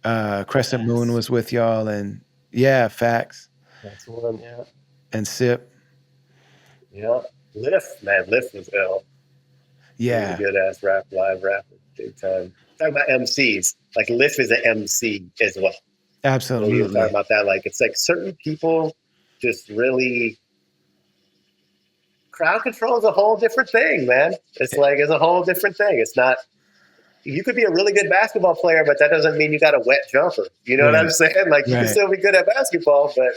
Crescent Moon was with y'all, and yeah, Facts. That's one. Yeah, And Sip. Yeah, Lift was ill. Yeah, Really good ass live rapper, big time. Talking about MCs, like Lift is an MC as well. absolutely. You were talking about that, like it's like certain people just really crowd control is a whole different thing, man. It's a whole different thing. It's not. You could be a really good basketball player, but that doesn't mean you got a wet jumper. You know what I'm saying? Like you can still be good at basketball, but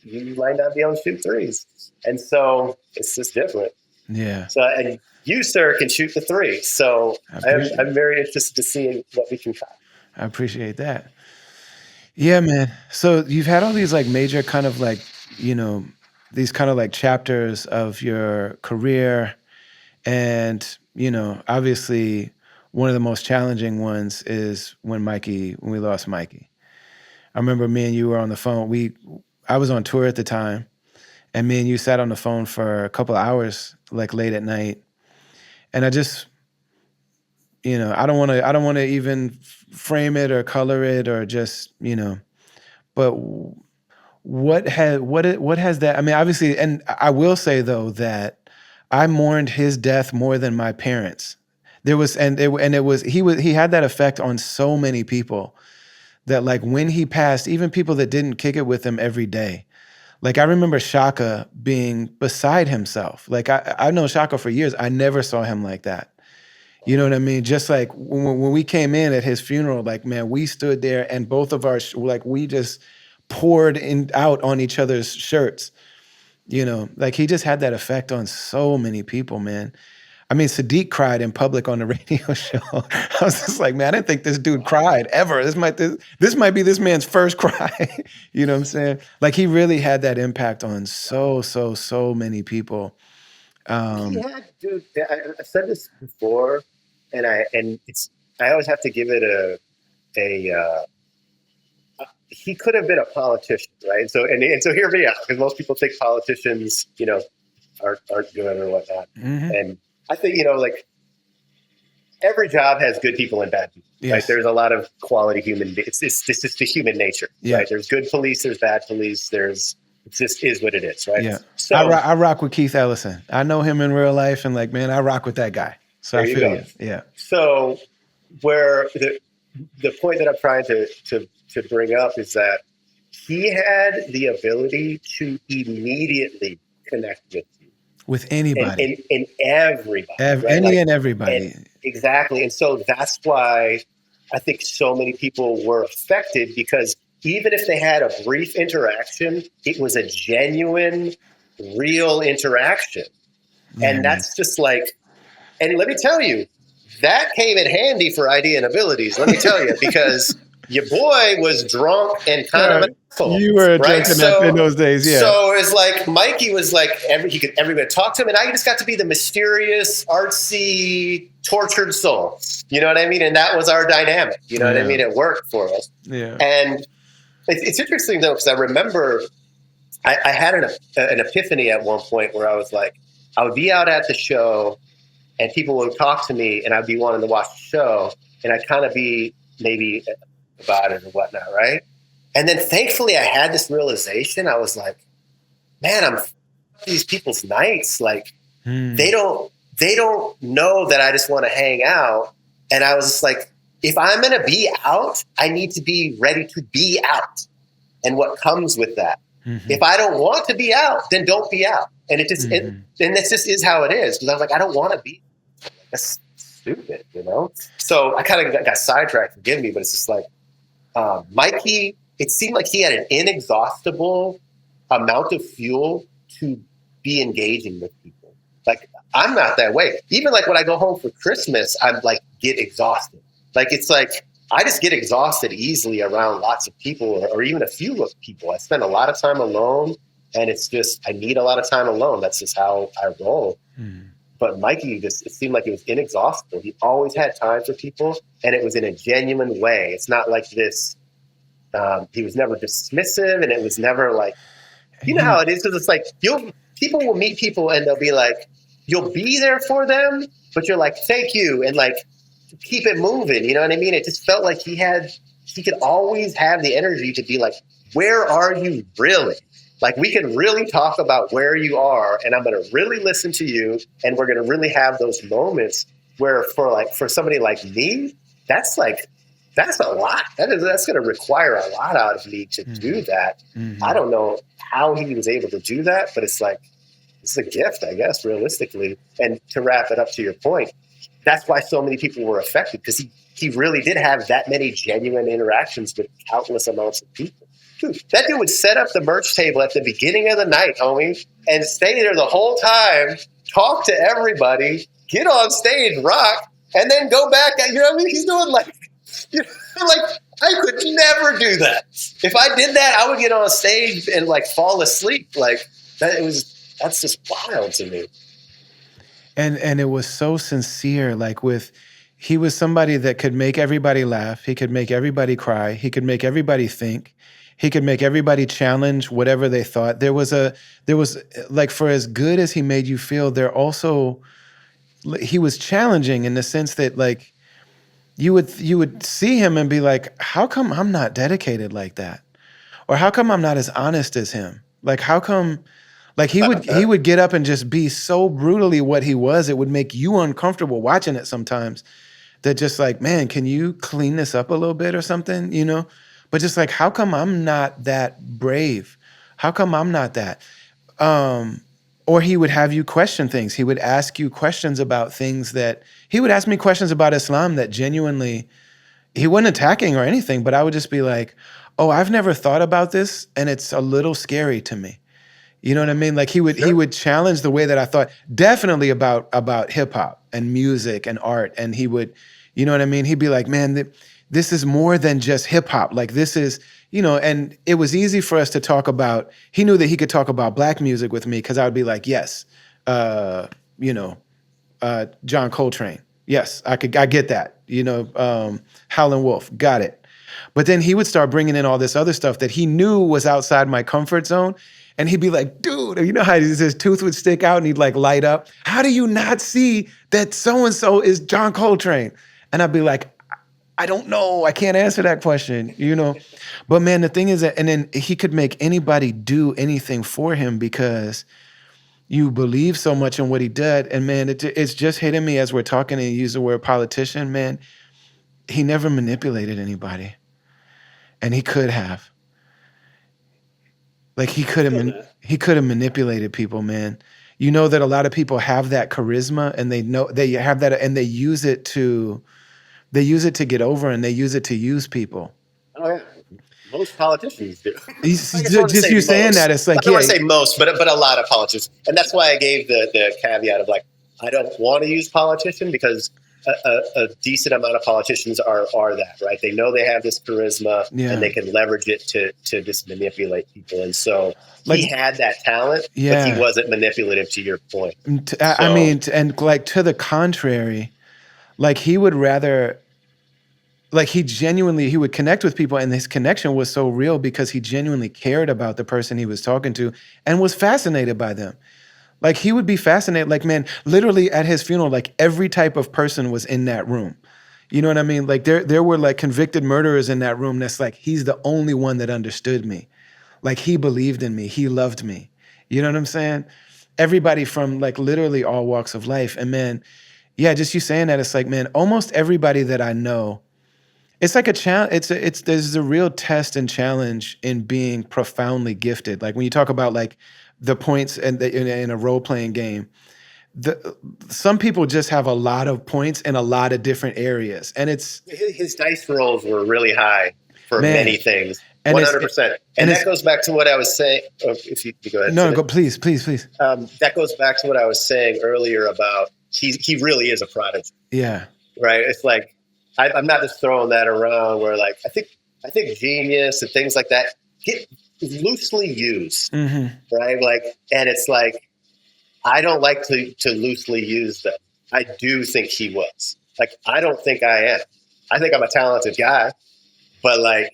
you might not be able to shoot threes. And so it's just different. Yeah. So, and you, sir, can shoot the three. So I'm very interested to see what we can try. I appreciate that. Yeah, man. So you've had all these like major kind of like, these kind of like chapters of your career. And, you know, obviously one of the most challenging ones is when we lost Mikey. I remember me and you were on the phone. I was on tour at the time, and me and you sat on the phone for a couple of hours, like late at night. And I just, you know, I don't want to even frame it or color it or just, you know, but what has that, I mean, obviously, and I will say though that I mourned his death more than my parents. There was, he had that effect on so many people that, like, when he passed, even people that didn't kick it with him every day, like, I remember Shaka being beside himself. Like, I've known Shaka for years. I never saw him like that. You know what I mean? Just like when we came in at his funeral, like, man, we stood there and both of our, like, we just poured out on each other's shirts. You know, like, he just had that effect on so many people, man. I mean, Sadiq cried in public on the radio show. I was just like, man, I didn't think this dude cried ever. This might be this man's first cry. You know what I'm saying? Like, he really had that impact on so many people. Yeah, dude. I've said this before, and I always have to give it he could have been a politician, right? So hear me out, because most people think politicians, you know, aren't good or whatnot. Mm-hmm. And I think, you know, like, every job has good people and bad people. Yes. Right? There's a lot of quality human beings. It's just the human nature, yeah. Right? There's good police, there's bad police, it just is what it is, right? Yeah. So I rock with Keith Ellison. I know him in real life, and, like, man, I rock with that guy. So I feel you. Yeah. So where the point that I'm trying to bring up is that he had the ability to immediately connect with anybody, and everybody, right? And everybody, exactly. And so that's why I think so many people were affected, because even if they had a brief interaction, it was a genuine, real interaction. Yeah. And that's just like, and let me tell you, that came in handy for Eyedea Abilities. Let me tell you, because your boy was drunk and kind of an asshole. You were right? In those days, yeah. So it's like Mikey was like, everybody talk to him, and I just got to be the mysterious, artsy, tortured soul. You know what I mean? And that was our dynamic. You know what I mean? It worked for us. Yeah. And it's interesting though, because I remember I had an epiphany at one point where I was like, I would be out at the show, and people would talk to me, and I'd be wanting to watch the show, and I'd kind of be maybe about it or whatnot, right? And then thankfully I had this realization. I was like, man, I'm these people's nights. Like, they don't know that I just want to hang out. And I was just like, if I'm going to be out, I need to be ready to be out, and what comes with that. Mm-hmm. If I don't want to be out, then don't be out. And it just, and this just is how it is. Because I was like, I don't want to be. That's stupid, you know? So I kind of got sidetracked, forgive me, but it's just like, Mikey, it seemed like he had an inexhaustible amount of fuel to be engaging with people. Like, I'm not that way. Even like when I go home for Christmas, I'm like, get exhausted. Like, it's like, I just get exhausted easily around lots of people, or even a few of people. I spend a lot of time alone, and it's just, I need a lot of time alone. That's just how I roll. But Mikey, it seemed like it was inexhaustible. He always had time for people, and it was in a genuine way. It's not like this, he was never dismissive, and it was never like, you know how it is, because it's like, people will meet people, and they'll be like, you'll be there for them, but you're like, thank you, and like, keep it moving. You know what I mean? It just felt like he could always have the energy to be like, where are you really? Like, we can really talk about where you are, and I'm going to really listen to you, and we're going to really have those moments where for somebody like me, that's a lot. That's going to require a lot out of me to do that. Mm-hmm. I don't know how he was able to do that, but it's like, it's a gift, I guess, realistically. And to wrap it up to your point, that's why so many people were affected, because he really did have that many genuine interactions with countless amounts of people. Dude, that dude would set up the merch table at the beginning of the night, homie, and stay there the whole time, talk to everybody, get on stage, rock, and then go back. You know what I mean? He's doing like, I could never do that. If I did that, I would get on stage and like fall asleep. Like, That's just wild to me. And it was so sincere. He was somebody that could make everybody laugh. He could make everybody cry. He could make everybody think. He could make everybody challenge whatever they thought. There was like, for as good as he made you feel, he was challenging in the sense that, like, you would see him and be like, how come I'm not dedicated like that? Or how come I'm not as honest as him? Like, how come, like, he would get up and just be so brutally what he was, it would make you uncomfortable watching it sometimes. That just like, man, can you clean this up a little bit or something, you know? But just like, how come I'm not that brave? How come I'm not that? Or he would have you question things. He would ask you questions about things he would ask me questions about Islam that genuinely, he wasn't attacking or anything, but I would just be like, oh, I've never thought about this, and it's a little scary to me. You know what I mean? Like, he would challenge the way that I thought, definitely about hip hop and music and art. And he would, you know what I mean? He'd be like, man, this is more than just hip hop. Like, this is, and it was easy for us to talk about. He knew that he could talk about Black music with me, because I would be like, yes, John Coltrane. Yes, I get that. Howlin' Wolf, got it. But then he would start bringing in all this other stuff that he knew was outside my comfort zone. And he'd be like, dude, you know how his tooth would stick out and he'd like light up? How do you not see that so-and-so is John Coltrane? And I'd be like, I don't know. I can't answer that question, But man, the thing is that, and then he could make anybody do anything for him because you believe so much in what he did. And man, it's just hitting me as we're talking and you use the word politician, man. He never manipulated anybody. And he could have. Like, he could have manipulated people, man. You know that a lot of people have that charisma, and they know they have that, and they use it to get over, and they use it to use people. Oh yeah, most politicians do. Just you saying that, it's like, I don't want to say most, but a lot of politicians, and that's why I gave the caveat of like, I don't want to use politician, because a decent amount of politicians are that, right? They know they have this charisma, and they can leverage it to just manipulate people. And so he had that talent, but he wasn't manipulative, to your point. I mean, and like, to the contrary, like, he would rather, like, he would connect with people, and his connection was so real because he genuinely cared about the person he was talking to and was fascinated by them. Like, he would be fascinated, like, man, literally at his funeral, like, every type of person was in that room. You know what I mean? Like, there were like convicted murderers in that room. That's like, he's the only one that understood me. Like, he believed in me. He loved me. You know what I'm saying? Everybody from like literally all walks of life. And man, yeah, just you saying that, it's like, man, almost everybody that I know, it's like a challenge. There's a real test and challenge in being profoundly gifted. Like, when you talk about like the points in a role playing game, some people just have a lot of points in a lot of different areas, and his dice rolls were really high for many things. 100%. And that goes back to what I was saying. If you go ahead. No, go, please. That goes back to what I was saying earlier about he really is a prodigy. Yeah. Right. It's like, I'm not just throwing that around where, like, I think genius and things like that get loosely used. Mm-hmm. Right. Like, and it's like, I don't like to loosely use them. I do think he was. Like, I don't think I am. I think I'm a talented guy, but like,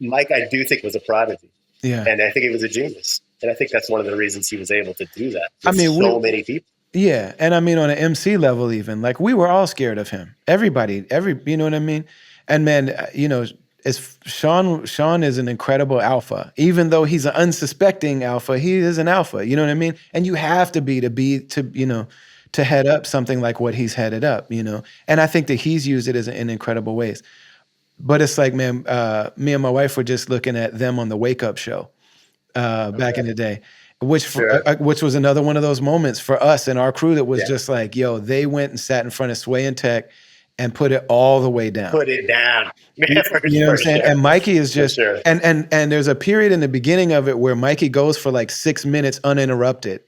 Mike, I do think was a prodigy. Yeah. And I think he was a genius. And I think that's one of the reasons he was able to do that. I mean, many people. Yeah. And I mean, on an MC level, even, like, we were all scared of him. Everybody, you know what I mean? And man, Sean is an incredible alpha. Even though he's an unsuspecting alpha, he is an alpha. You know what I mean? And you have to head up something like what he's headed up, And I think that he's used it in incredible ways. But it's like, man, me and my wife were just looking at them on the Wake Up show back in the day, which was another one of those moments for us and our crew that was just like, yo, they went and sat in front of Sway and Tech and put it all the way down. Put it down. You know what I'm saying? Sure. And Mikey is just, and there's a period in the beginning of it where Mikey goes for like 6 minutes uninterrupted.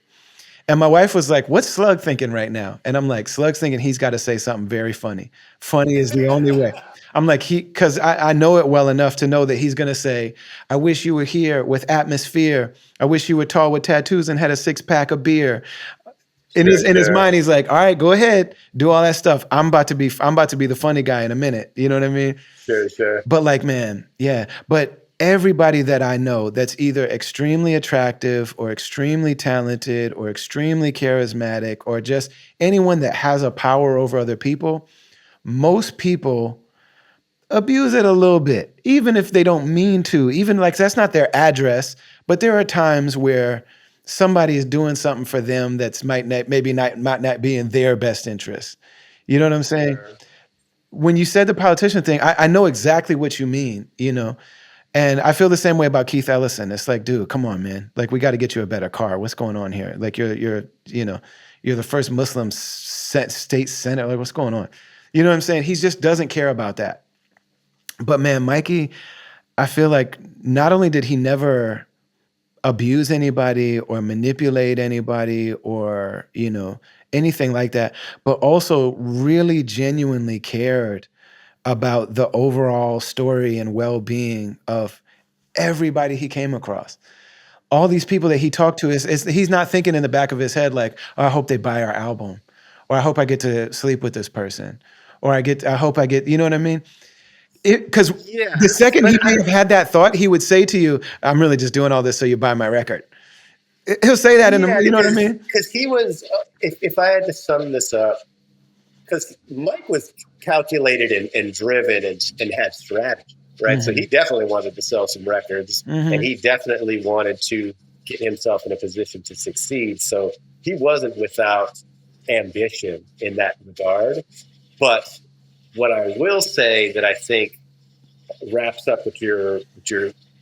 And my wife was like, "What's Slug thinking right now?" And I'm like, "Slug's thinking he's got to say something very funny. Funny is the only way." I'm like, because I know it well enough to know that he's gonna say, "I wish you were here with atmosphere. I wish you were tall with tattoos and had a 6-pack of beer." In his mind, he's like, "All right, go ahead, do all that stuff. I'm about to be the funny guy in a minute." You know what I mean? Sure. But like, man, yeah. But everybody that I know that's either extremely attractive or extremely talented or extremely charismatic or just anyone that has a power over other people, most people abuse it a little bit, even if they don't mean to, even like that's not their address. But there are times where somebody is doing something for them that's might not be in their best interest. You know what I'm saying? Sure. When you said the politician thing, I know exactly what you mean, you know. And I feel the same way about Keith Ellison. It's like, dude, come on, man. Like, we got to get you a better car. What's going on here? Like, you're the first Muslim state senator. Like, what's going on? You know what I'm saying? He just doesn't care about that. But man, Mikey, I feel like not only did he never abuse anybody or manipulate anybody or, anything like that, but also really genuinely cared about the overall story and well-being of everybody he came across. All these people that he talked to is he's not thinking in the back of his head like, oh, I hope they buy our album, or I hope I get to sleep with this person, or I hope I get, you know what I mean? Because Yeah, the second but he may have had that thought, he would say to you, I'm really just doing all this so you buy my record. He'll say that yeah, you know what I mean? because he was. If I had to sum this up, because Mike was calculated and driven and had strategy, right? So he definitely wanted to sell some records, and he definitely wanted to get himself in a position to succeed. So he wasn't without ambition in that regard. But what I will say that I think wraps up what you're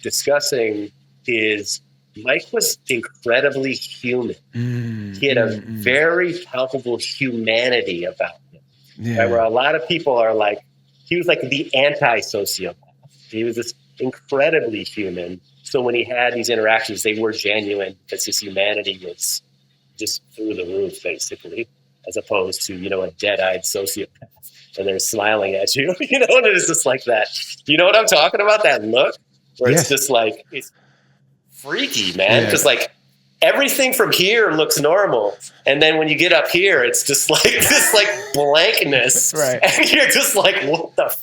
discussing is Mike was incredibly human. He had a very palpable humanity about him. Yeah. Right? Where a lot of people are like, he was like the anti-sociopath. He was this incredibly human. So when he had these interactions, they were genuine because his humanity was just through the roof, basically, as opposed to, a dead-eyed sociopath and they're smiling at you, and it's just like that. You know what I'm talking about? That look where Yes. it's just like, it's freaky, man. Because like everything from here looks normal. And then when you get up here, it's just like this like blankness. Right. And you're just like, what the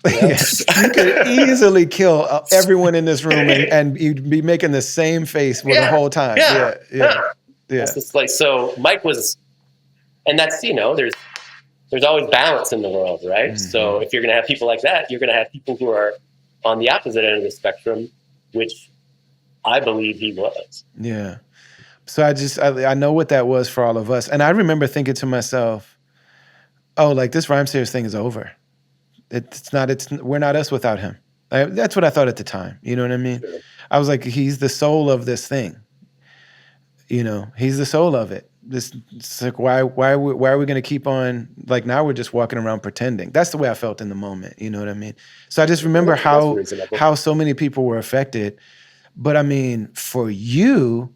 Yes. You could easily kill everyone in this room and you'd be making the same face the whole time. Yeah. It's just like, so Mike was, and that's, there's always balance in the world, right? So if you're going to have people like that, you're going to have people who are on the opposite end of the spectrum, which I believe he was. Yeah. So I know what that was for all of us. And I remember thinking to myself, oh, like this Rhyme Sayers thing is over. We're not us without him. That's what I thought at the time. You know what I mean? Sure. I was like, he's the soul of this thing. He's the soul of it. It's like, why are we going to keep on, like, now we're just walking around pretending. That's the way I felt in the moment. You know what I mean? So I just remember how so many people were affected. But I mean, for you,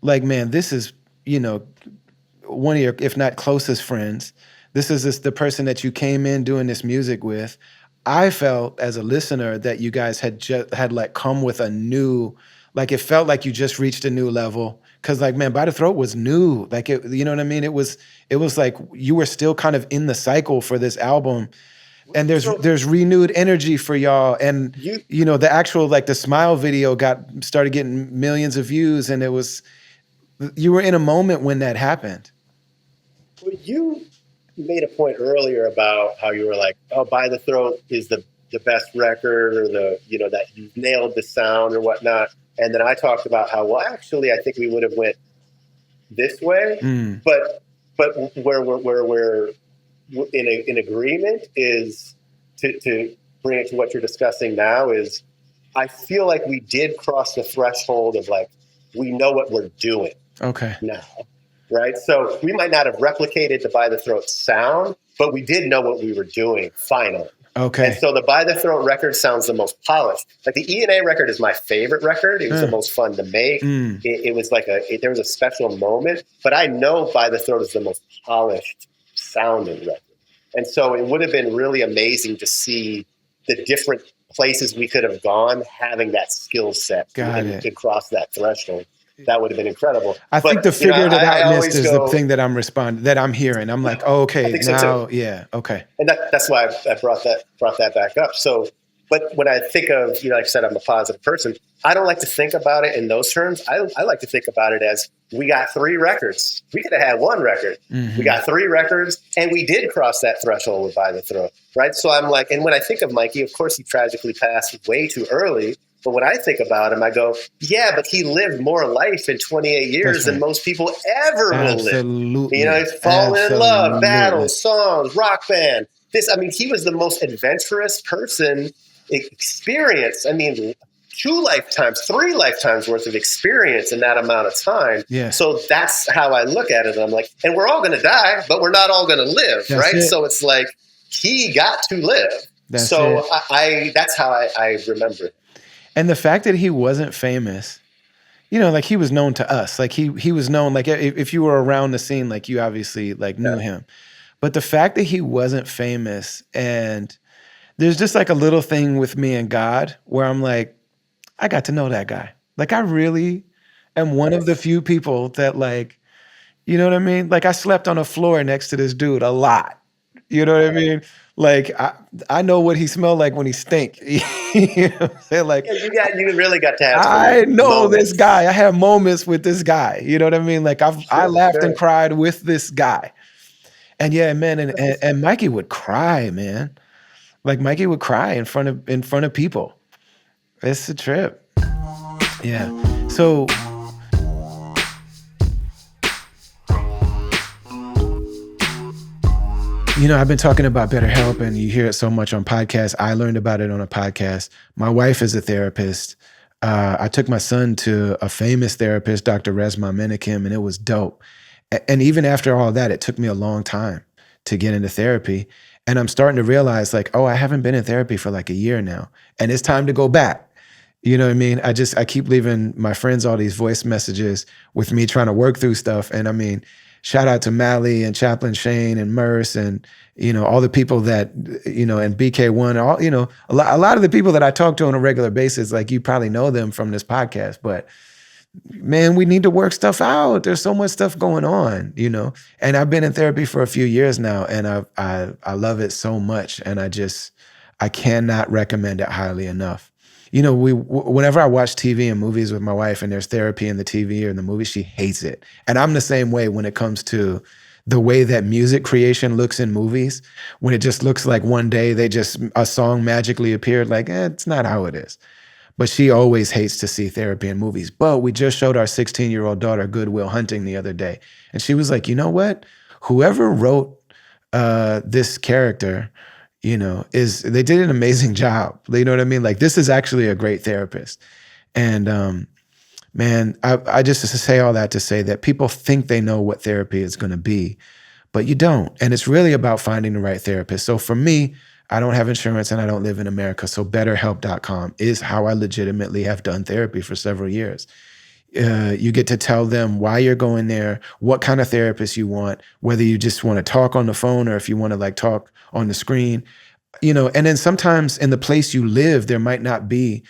like, man, this is, one of your, if not closest friends. This is the person that you came in doing this music with. I felt as a listener that you guys had like come with a new, like it felt like you just reached a new level. Cause like, man, By the Throat was new. Like it, you know what I mean? It was like you were still kind of in the cycle for this album. And there's renewed energy for y'all. And the actual, like the Smile video started getting millions of views. And you were in a moment when that happened. Well, you made a point earlier about how you were like, oh, By the Throat is the best record, or that you nailed the sound or whatnot. And then I talked about how, well, actually, I think we would have went this way. But where we're in agreement is to bring it to what you're discussing now is I feel like we did cross the threshold of like, we know what we're doing now. Right. So we might not have replicated the By the Throat sound, but we did know what we were doing finally. Okay. And so the By the Throat record sounds the most polished. Like the E&A record is my favorite record. It was the most fun to make. It was like there was a special moment, but I know By the Throat is the most polished sounding record. And so it would have been really amazing to see the different places we could have gone having that skill set to cross that threshold. That would have been incredible. I think the figured it outness is the thing that I'm hearing. I'm like, oh, okay, now, yeah, okay. And that's why I brought that back up. So, but when I think of, like I said, I'm a positive person. I don't like to think about it in those terms. I like to think about it as we got 3 records. We could have had 1 record. We got 3 records, and we did cross that threshold with By the Throat, right? So I'm like, and when I think of Mikey, of course, he tragically passed way too early. But when I think about him, I go, yeah, but he lived more life in 28 years than most people ever will live. He's fallen in love, battles, songs, rock band. He was the most adventurous person experience. 2 lifetimes, 3 lifetimes worth of experience in that amount of time. Yeah. So that's how I look at it. I'm like, and we're all going to die, but we're not all going to live, right? So it's like, he got to live. That's how I remember it. And the fact that he wasn't famous, like he was known to us. Like he was known, like if you were around the scene, like you obviously like knew him. But the fact that he wasn't famous, and there's just like a little thing with me and God where I'm like, I got to know that guy. Like I really am one of the few people that like, you know what I mean? Like I slept on a floor next to this dude a lot. You know what I mean? Like I know what he smelled like when he stink. You know what I'm saying? Like you really got to have. I know this guy. I have moments with this guy. You know what I mean? Like I laughed and cried with this guy. And yeah, man, and Mikey would cry, man. Like Mikey would cry in front of people. It's a trip. Yeah. So I've been talking about BetterHelp, and you hear it so much on podcasts. I learned about it on a podcast. My wife is a therapist. I took my son to a famous therapist, Dr. Resma Menakem, and it was dope. And even after all that, it took me a long time to get into therapy. And I'm starting to realize like, oh, I haven't been in therapy for like a year now, and it's time to go back. You know what I mean? I keep leaving my friends all these voice messages with me trying to work through stuff. And shout out to Mally and Chaplain Shane and Merce and, all the people that, and BK1, all, a lot of the people that I talk to on a regular basis, like you probably know them from this podcast, but man, we need to work stuff out. There's so much stuff going on, and I've been in therapy for a few years now, and I love it so much. And I cannot recommend it highly enough. Whenever I watch TV and movies with my wife and there's therapy in the TV or in the movie, she hates it. And I'm the same way when it comes to the way that music creation looks in movies, when it just looks like one day a song magically appeared, like, it's not how it is. But she always hates to see therapy in movies. But we just showed our 16-year-old daughter Good Will Hunting the other day. And she was like, you know what? Whoever wrote this character, they did an amazing job. You know what I mean? Like, this is actually a great therapist. And man, I just say all that to say that people think they know what therapy is going to be, but you don't. And it's really about finding the right therapist. So for me, I don't have insurance and I don't live in America. So BetterHelp.com is how I legitimately have done therapy for several years. You get to tell them why you're going there, what kind of therapist you want, whether you just want to talk on the phone or if you want to like talk on the screen, and then sometimes in the place you live, there might not be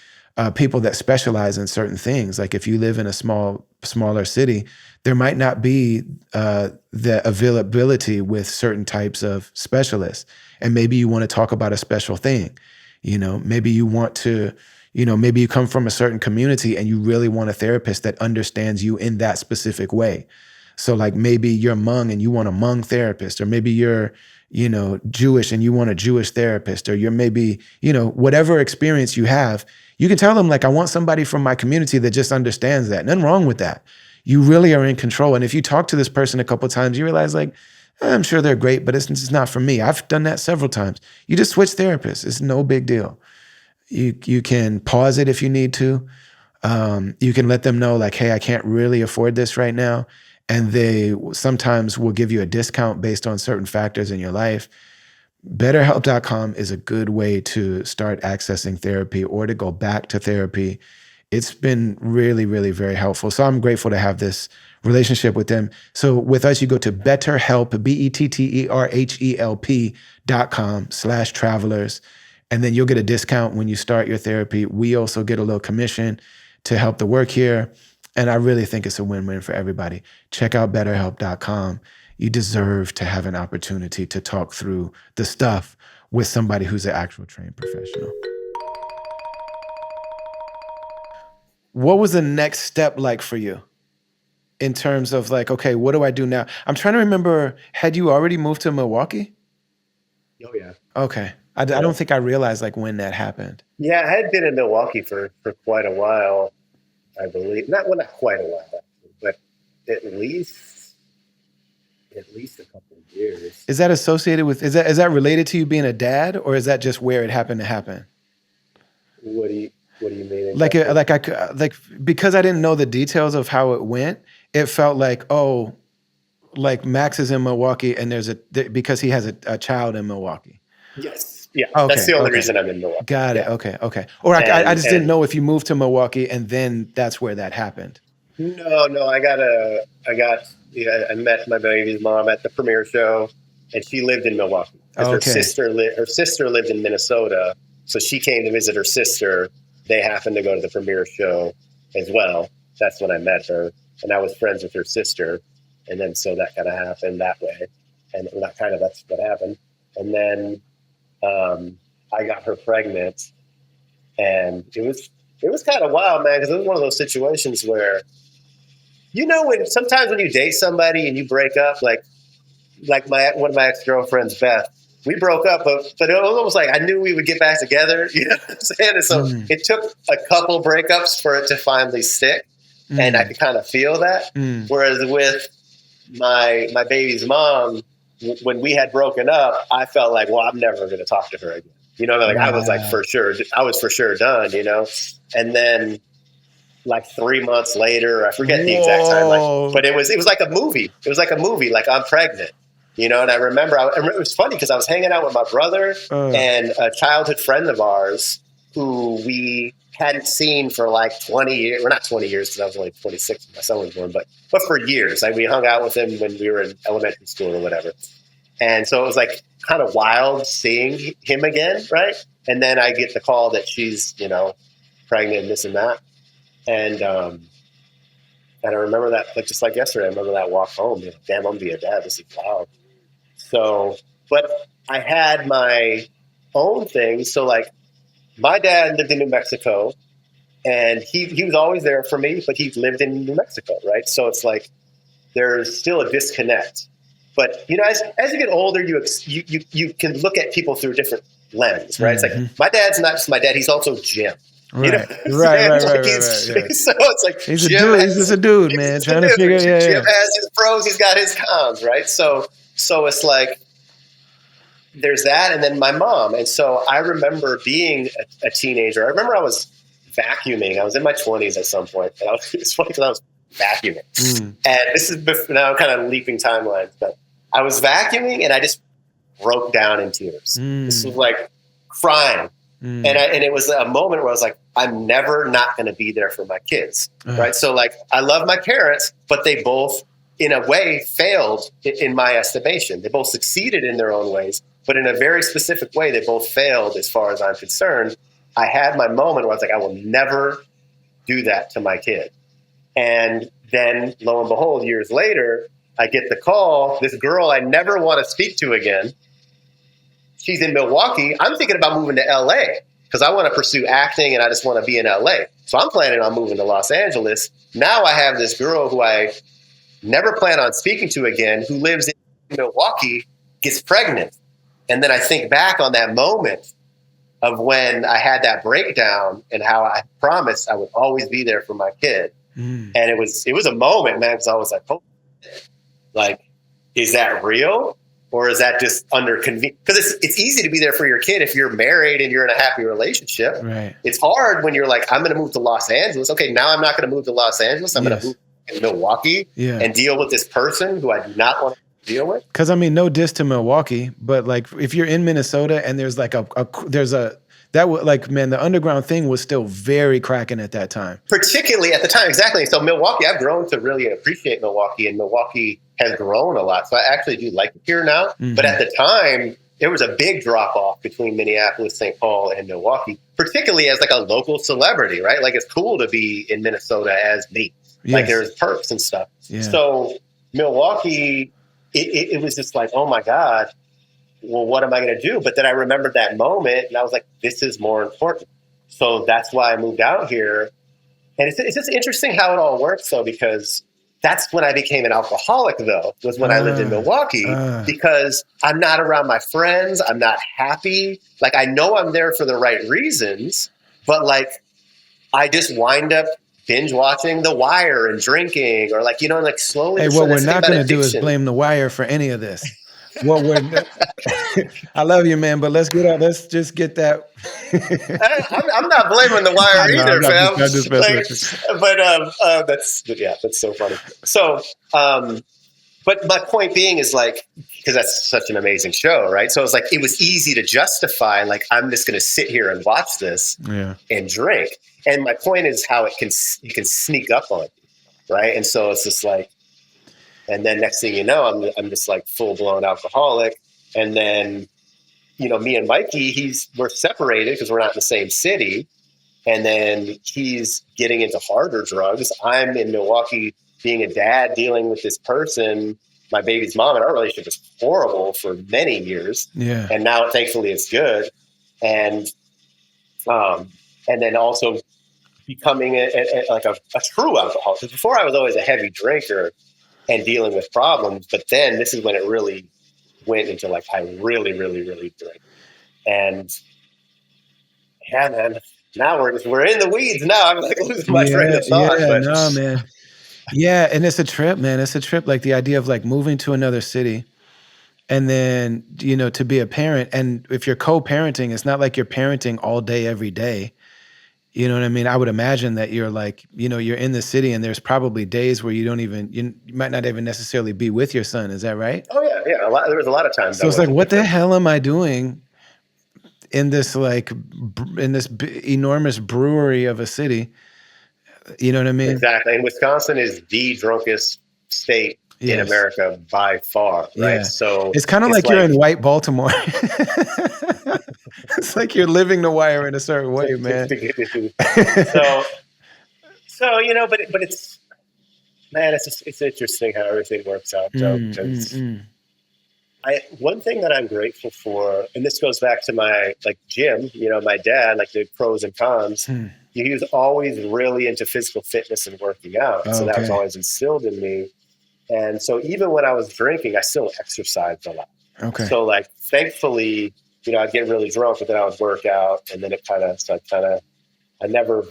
people that specialize in certain things. Like if you live in a smaller city, there might not be the availability with certain types of specialists. And maybe you want to talk about a special thing. Maybe you want to, maybe you come from a certain community and you really want a therapist that understands you in that specific way. So like maybe you're Hmong and you want a Hmong therapist, or maybe you're, Jewish and you want a Jewish therapist, or you're maybe, whatever experience you have, you can tell them like, I want somebody from my community that just understands that. Nothing wrong with that. You really are in control. And if you talk to this person a couple of times, you realize like, I'm sure they're great, but it's just not for me. I've done that several times. You just switch therapists. It's no big deal. You can pause it if you need to. You can let them know like, hey, I can't really afford this right now. And they sometimes will give you a discount based on certain factors in your life. BetterHelp.com is a good way to start accessing therapy or to go back to therapy. It's been really, really very helpful. So I'm grateful to have this relationship with them. So with us, you go to BetterHelp, BetterHelp.com/travelers, and then you'll get a discount when you start your therapy. We also get a little commission to help the work here. And I really think it's a win-win for everybody. Check out BetterHelp.com. You deserve to have an opportunity to talk through the stuff with somebody who's an actual trained professional. What was the next step like for you in terms of like, okay, what do I do now? I'm trying to remember, had you already moved to Milwaukee? Oh yeah. Okay. I don't think I realized like when that happened. Yeah, I had been in Milwaukee for quite a while, I believe. Not quite a while, actually, but at least a couple of years. Is that associated with, is that related to you being a dad, or is that just where it happened to happen? What do you mean? Like because I didn't know the details of how it went, it felt like, oh, like Max is in Milwaukee and because he has a child in Milwaukee. Yes. Yeah. Okay, that's the only reason I'm in Milwaukee. Got it. Yeah. Okay. Or I just didn't know if you moved to Milwaukee and then that's where that happened. No. I met my baby's mom at the premiere show, and she lived in Milwaukee. Her sister lived in Minnesota, so she came to visit her sister. They happened to go to the premiere show as well. That's when I met her, and I was friends with her sister, and then so that kind of happened that way, and that's what happened. And then I got her pregnant, and it was kind of wild, man, because it was one of those situations where, when sometimes when you date somebody and you break up, like one of my ex-girlfriends, Beth, we broke up, but it was almost like I knew we would get back together. You know what I'm saying? And so it took a couple breakups for it to finally stick, and I could kind of feel that. Whereas with my baby's mom, when we had broken up, I felt like, well, I'm never going to talk to her again. I was like, for sure done, and then like 3 months later, I forget the exact timeline, but it was like a movie. It was like a movie, like I'm pregnant, and I remember, it was funny because I was hanging out with my brother and a childhood friend of ours who we hadn't seen for like 20 years. Well, not 20 years because I was only 26 when my son was born, but for years. Like we hung out with him when we were in elementary school or whatever. And so it was like kind of wild seeing him again, right? And then I get the call that she's, pregnant and this and that. And I remember that, like just like yesterday, I remember that walk home. Damn, I'm gonna be a dad. This is wild. So, but I had my own thing. So like my dad lived in New Mexico, and he was always there for me, but he lived in New Mexico, right? So it's like there's still a disconnect. But as you get older, you can look at people through a different lens, right? It's like my dad's not just my dad; he's also Jim. Right. Right. So it's like he's a dude. He's just a dude, man, trying to figure. Yeah, Jim has his pros, he's got his cons, right? So it's like there's that, and then my mom. And so I remember being a teenager. I remember I was vacuuming. I was in my 20s at some point, and it's funny because I was vacuuming. And this is now I'm kind of leaping timelines, but I was vacuuming and I just broke down in tears. This was like crying. And it was a moment where I was like, I'm never not going to be there for my kids. Right. So like, I love my parents, but they both in a way failed in my estimation. They both succeeded in their own ways, but in a very specific way, they both failed as far as I'm concerned. I had my moment where I was like, I will never do that to my kid. And then lo and behold, years later, I get the call, this girl I never want to speak to again. She's in Milwaukee. I'm thinking about moving to LA because I want to pursue acting and I just want to be in LA. So I'm planning on moving to Los Angeles. Now I have this girl who I never plan on speaking to again, who lives in Milwaukee, gets pregnant. And then I think back on that moment of when I had that breakdown and how I promised I would always be there for my kid. And it was a moment, man, because I was like, oh, like, is that real? Or is that just under convenience? Because it's easy to be there for your kid if you're married and you're in a happy relationship. Right. It's hard when you're like, I'm going to move to Los Angeles. Okay, now I'm not going to move to Los Angeles. I'm going to move to Milwaukee and deal with this person who I do not want to deal with. Because I mean, no diss to Milwaukee, but like if you're in Minnesota and there's like like, man, the underground thing was still very cracking at that time. Particularly at the time, exactly. So Milwaukee, I've grown to really appreciate Milwaukee, and Milwaukee has grown a lot. So I actually do like it here now. Mm-hmm. But at the time, there was a big drop off between Minneapolis, St. Paul, and Milwaukee, particularly as like a local celebrity, right? Like it's cool to be in Minnesota as me. Yes. Like there's perks and stuff. Yeah. So Milwaukee, it was just like, oh my God, well, what am I going to do? But then I remembered that moment and I was like, this is more important. So that's why I moved out here. And it's just interesting how it all works, though, because that's when I became an alcoholic, though, was when I lived in Milwaukee, because I'm not around my friends. I'm not happy. Like, I know I'm there for the right reasons, but like, I just wind up binge watching The Wire and drinking, or like, like slowly. Hey, what we're not going to do is blame The Wire for any of this. What we're I love you, man, but let's just get that. I'm not blaming The Wire either, fam. That's so funny. So, but my point being is like, because that's such an amazing show, right? So it's like, it was easy to justify, like, I'm just going to sit here and watch this and drink. And my point is how you can sneak up on you, right? And so it's just like, and then next thing you know, I'm just like full blown alcoholic. And then, me and Mikey, we're separated because we're not in the same city. And then he's getting into harder drugs. I'm in Milwaukee being a dad, dealing with this person, my baby's mom, and our relationship was horrible for many years. Yeah. And now thankfully it's good. And then also becoming a true alcoholic. Because before I was always a heavy drinker and dealing with problems. But then this is when it really went into like, I really, really, really drink. And yeah, man, now we're in the weeds now. I'm like losing my train of thought. Yeah, no, man. Yeah. And it's a trip, man. It's a trip. Like the idea of like moving to another city and then, to be a parent. And if you're co-parenting, it's not like you're parenting all day, every day. You know what I mean? I would imagine that you're like, you're in the city and there's probably days where you might not even necessarily be with your son. Is that right? Oh yeah. Yeah. There was a lot of times. So it's like, what the hell am I doing in this, enormous brewery of a city? You know what I mean? Exactly. And Wisconsin is the drunkest state in America by far. Right. Yeah. So it's kind of like you're in white Baltimore. It's like you're living The Wire in a certain way, man. but it's, man, it's interesting how everything works out, Joe. One thing that I'm grateful for, and this goes back to my Jim, my dad, like the pros and cons. He was always really into physical fitness and working out, so that was always instilled in me. And so even when I was drinking, I still exercised a lot. Okay. So thankfully, I'd get really drunk, but then I would work out, and then I never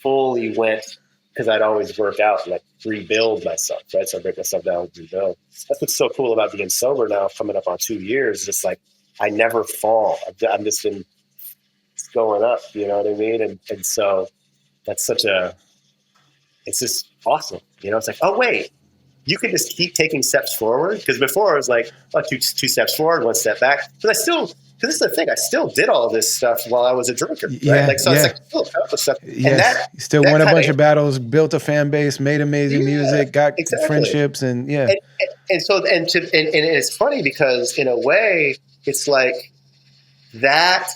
fully went, because I'd always work out and rebuild myself, right? So I break myself down and rebuild. That's what's so cool about being sober now, coming up on 2 years. Just I never fall. I'm just been going up, you know what I mean? And so that's it's just awesome. It's like, oh wait, you can just keep taking steps forward. Because before I was like, oh, two steps forward, 1 step back. But because this is the thing, I still did all this stuff while I was a drinker. Right? It's still accomplished stuff. Yeah. And that still won a bunch of battles, built a fan base, made amazing music, got friendships, and And it's funny because in a way, it's like that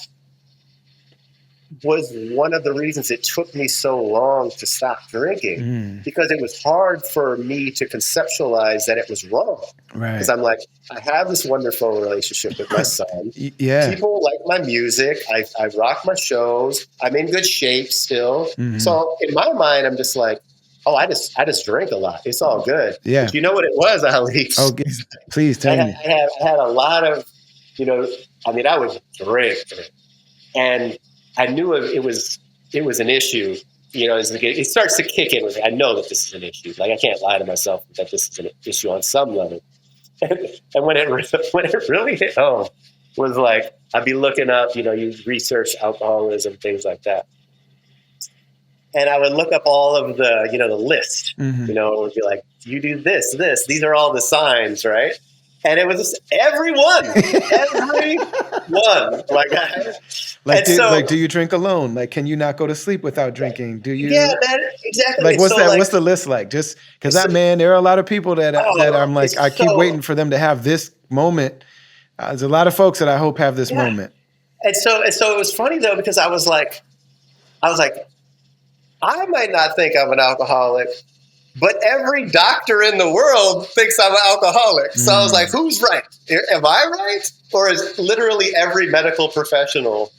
was one of the reasons it took me so long to stop drinking, because it was hard for me to conceptualize that it was wrong. Right. Because I'm like, I have this wonderful relationship with my son. Yeah. People like my music. I rock my shows. I'm in good shape still. So in my mind, I'm just like, oh, I just drink a lot. It's all good. Yeah. But you know what it was, Ali? Oh, please tell me. I had a lot of, I would drink. And I knew it was an issue. It starts to kick in with me. I know that this is an issue. I can't lie to myself that this is an issue on some level. And when it really hit home, was I'd be looking up, you research alcoholism, things like that. And I would look up all of the list, it would be like, you do this, these are all the signs, right? And it was just everyone, like that. Like, And so, do you drink alone? Like, can you not go to sleep without drinking? Do yeah, you exactly. like It's what's so that? like, What's the list like? Just because it's, that man, there are a lot of people that oh, I'm like, I it's keep so, waiting for them to have this moment. There's a lot of folks that I hope have this yeah. moment. And so it was funny though, because I was like, I might not think I'm an alcoholic, but every doctor in the world thinks I'm an alcoholic. So I was like, who's right? Am I right? Or is literally every medical professional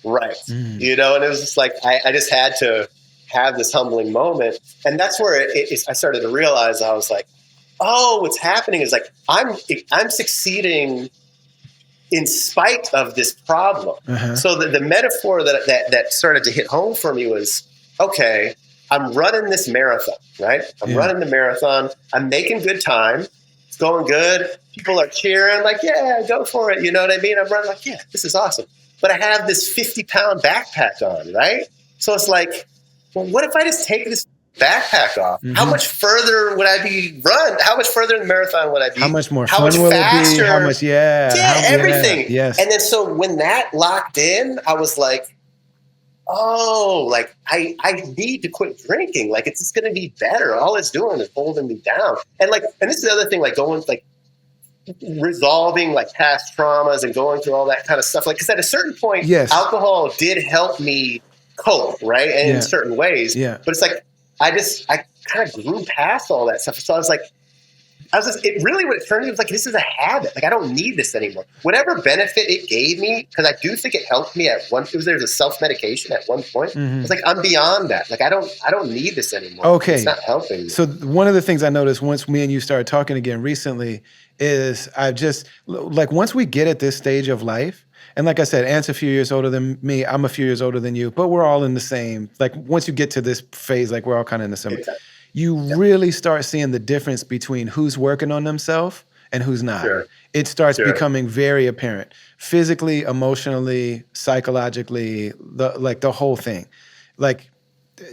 right? You know, and it was just like, I just had to have this humbling moment. And that's where I started to realize, I was like, oh, what's happening is like, I'm succeeding in spite of this problem. So the metaphor that started to hit home for me was, okay, I'm running this marathon, right? I'm running the marathon. I'm making good time. It's going good. People are cheering, like, yeah, go for it. You know what I mean? I'm running like, yeah, this is awesome. But I have this 50-pound backpack on, right? So it's like, well, what if I just take this backpack off? How much further would I be run? How much further in the marathon would I be? How much more How much fun will it be? faster? How much, Everything. yes. And then so when that locked in, I was like, oh, like I need to quit drinking. Like it's just going to be better. All it's doing is holding me down. And this is the other thing, like going, like resolving like past traumas and going through all that kind of stuff. Like, because at a certain point, alcohol did help me cope, right? And in certain ways. Yeah. But it's like, I kind of grew past all that stuff. So I was like, it really, what it turned me was like, this is a habit. Like, I don't need this anymore. Whatever benefit it gave me, because I do think it helped me at one, there's a self-medication at one point. It's like, I'm beyond that. Like, I don't need this anymore. Okay. It's not helping me. So one of the things I noticed once me and you started talking again recently is I just, like, once we get at this stage of life, and like I said, Ant's a few years older than me, I'm a few years older than you, but we're all in the same, like, once you get to this phase, like, we're all kind of in the same. Exactly. You really start seeing the difference between who's working on themselves and who's not. It starts becoming very apparent, physically, emotionally, psychologically, the whole thing. Like,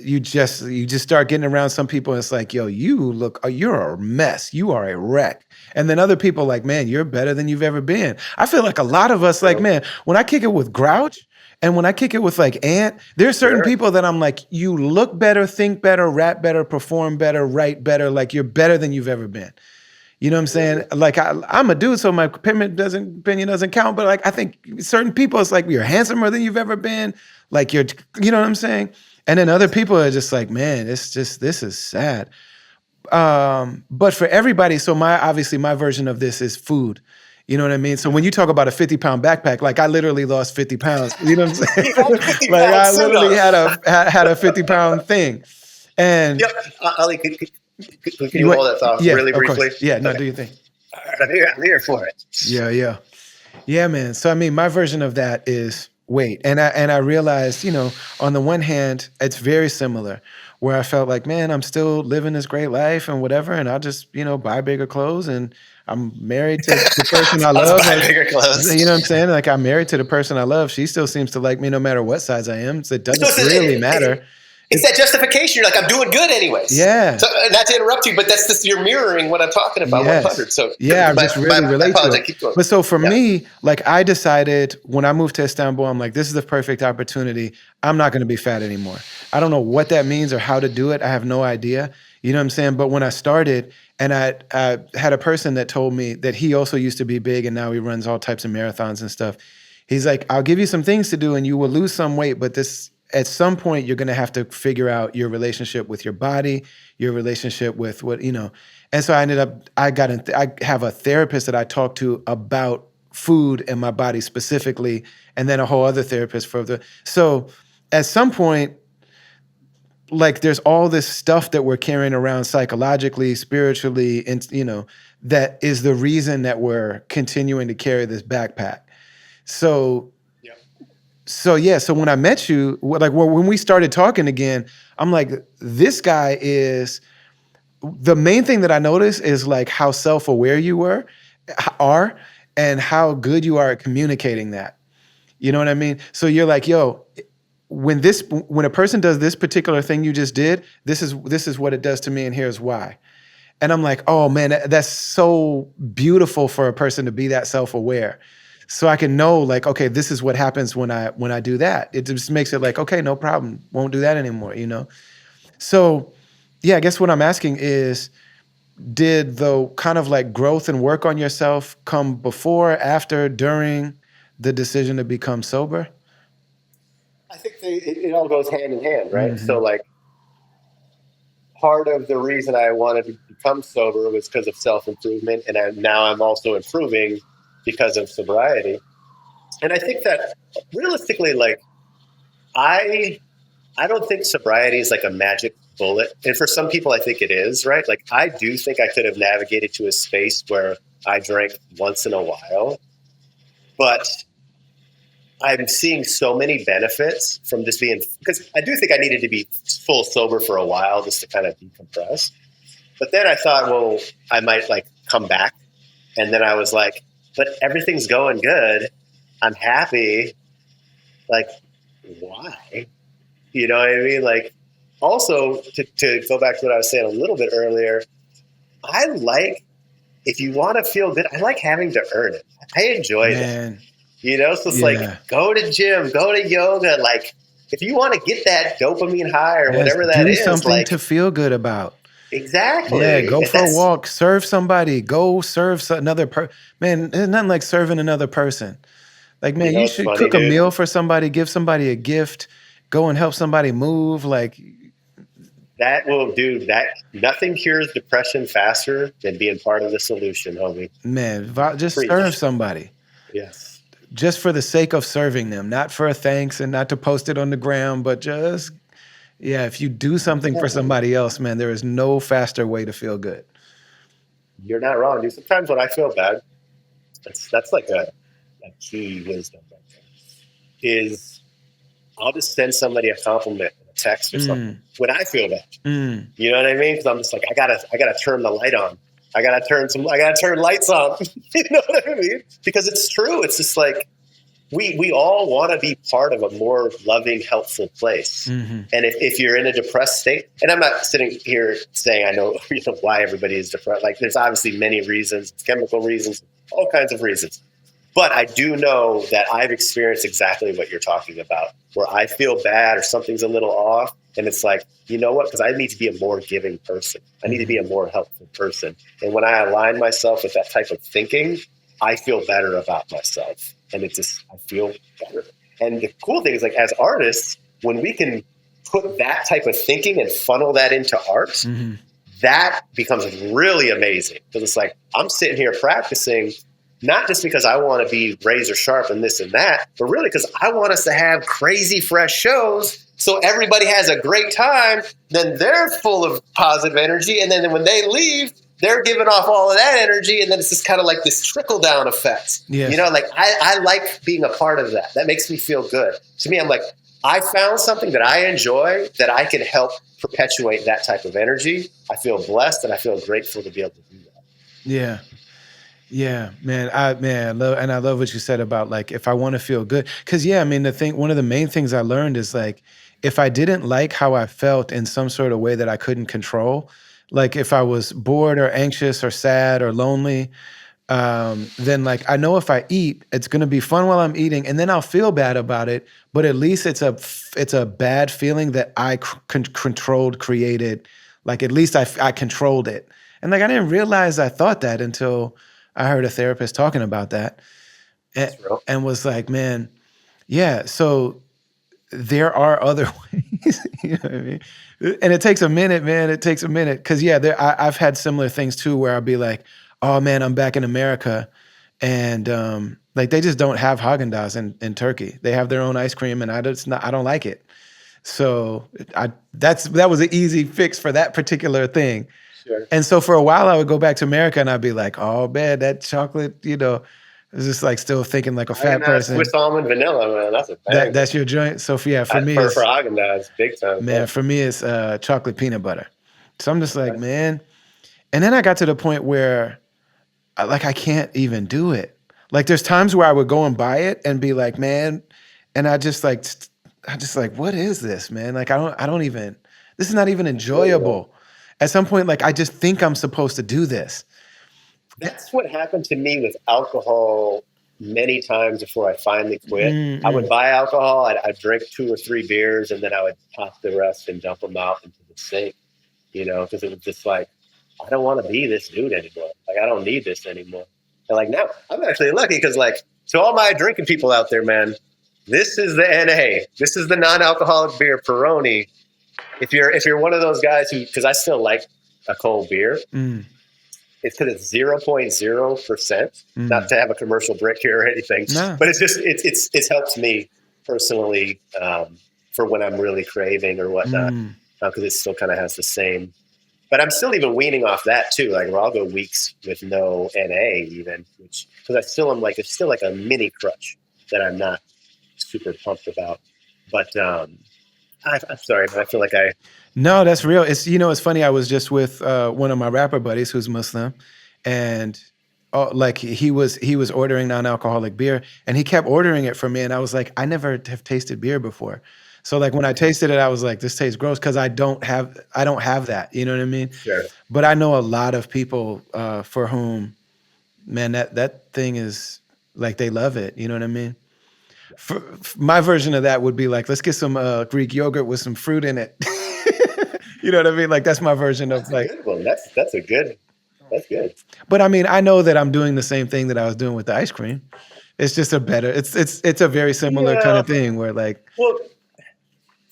you just start getting around some people and it's like, yo, you're a mess. You are a wreck. And then other people like, man, you're better than you've ever been. I feel like a lot of us, like, man, when I kick it with Grouch, and when I kick it with like Ant, there's certain people that I'm like, you look better, think better, rap better, perform better, write better. Like, you're better than you've ever been. You know what I'm saying? Like, I'm a dude, so my opinion doesn't count. But like, I think certain people, it's like, you're handsomer than you've ever been. Like, you know what I'm saying? And then other people are just like, man, this is sad. But for everybody, so obviously my version of this is food. You know what I mean? So when you talk about a 50-pound backpack, like I literally lost 50 pounds. You know what I'm saying? Like I literally had a 50-pound thing. And Ali, can you hold that thought really briefly? Yeah, no, do your thing. I'm here for it. Yeah, man. So I mean, my version of that is wait. And I realized, you know, on the one hand, it's very similar, where I felt like, man, I'm still living this great life and whatever, and I'll just, you know, buy bigger clothes, and I'm married to the person I love. Buy bigger clothes. You know what I'm saying? Like, I'm married to the person I love. She still seems to like me no matter what size I am. So it doesn't really matter. It's that justification. You're like, I'm doing good anyways. Yeah. So, not to interrupt you, but that's just, you're mirroring what I'm talking about. Yes. 100. So yeah, I just really relate to it. Keep going. But so for me, like, I decided when I moved to Istanbul, I'm like, this is the perfect opportunity. I'm not going to be fat anymore. I don't know what that means or how to do it. I have no idea. You know what I'm saying? But when I started, and I had a person that told me that he also used to be big and now he runs all types of marathons and stuff. He's like, I'll give you some things to do and you will lose some weight, but at some point, you're going to have to figure out your relationship with your body, your relationship with what, you know. And so I have a therapist that I talk to about food and my body specifically, and then a whole other therapist so at some point, like, there's all this stuff that we're carrying around psychologically, spiritually, and, you know, that is the reason that we're continuing to carry this backpack. So when I met you, like, when we started talking again, I'm like, this guy is, the main thing that I noticed is like how self-aware you are and how good you are at communicating that. You know what I mean? So you're like, yo, when a person does this particular thing you just did, this is what it does to me, and here's why. And I'm like, oh man, that's so beautiful for a person to be that self-aware. So I can know like, okay, this is what happens when I do that. It just makes it like, okay, no problem. Won't do that anymore, you know? So yeah, I guess what I'm asking is, did the kind of like growth and work on yourself come before, after, during the decision to become sober? I think it all goes hand in hand, right? So Hmm. like part of the reason I wanted to become sober was because of self improvement, and now I'm also improving because of sobriety. And I think that realistically, like I I don't think sobriety is like a magic bullet. And for some people, I think it is, right? Like, I do think I could have navigated to a space where I drank once in a while, but I'm seeing so many benefits from just being, because I do think I needed to be full sober for a while just to kind of decompress. But then I thought, well, I might like come back. And then I was like, but everything's going good. I'm happy. Like, why? You know what I mean? Like, also to go back to what I was saying a little bit earlier, I like, if you want to feel good, I like having to earn it. I enjoy that. Man, You know, so it's like, yeah. go to gym, go to yoga. Like, if you want to get that dopamine high or Yes, whatever that do is, something like, to feel good about. Yeah, exactly. go And for a that's, walk, serve somebody, go serve another man, there's nothing like serving another person. Like, man, you it's should funny, cook a dude. meal for somebody, give somebody a gift, go and help somebody move. Like, That will do that. Nothing cures depression faster than being part of the solution, homie. man, just serve Preach. somebody Yes. just for the sake of serving them, not for a thanks and not to post it on the ground, but just, yeah, if you do something Yeah, for man. somebody else, man, there is no faster way to feel good. You're not wrong, dude. Sometimes when I feel bad, that's like a key wisdom right there, is I'll just send somebody a compliment, a text or something Mm, when I feel bad. mm. You know what I mean? Because I'm just like, I gotta turn the light on. I gotta turn lights on. You know what I mean? Because it's true. It's just like we all want to be part of a more loving, helpful place. Hmm. And if you're in a depressed state, and I'm not sitting here saying I know, why everybody is depressed. Like, there's obviously many reasons, chemical reasons, all kinds of reasons. But I do know that I've experienced exactly what you're talking about, where I feel bad or something's a little off. And it's like, you know what? Because I need to be a more giving person. I need to be Hmm. a more helpful person. And when I align myself with that type of thinking, I feel better about myself. And it just, I feel better. And the cool thing is, like, as artists, when we can put that type of thinking and funnel that into art, Hmm. that becomes really amazing. Because it's like, I'm sitting here practicing, not just because I want to be razor sharp and this and that, but really because I want us to have crazy fresh shows so everybody has a great time. Then they're full of positive energy. And then when they leave, they're giving off all of that energy. And then it's just kind of like this trickle down effect. You Yes. know, like I like being a part of that. That makes me feel good. To me, I'm like, I found something that I enjoy that I can help perpetuate that type of energy. I feel blessed and I feel grateful to be able to do that. Yeah. Yeah, man. I love what you said about like if I want to feel good. Cause yeah, I mean one of the main things I learned is like if I didn't like how I felt in some sort of way that I couldn't control, like if I was bored or anxious or sad or lonely, then like I know if I eat, it's gonna be fun while I'm eating, and then I'll feel bad about it. But at least it's a bad feeling that I controlled, created. Like at least I controlled it, and like I didn't realize I thought that until I heard a therapist talking about that, and, That's real. and was like, man, yeah. So there are other ways, you know what I mean? And it takes a minute, man. It takes a minute. Cause yeah, I've had similar things too where I'll be like, oh man, I'm back in America. And like they just don't have Haagen-Dazs in Turkey. They have their own ice cream and I don't like it. So that was an easy fix for that particular thing. Sure. And so for a while I would go back to America and I'd be like, oh man, that chocolate, I was just like still thinking like a fat Swiss person. almond vanilla, man. That's a That's banger. your joint. So yeah, for me For it's Haagen Dazs, big time. Yeah. man, for me it's chocolate peanut butter. So I'm just like, Okay. man. And then I got to the point where I can't even do it. Like there's times where I would go and buy it and be like, man, and I just like, what is this, man? Like I don't even, this is not even I feel you, man. enjoyable. At some point, like I just think I'm supposed to do this. That's what happened to me with alcohol many times before I finally quit. I would buy alcohol, I'd drink 2 or 3 beers, and then I would pop the rest and dump them out into the sink, because it was just like, I don't want to be this dude anymore. Like, I don't need this anymore. And like now, I'm actually lucky because, like, to all my drinking people out there, man, this is the NA. This is the non-alcoholic beer, Peroni. If you're one of those guys who, because I still like a cold beer, it's because it's 0.0%. Not to have a commercial break here or anything, but it's just it's helped me personally for when I'm really craving or whatnot, because it still kind of has the same. But I'm still even weaning off that too. Like, where I'll go weeks with no NA even, which because I still am like, it's still like a mini crutch that I'm not super pumped about. But I'm sorry, but I feel like No, that's real. It's funny. I was just with one of my rapper buddies who's Muslim, and like he was ordering non-alcoholic beer, and he kept ordering it for me, and I was like, I never have tasted beer before. So like when I tasted it, I was like, this tastes gross because I don't have that. You know what I mean? Sure. But I know a lot of people for whom, man, that thing is like they love it. You know what I mean? For my version of that would be like, let's get some Greek yogurt with some fruit in it. You know what I mean? Like that's my version of like. Good one. That's good. But I mean, I know that I'm doing the same thing that I was doing with the ice cream. It's just a better. It's a very similar kind of thing where like. Well,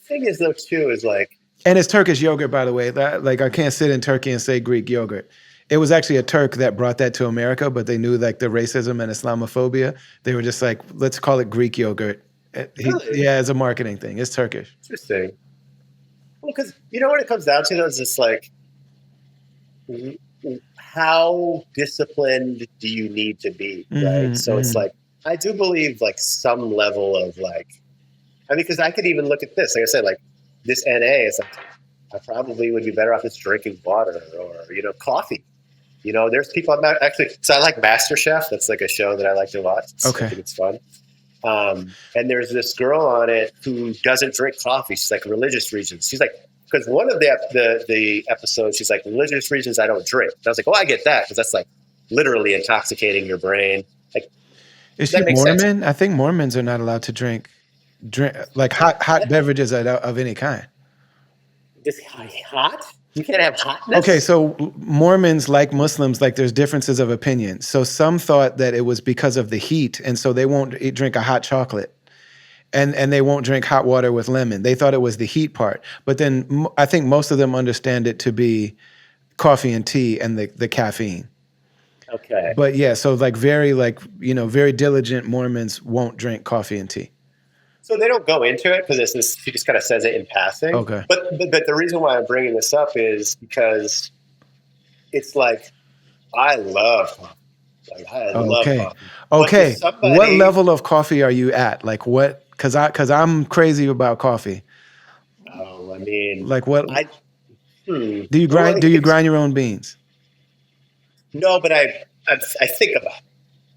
thing is though too is like, and it's Turkish yogurt, by the way. Like I can't sit in Turkey and say Greek yogurt. It was actually a Turk that brought that to America, but they knew like the racism and Islamophobia. They were just like, let's call it Greek yogurt. Really? Yeah, it's a marketing thing. It's Turkish. Interesting. Well, because what it comes down to though is just like, how disciplined do you need to be, right? So it's like, I do believe like some level of like, I mean, because I could even look at this, like I said, like this NA is like, I probably would be better off just drinking water or, coffee. There's people so I like MasterChef. That's like a show that I like to watch. Okay. I think it's fun. And there's this girl on it who doesn't drink coffee. She's like religious reasons. She's like, because one of the episodes, she's like, religious reasons I don't drink. And I was like, oh, I get that, because that's like literally intoxicating your brain. Like, is she Mormon? Sense? I think Mormons are not allowed to drink like hot beverages of any kind. Just hot? You can't have hotness? Okay, so Mormons, like Muslims, like there's differences of opinion. So some thought that it was because of the heat, and so they won't drink a hot chocolate. And they won't drink hot water with lemon. They thought it was the heat part. But then I think most of them understand it to be coffee and tea and the caffeine. Okay. But yeah, so like very diligent Mormons won't drink coffee and tea. So they don't go into it because she just kind of says it in passing. Okay. But the reason why I'm bringing this up is because it's like, I love coffee. Like, I love coffee. Okay. What level of coffee are you at? Like what? Because I'm crazy about coffee. Oh, I mean, like what? Do you grind your own beans? No, but I think about it.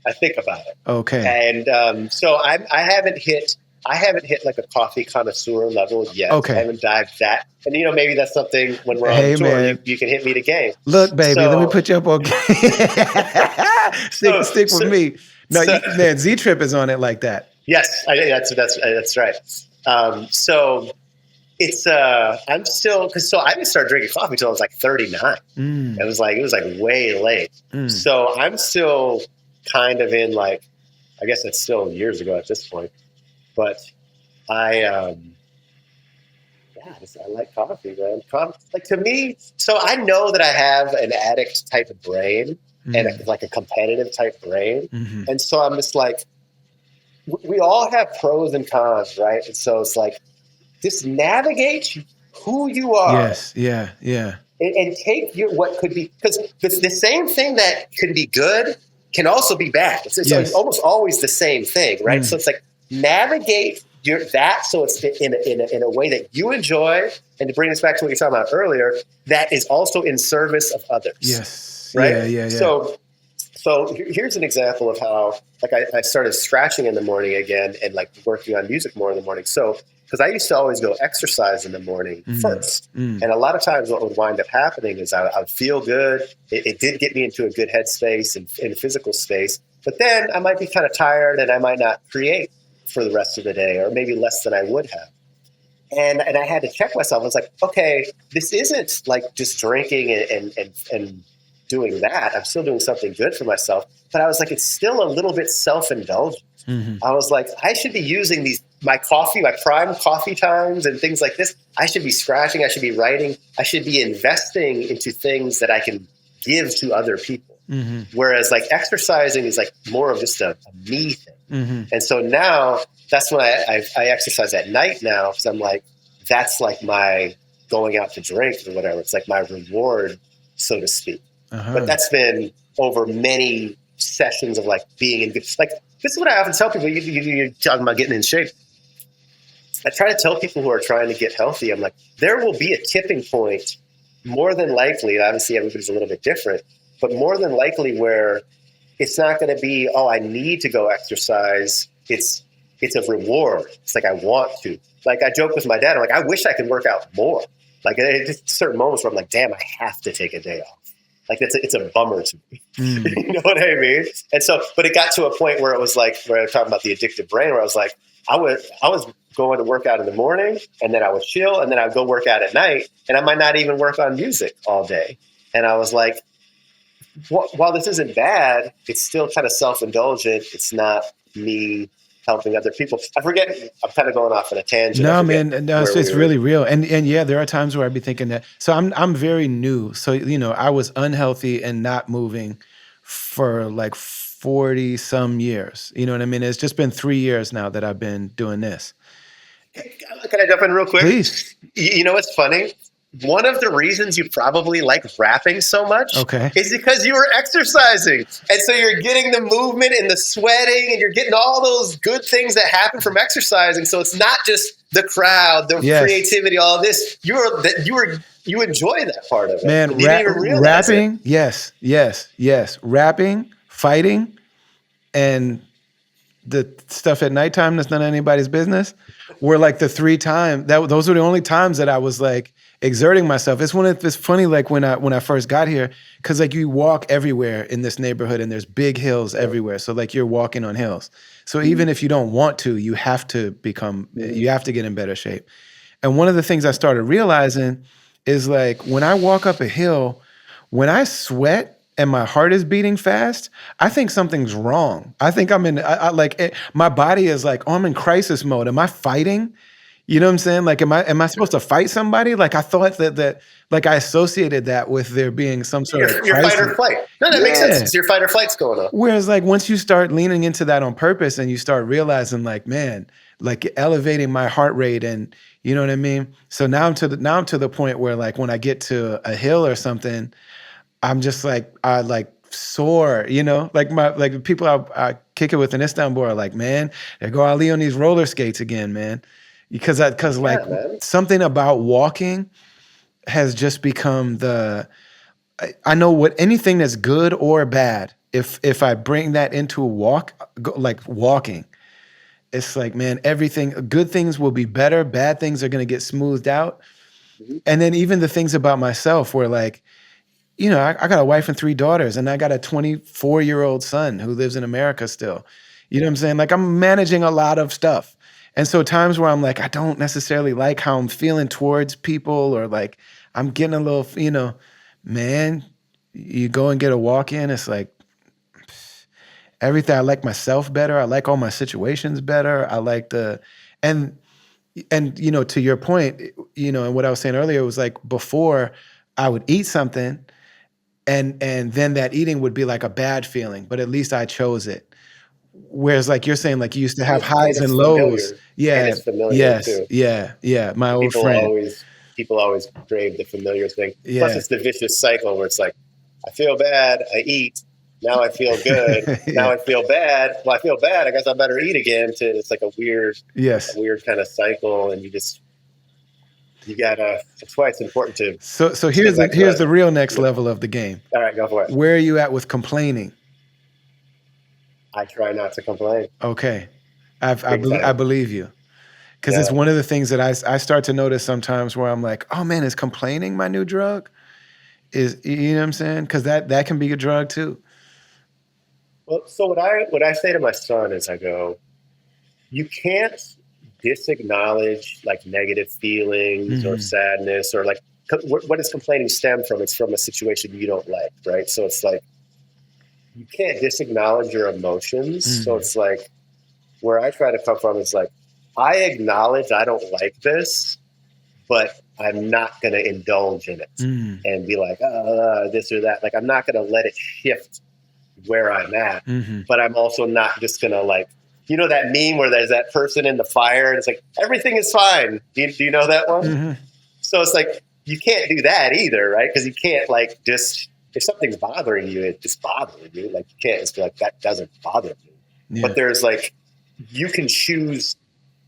I think about it. Okay. And so I haven't hit like a coffee connoisseur level yet. Okay. I haven't dived that. And maybe that's something when we're on tour, you can hit me to game. Look, baby, let me put you up on game. stick with me. No, man, Z-Trip is on it like that. Yes, that's right. So it's I'm still, because I didn't start drinking coffee until I was like 39. It was like way late. So I'm still kind of in like, I guess it's still years ago at this point, but I like coffee, man. Like to me, so I know that I have an addict type of brain and like a competitive type brain, and so I'm just like, we all have pros and cons, right? And so it's like, just navigate who you are. Yes, yeah. And take what could be, because the same thing that can be good can also be bad. It's almost always the same thing, right? So it's like, navigate that so it's in a way that you enjoy, and to bring us back to what you were talking about earlier, that is also in service of others. Yes. Right? Yeah. So here's an example of how, like, I started scratching in the morning again and like working on music more in the morning. So because I used to always go exercise in the morning first. And a lot of times what would wind up happening is I would feel good. It did get me into a good headspace and in a physical space. But then I might be kind of tired and I might not create for the rest of the day, or maybe less than I would have. And I had to check myself. I was like, okay, this isn't like just drinking and doing that. I'm still doing something good for myself. But I was like, it's still a little bit self-indulgent. I was like, I should be using my prime coffee times and things like this. I should be scratching. I should be writing. I should be investing into things that I can give to other people. Whereas like exercising is like more of just a me thing. And so now that's when I exercise at night now, because I'm like, that's like my going out to drink or whatever. It's like my reward, so to speak. But that's been over many sessions of like being in good, like, this is what I often tell people. You're talking about getting in shape. I try to tell people who are trying to get healthy, I'm like, there will be a tipping point, more than likely. Obviously, everybody's a little bit different, but more than likely where it's not going to be, oh, I need to go exercise. It's a reward. It's like I want to. Like I joke with my dad. I'm like, I wish I could work out more. Like it's certain moments where I'm like, damn, I have to take a day off. Like it's a bummer to me. You know what I mean? And so, but it got to a point where it was like, where I was talking about the addictive brain, where I was like, I was going to work out in the morning, and then I would chill, and then I'd go work out at night, and I might not even work on music all day. And I was like, while this isn't bad, it's still kind of self-indulgent. It's not me helping other people. I forget. I'm kind of going off on a tangent. No, man. No, it's really real. And yeah, there are times where I'd be thinking that. So I'm very new. So, I was unhealthy and not moving for like 40 some years. You know what I mean? It's just been 3 years now that I've been doing this. Can I jump in real quick? Please. You know what's funny? One of the reasons you probably like rapping so much is because you were exercising. And so you're getting the movement and the sweating, and you're getting all those good things that happen from exercising. So it's not just the crowd, the creativity, all this. You enjoy that part of it. Man, you didn't even realize rapping, it. yes. Rapping, fighting, and the stuff at nighttime that's none of anybody's business were like the 3 times. Those were the only times that I was like exerting myself. It's funny, like when I first got here, because like you walk everywhere in this neighborhood and there's big hills everywhere. So like you're walking on hills. So even if you don't want to, you have to get in better shape. And one of the things I started realizing is like when I walk up a hill, when I sweat and my heart is beating fast, I think something's wrong. I think I'm my body is like, oh, I'm in crisis mode. Am I fighting? You know what I'm saying? Like, am I supposed to fight somebody? Like, I thought that like I associated that with there being some sort of your fight or flight. No, that makes sense. It's your fight or flight's going on. Whereas, like, once you start leaning into that on purpose and you start realizing, like, man, like elevating my heart rate, and you know what I mean. So now I'm to the point where, like, when I get to a hill or something, I'm just like I like soar. Like people I kick it with in Istanbul are like, man, there go Ali on these roller skates again, man. Because something about walking has just become I know what anything that's good or bad, if I bring that into a walk, like walking, it's like, man, good things will be better. Bad things are going to get smoothed out. And then even the things about myself where like, I got a wife and 3 daughters, and I got a 24-year-old son who lives in America still. You know what I'm saying? Like I'm managing a lot of stuff. And so times where I'm like, I don't necessarily like how I'm feeling towards people, or like I'm getting a little, man, you go and get a walk in, it's like everything. I like myself better. I like all my situations better. I like and to your point, and what I was saying earlier was like before I would eat something and then that eating would be like a bad feeling, but at least I chose it. Whereas, like you're saying, like you used to have highs and lows. Yeah. And it's familiar too. Yeah. My old friend. People always crave the familiar thing. Yeah. Plus, it's the vicious cycle where it's like, I feel bad, I eat. Now I feel good. Now I feel bad. Well, I feel bad. I guess I better eat again. It's like a weird kind of cycle, and that's why it's important to. So here's the real next level of the game. All right, go for it. Where are you at with complaining? I try not to complain. Okay. I believe you. Because it's one of the things that I start to notice sometimes where I'm like, oh man, is complaining my new drug? Is, you know what I'm saying? Because that can be a drug too. Well, so what I say to my son is I go, you can't disacknowledge like negative feelings or sadness or like what does complaining stem from? It's from a situation you don't like, right? So it's like you can't disacknowledge your emotions. So it's like where I try to come from is like I acknowledge I don't like this, but I'm not going to indulge in it and be like this or that. Like I'm not going to let it shift where I'm at, but I'm also not just going to like, you know, that meme where there's that person in the fire and it's like, everything is fine. Do you know that one? So it's like, you can't do that either, right? Because you can't like just, if something's bothering you, it's bothering you. Like you can't just be like, that doesn't bother me. Yeah. But there's like, you can choose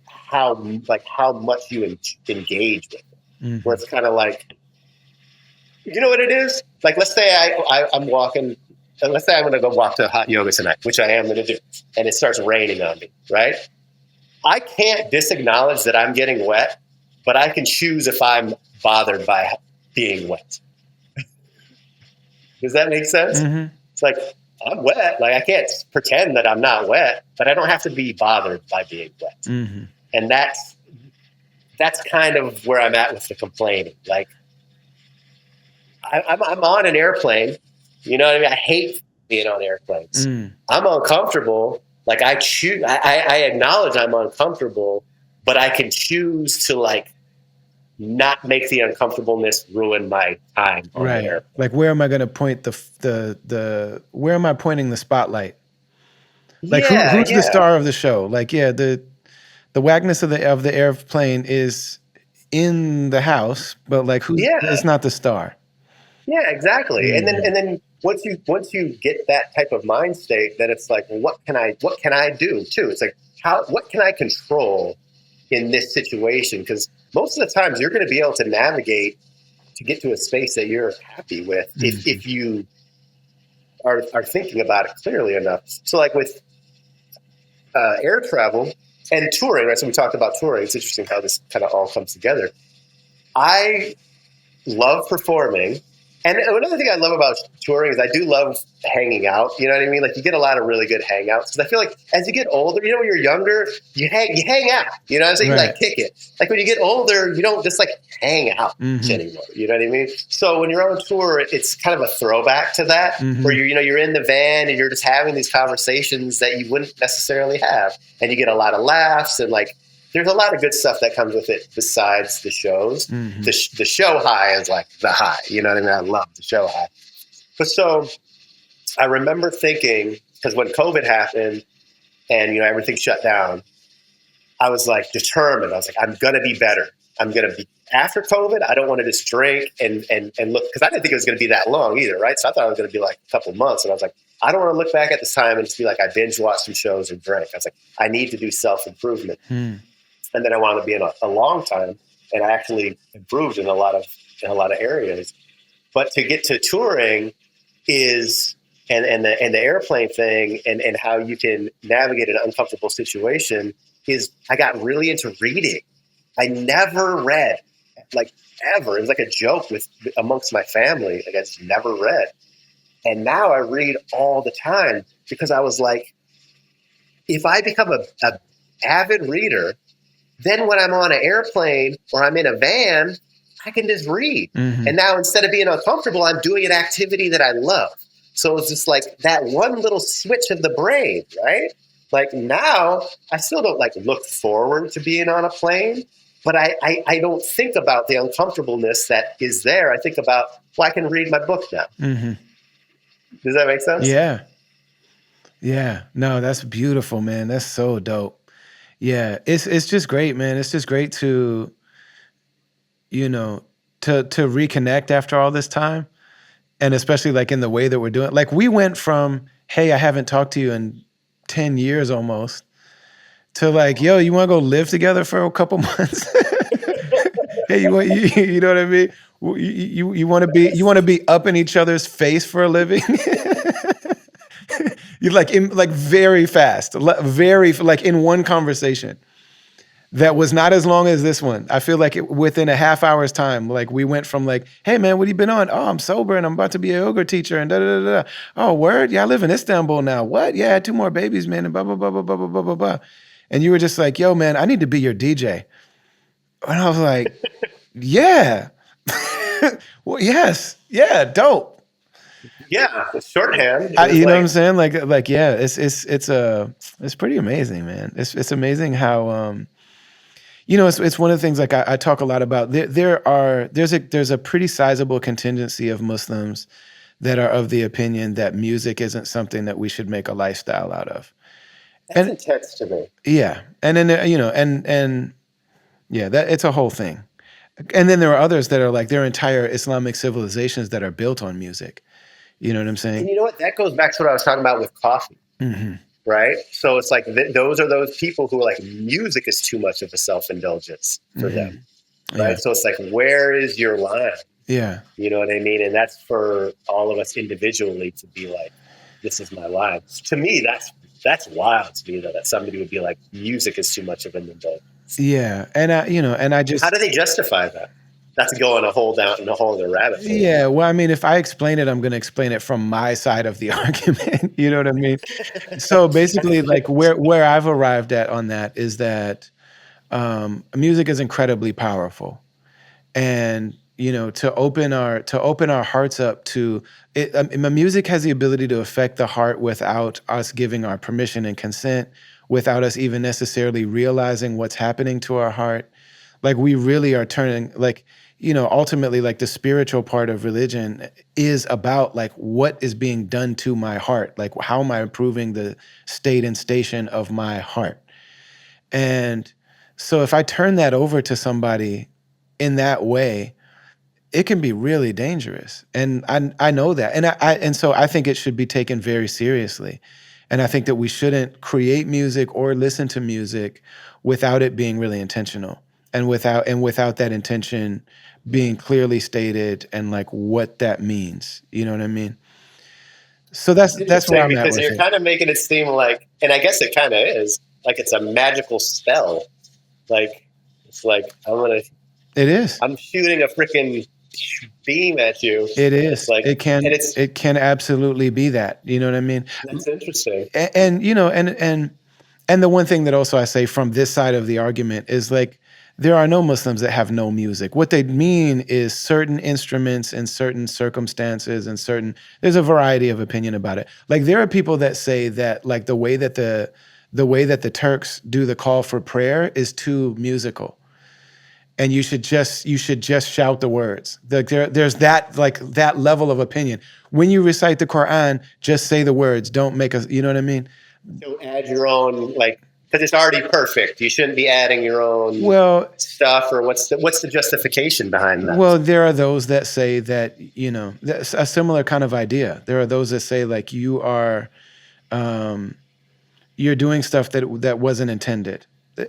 how much you engage with it. Where it's kind of like, you know what it is? Like, let's say I'm walking, let's say I'm going to go walk to a hot yoga tonight, which I am going to do, and it starts raining on me, right? I can't disacknowledge that I'm getting wet, but I can choose if I'm bothered by being wet. Does that make sense? It's like, I'm wet. Like, I can't pretend that I'm not wet, but I don't have to be bothered by being wet. And that's kind of where I'm at with the complaining. Like, I'm on an airplane. You know what I mean? I hate being on airplanes. I'm uncomfortable. Like I acknowledge I'm uncomfortable, but I can choose to like not make the uncomfortableness ruin my time on the airplane. Like where am I going to point where am I pointing the spotlight? Like who's the star of the show? Like, the wagness of the airplane is in the house, but like it's not the star. Yeah, exactly. And then once you get that type of mind state, then it's like, well, what can I do too? It's like, what can I control in this situation? Because most of the times you're going to be able to navigate to get to a space that you're happy with if you are thinking about it clearly enough. So like with air travel and touring, right? So we talked about touring. It's interesting how this kind of all comes together. I love performing. And another thing I love about touring is I do love hanging out. You know what I mean? Like you get a lot of really good hangouts. Because I feel like as you get older, you know, when you're younger, you hang out. You know what I'm saying? Right. You like kick it. Like when you get older, you don't just like hang out anymore. You know what I mean? So when you're on tour, it's kind of a throwback to that, where you're in the van and you're just having these conversations that you wouldn't necessarily have, and you get a lot of laughs and like. There's a lot of good stuff that comes with it besides the shows. The show high is like the high. You know what I mean? I love the show high. But so I remember thinking, because when COVID happened and, you know, everything shut down, I was like determined. I was like, I'm going to be better. I'm going to be after COVID. I don't want to just drink and look, because I didn't think it was going to be that long either. Right. So I thought it was going to be like a couple months. And I was like, I don't want to look back at this time and just be like, I binge watched some shows and drank. I was like, I need to do self-improvement. And then I wanted to be in a long time, and I actually improved in a lot of areas. But to get to touring is and the airplane thing and how you can navigate an uncomfortable situation is I got really into reading. I never read, like ever. It was like a joke amongst my family. Like I just never read, and now I read all the time because I was like, if I become a avid reader. Then when I'm on an airplane or I'm in a van, I can just read. And now instead of being uncomfortable, I'm doing an activity that I love. So it's just like that one little switch of the brain, right? Like now I still don't like look forward to being on a plane, but I don't think about the uncomfortableness that is there. I think about, well, I can read my book now. Does that make sense? Yeah. Yeah. No, that's beautiful, man. That's so dope. Yeah, it's just great, man. It's just great to, you know, to reconnect after all this time, and especially like in the way that we're doing. Like we went from, hey, I haven't talked to you in 10 years almost, to like, yo, you want to go live together for a couple months? Hey, you know what I mean? You want to be up in each other's face for a living? You like very fast, very like in one conversation. that was not as long as this one. I feel like within a half hour's time, like we went from like, hey man, what have you been on? Oh, I'm sober and I'm about to be a yoga teacher and da da da da. Oh, word? Yeah, I live in Istanbul now. What? Yeah, I had 2 more babies, man, and blah blah blah blah blah blah blah blah blah. And you were just like, yo, man, I need to be your DJ. And I was like, yeah. Well, yes. Yeah, dope. Yeah, it's shorthand. It was You know what I'm like, saying? Like yeah, it's pretty amazing, man. It's amazing how it's one of the things like I talk a lot about. There's a pretty sizable contingency of Muslims that are of the opinion that music isn't something that we should make a lifestyle out of. that's And intense to me. yeah, and then and yeah, that it's a whole thing. And then there are others that are like there are entire Islamic civilizations that are built on music. You know what I'm And saying? you know what? That goes back to what I was talking about with coffee, Hmm. right? So it's like those are those people who are like, music is too much of a self-indulgence for Hmm. them, Yeah, right? So it's like, where is your line? yeah, You know what I mean? And that's for all of us individually to be like, this is my line. To me, that's wild to me that somebody would be like, music is too much of an indulgence. yeah. And I How just do they justify that? That's going a whole down in a whole other rabbit hole. yeah. Well, I mean, if I explain it, I'm going to explain it from my side of the argument. You know what I mean? So basically, like where I've arrived at on that is that music is incredibly powerful, and to open our hearts up to it. Music has the ability to affect the heart without us giving our permission and consent, without us even necessarily realizing what's happening to our heart. Like we really are turning like ultimately like the spiritual part of religion is about like what is being done to my heart, like how am I improving the state and station of my heart. And so if I turn that over to somebody in that way, it can be really dangerous. And I know that. And so I think it should be taken very seriously. And I think that we shouldn't create music or listen to music without it being really intentional, and without that intention being clearly stated and like what that means. You know what I mean? So that's where Interesting, I'm at because with you're it. kind of making it seem like, and I guess it kind of is, like it's a magical spell. Like it's like It is. I'm shooting a freaking beam at you. It And it's is. like, It and can it's it can absolutely be that. You know what I mean? that's interesting. And and the one thing that also I say from this side of the argument is like there are no Muslims that have no music. What they mean is certain instruments in certain circumstances and certain there's a variety of opinion about it. Like there are people that say that like the way that the Turks do the call for prayer is too musical. And you should just shout the words. There's that like that level of opinion. When you recite the Quran, just say the words. Don't make us. You know what I mean? So add your own, like, because it's already perfect. You shouldn't be adding your own Well, stuff, or what's the justification behind that? well, there are those that say that that's a similar kind of idea. There are those that say like um, you're doing stuff that wasn't intended,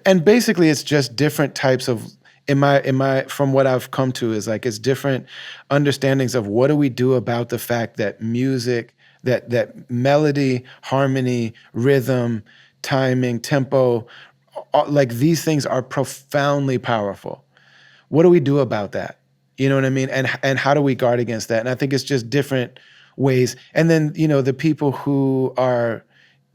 and basically it's just different types of in my from what I've come to is like it's different understandings of what do we do about the fact that music, that melody, harmony, rhythm, timing, tempo, like these things are profoundly powerful. What do we do about that? You know what I mean? And how do we guard against that? And I think it's just different ways. And then, the people who are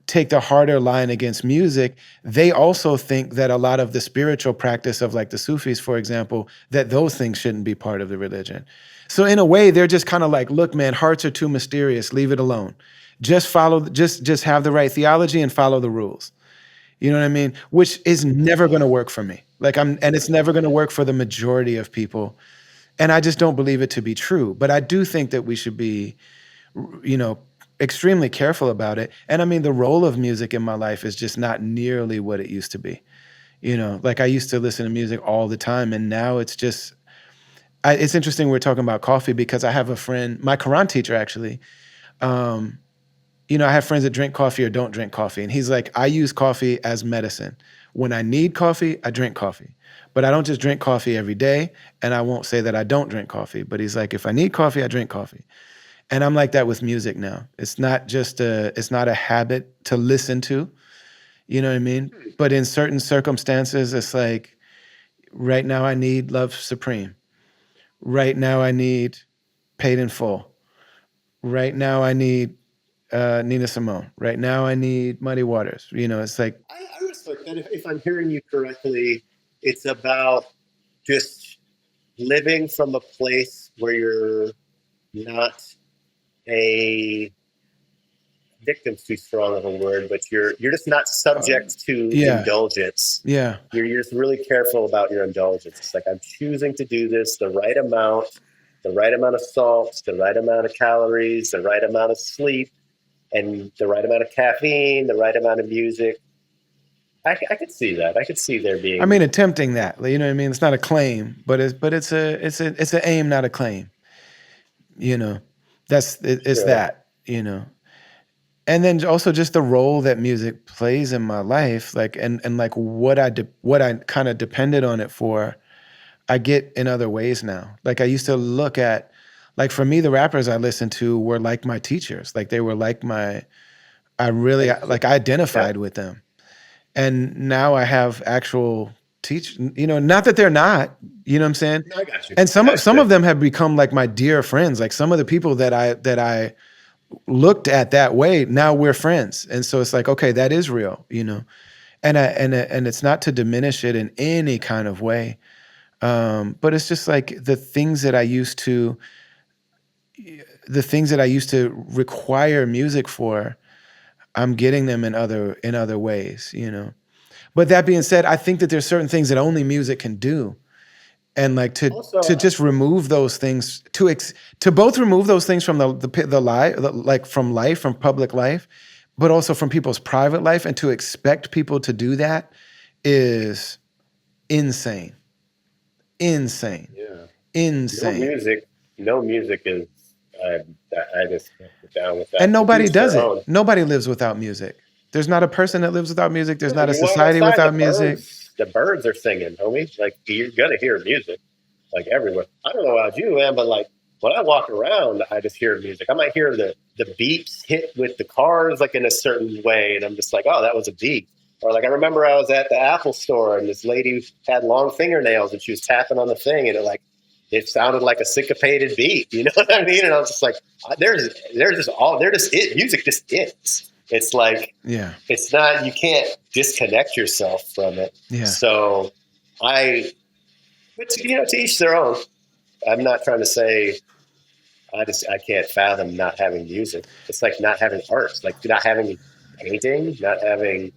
take the harder line against music, they also think that a lot of the spiritual practice of like the Sufis, for example, that those things shouldn't be part of the religion. So in a way, they're just kind of like, look, man, hearts are too mysterious. Leave it alone. Just have the right theology and follow the rules. You know what I mean? Which is never going to work for me. And it's never going to work for the majority of people. And I just don't believe it to be true. But I do think that we should be, you know, extremely careful about it. And I mean, the role of music in my life is just not nearly what it used to be. Like I used to listen to music all the time, and now it's just. It's interesting we're talking about coffee because I have a friend, my Quran teacher actually. Um, I have friends that drink coffee or don't drink coffee. And he's like, I use coffee as medicine. When I need coffee, I drink coffee. But I don't just drink coffee every day. And I won't say that I don't drink coffee. But he's like, if I need coffee, I drink coffee. And I'm like that with music now. It's not a habit to listen to. You know what I mean? But in certain circumstances, it's like right now I need Love Supreme. Right now I need Paid in Full. Right now I need Nina Simone. Right now I need Muddy Waters. You know, it's like, I respect that. If I'm hearing you correctly, it's about just living from a place where you're not a victim's too strong of a word, but you're just not subject to yeah, indulgence. yeah. You're just really careful about your indulgence. It's like I'm choosing to do this the right amount of salt, the right amount of calories, the right amount of sleep, and the right amount of caffeine, the right amount of music. I could see that. I could see there I being. mean, attempting that. You know what I mean? It's not a claim, but it's an aim, not a claim. You know, it's Sure. that. You know, and then also just the role that music plays in my life, like and like what I kind of depended on it for, I get in other ways now. Like I used to look at, like for me, the rappers I listened to were like my teachers. Like they were like I really like I Yeah. identified with them. And now I have actual teach, you know, not that they're not, you know what I'm saying? No, I got you. And That's some good. of them have become like my dear friends. Like some of the people that I looked at that way, now we're friends. And so it's like, okay, that is real, you know. And it's not to diminish it in any kind of way. But it's just like the things that I used to require music for, I'm getting them in other ways, you know. But that being said, I think that there's certain things that only music can do, and like to Also, just remove those things, to both remove those things from the life, like from life, from public life, but also from people's private life, and to expect people to do that is insane, insane, yeah. No insane. music. No music is. I, I just can't get down with And that. To nobody each does their it. own. Nobody lives without music. There's not a person that lives without music. There's Yeah, not a you walk society outside, without music. the birds are singing, homie. Like you're gonna hear music, like everywhere. I don't know about you, man, but like when I walk around, I just hear music. I might hear the beeps hit with the cars like in a certain way, and I'm just like, oh, that was a beep. Or like I remember I was at the Apple store and this lady had long fingernails and she was tapping on the thing and it sounded like a syncopated beat. You know what I mean? And I was just like, they're just it. Music just is. It's like Yeah, it's not, you can't disconnect yourself from it. yeah. So I, but to each their own. I'm not trying to say I can't fathom not having music. It's like not having art. It's like not having painting, not having.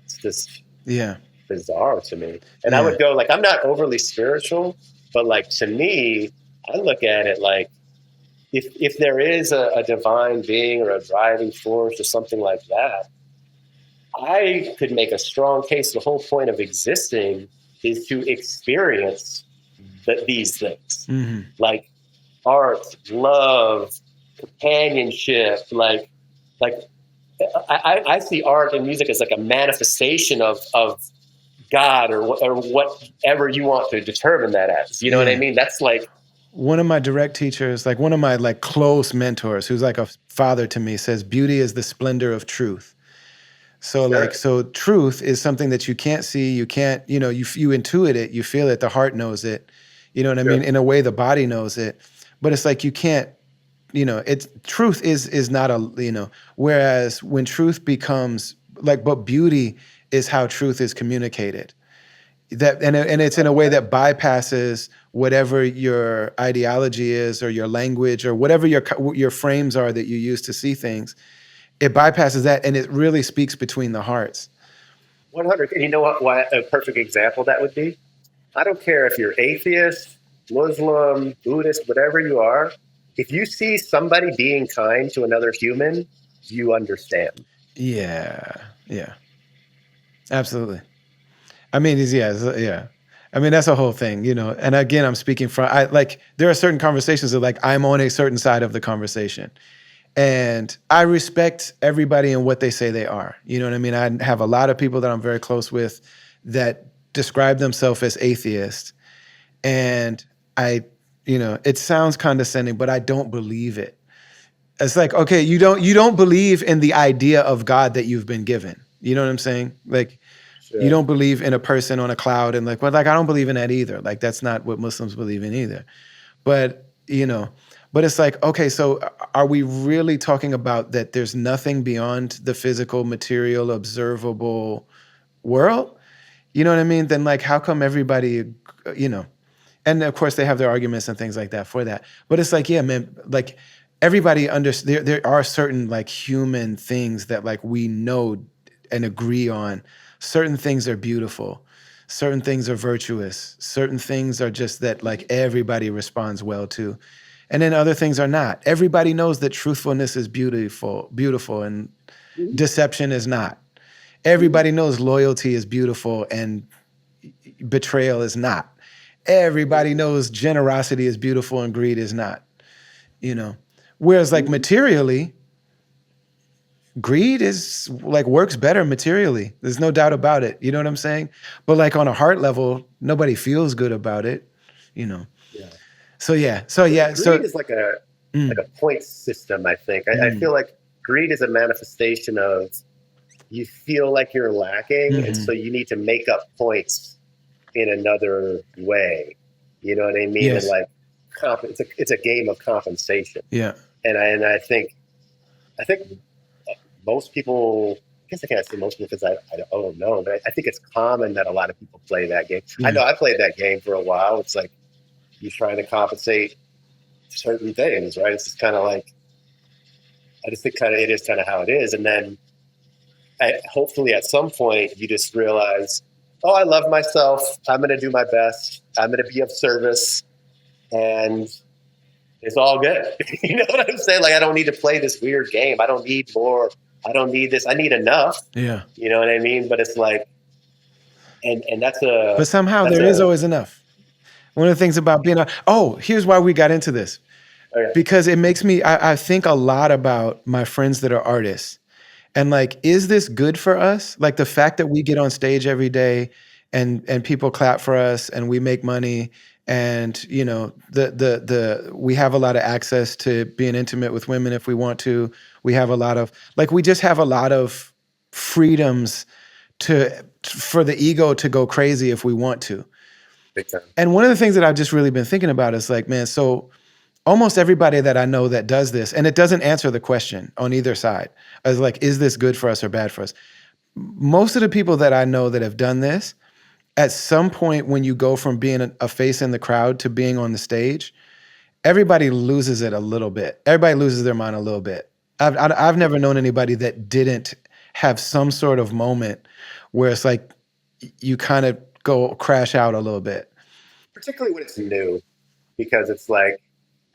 It's just Yeah, bizarre to me. And I yeah, would go like I'm not overly spiritual, but like to me, I look at it like if there is a divine being or a driving force or something like that, I could make a strong case. The whole point of existing is to experience these things, hmm, like art, love, companionship. Like I see art and music as like a manifestation of God or whatever you want to determine that as. You know what I yeah. mean? That's like One of my direct teachers, like one of my like close mentors, who's like a father to me, says beauty is the splendor of truth. So like, sure, so truth is something that you can't see, you can't, you know, you intuit it, you feel it, the heart knows it, you know what I mean? sure, In a way, the body knows it, but it's like you can't, you know, it's truth is not a, you know, whereas when truth becomes like, but beauty is how truth is communicated. That and it's in a way okay. that bypasses whatever your ideology is or your language or whatever your frames are that you use to see things. It bypasses that, and it really speaks between the hearts. 100. And you know why a perfect example that would be? I don't care if you're atheist, Muslim, Buddhist, whatever you are. If you see somebody being kind to another human, you understand. Yeah, yeah, absolutely. I mean, yeah. I mean, that's a whole thing, you know. And again, I'm speaking from I like there are certain conversations that like I'm on a certain side of the conversation. And I respect everybody and what they say they are. You know what I mean? I have a lot of people that I'm very close with that describe themselves as atheists. And I, you know, it sounds condescending, but I don't believe it. It's like, okay, you don't believe in the idea of God that you've been given. You know what I'm saying? Like, you Sure. don't believe in a person on a cloud, and like, well, like I don't believe in that either. Like, that's not what Muslims believe in either. But but it's like, okay, so are we really talking about that? There's nothing beyond the physical, material, observable world. You know what I mean? Then like, how come everybody, you know? And of course, they have their arguments and things like that for that. But it's like, yeah, man, like everybody there are certain like human things that like we know and agree on. Certain things are beautiful. Certain things are virtuous. Certain things are just that like everybody responds well to. And then other things are not. Everybody knows that truthfulness is beautiful, and deception is not. Everybody knows loyalty is beautiful and betrayal is not. Everybody knows generosity is beautiful and greed is not, you know. Whereas like materially, greed is like works better materially. There's no doubt about it. You know what I'm saying? But like on a heart level, nobody feels good about it, you know. Yeah. So yeah. So yeah. Greed So is like a mm, point system. I think I mm, feel like greed is a manifestation of you feel like you're lacking, and so mhm. you need to make up points in another way. You know what I mean? And Yes. like, it's a game of compensation. Yeah. And I think most people. I guess I can't say most people because I don't know, but I think it's common that a lot of people play that game. I Yeah. know I played that game for a while. It's like you're trying to compensate certain things, right? It's just kind of like I just think it is kind of how it is, and then hopefully at some point you just realize, oh, I love myself. I'm going to do my best. I'm going to be of service, and it's all good. You know what I'm saying? Like I don't need to play this weird game. I don't need more. I don't need this. I need enough. Yeah. You know what I mean? But it's like, and But somehow that's there is a always enough. One of the things about being here's why we got into this. okay. Because it makes me I think a lot about my friends that are artists. And like, is this good for us? Like the fact that we get on stage every day and people clap for us and we make money, and the we have a lot of access to being intimate with women if we want to. We have a lot of like we just have a lot of freedoms for the ego to go crazy if we want to. Big time. And one of the things that I've just really been thinking about is like, man, so almost everybody that I know that does this, and it doesn't answer the question on either side, is like, is this good for us or bad for us? Most of the people that I know that have done this, at some point when you go from being a face in the crowd to being on the stage, everybody loses it a little bit. Everybody loses their mind a little bit. I've never known anybody that didn't have some sort of moment where it's like you kind of go crash out a little bit. Particularly when it's new, because it's like,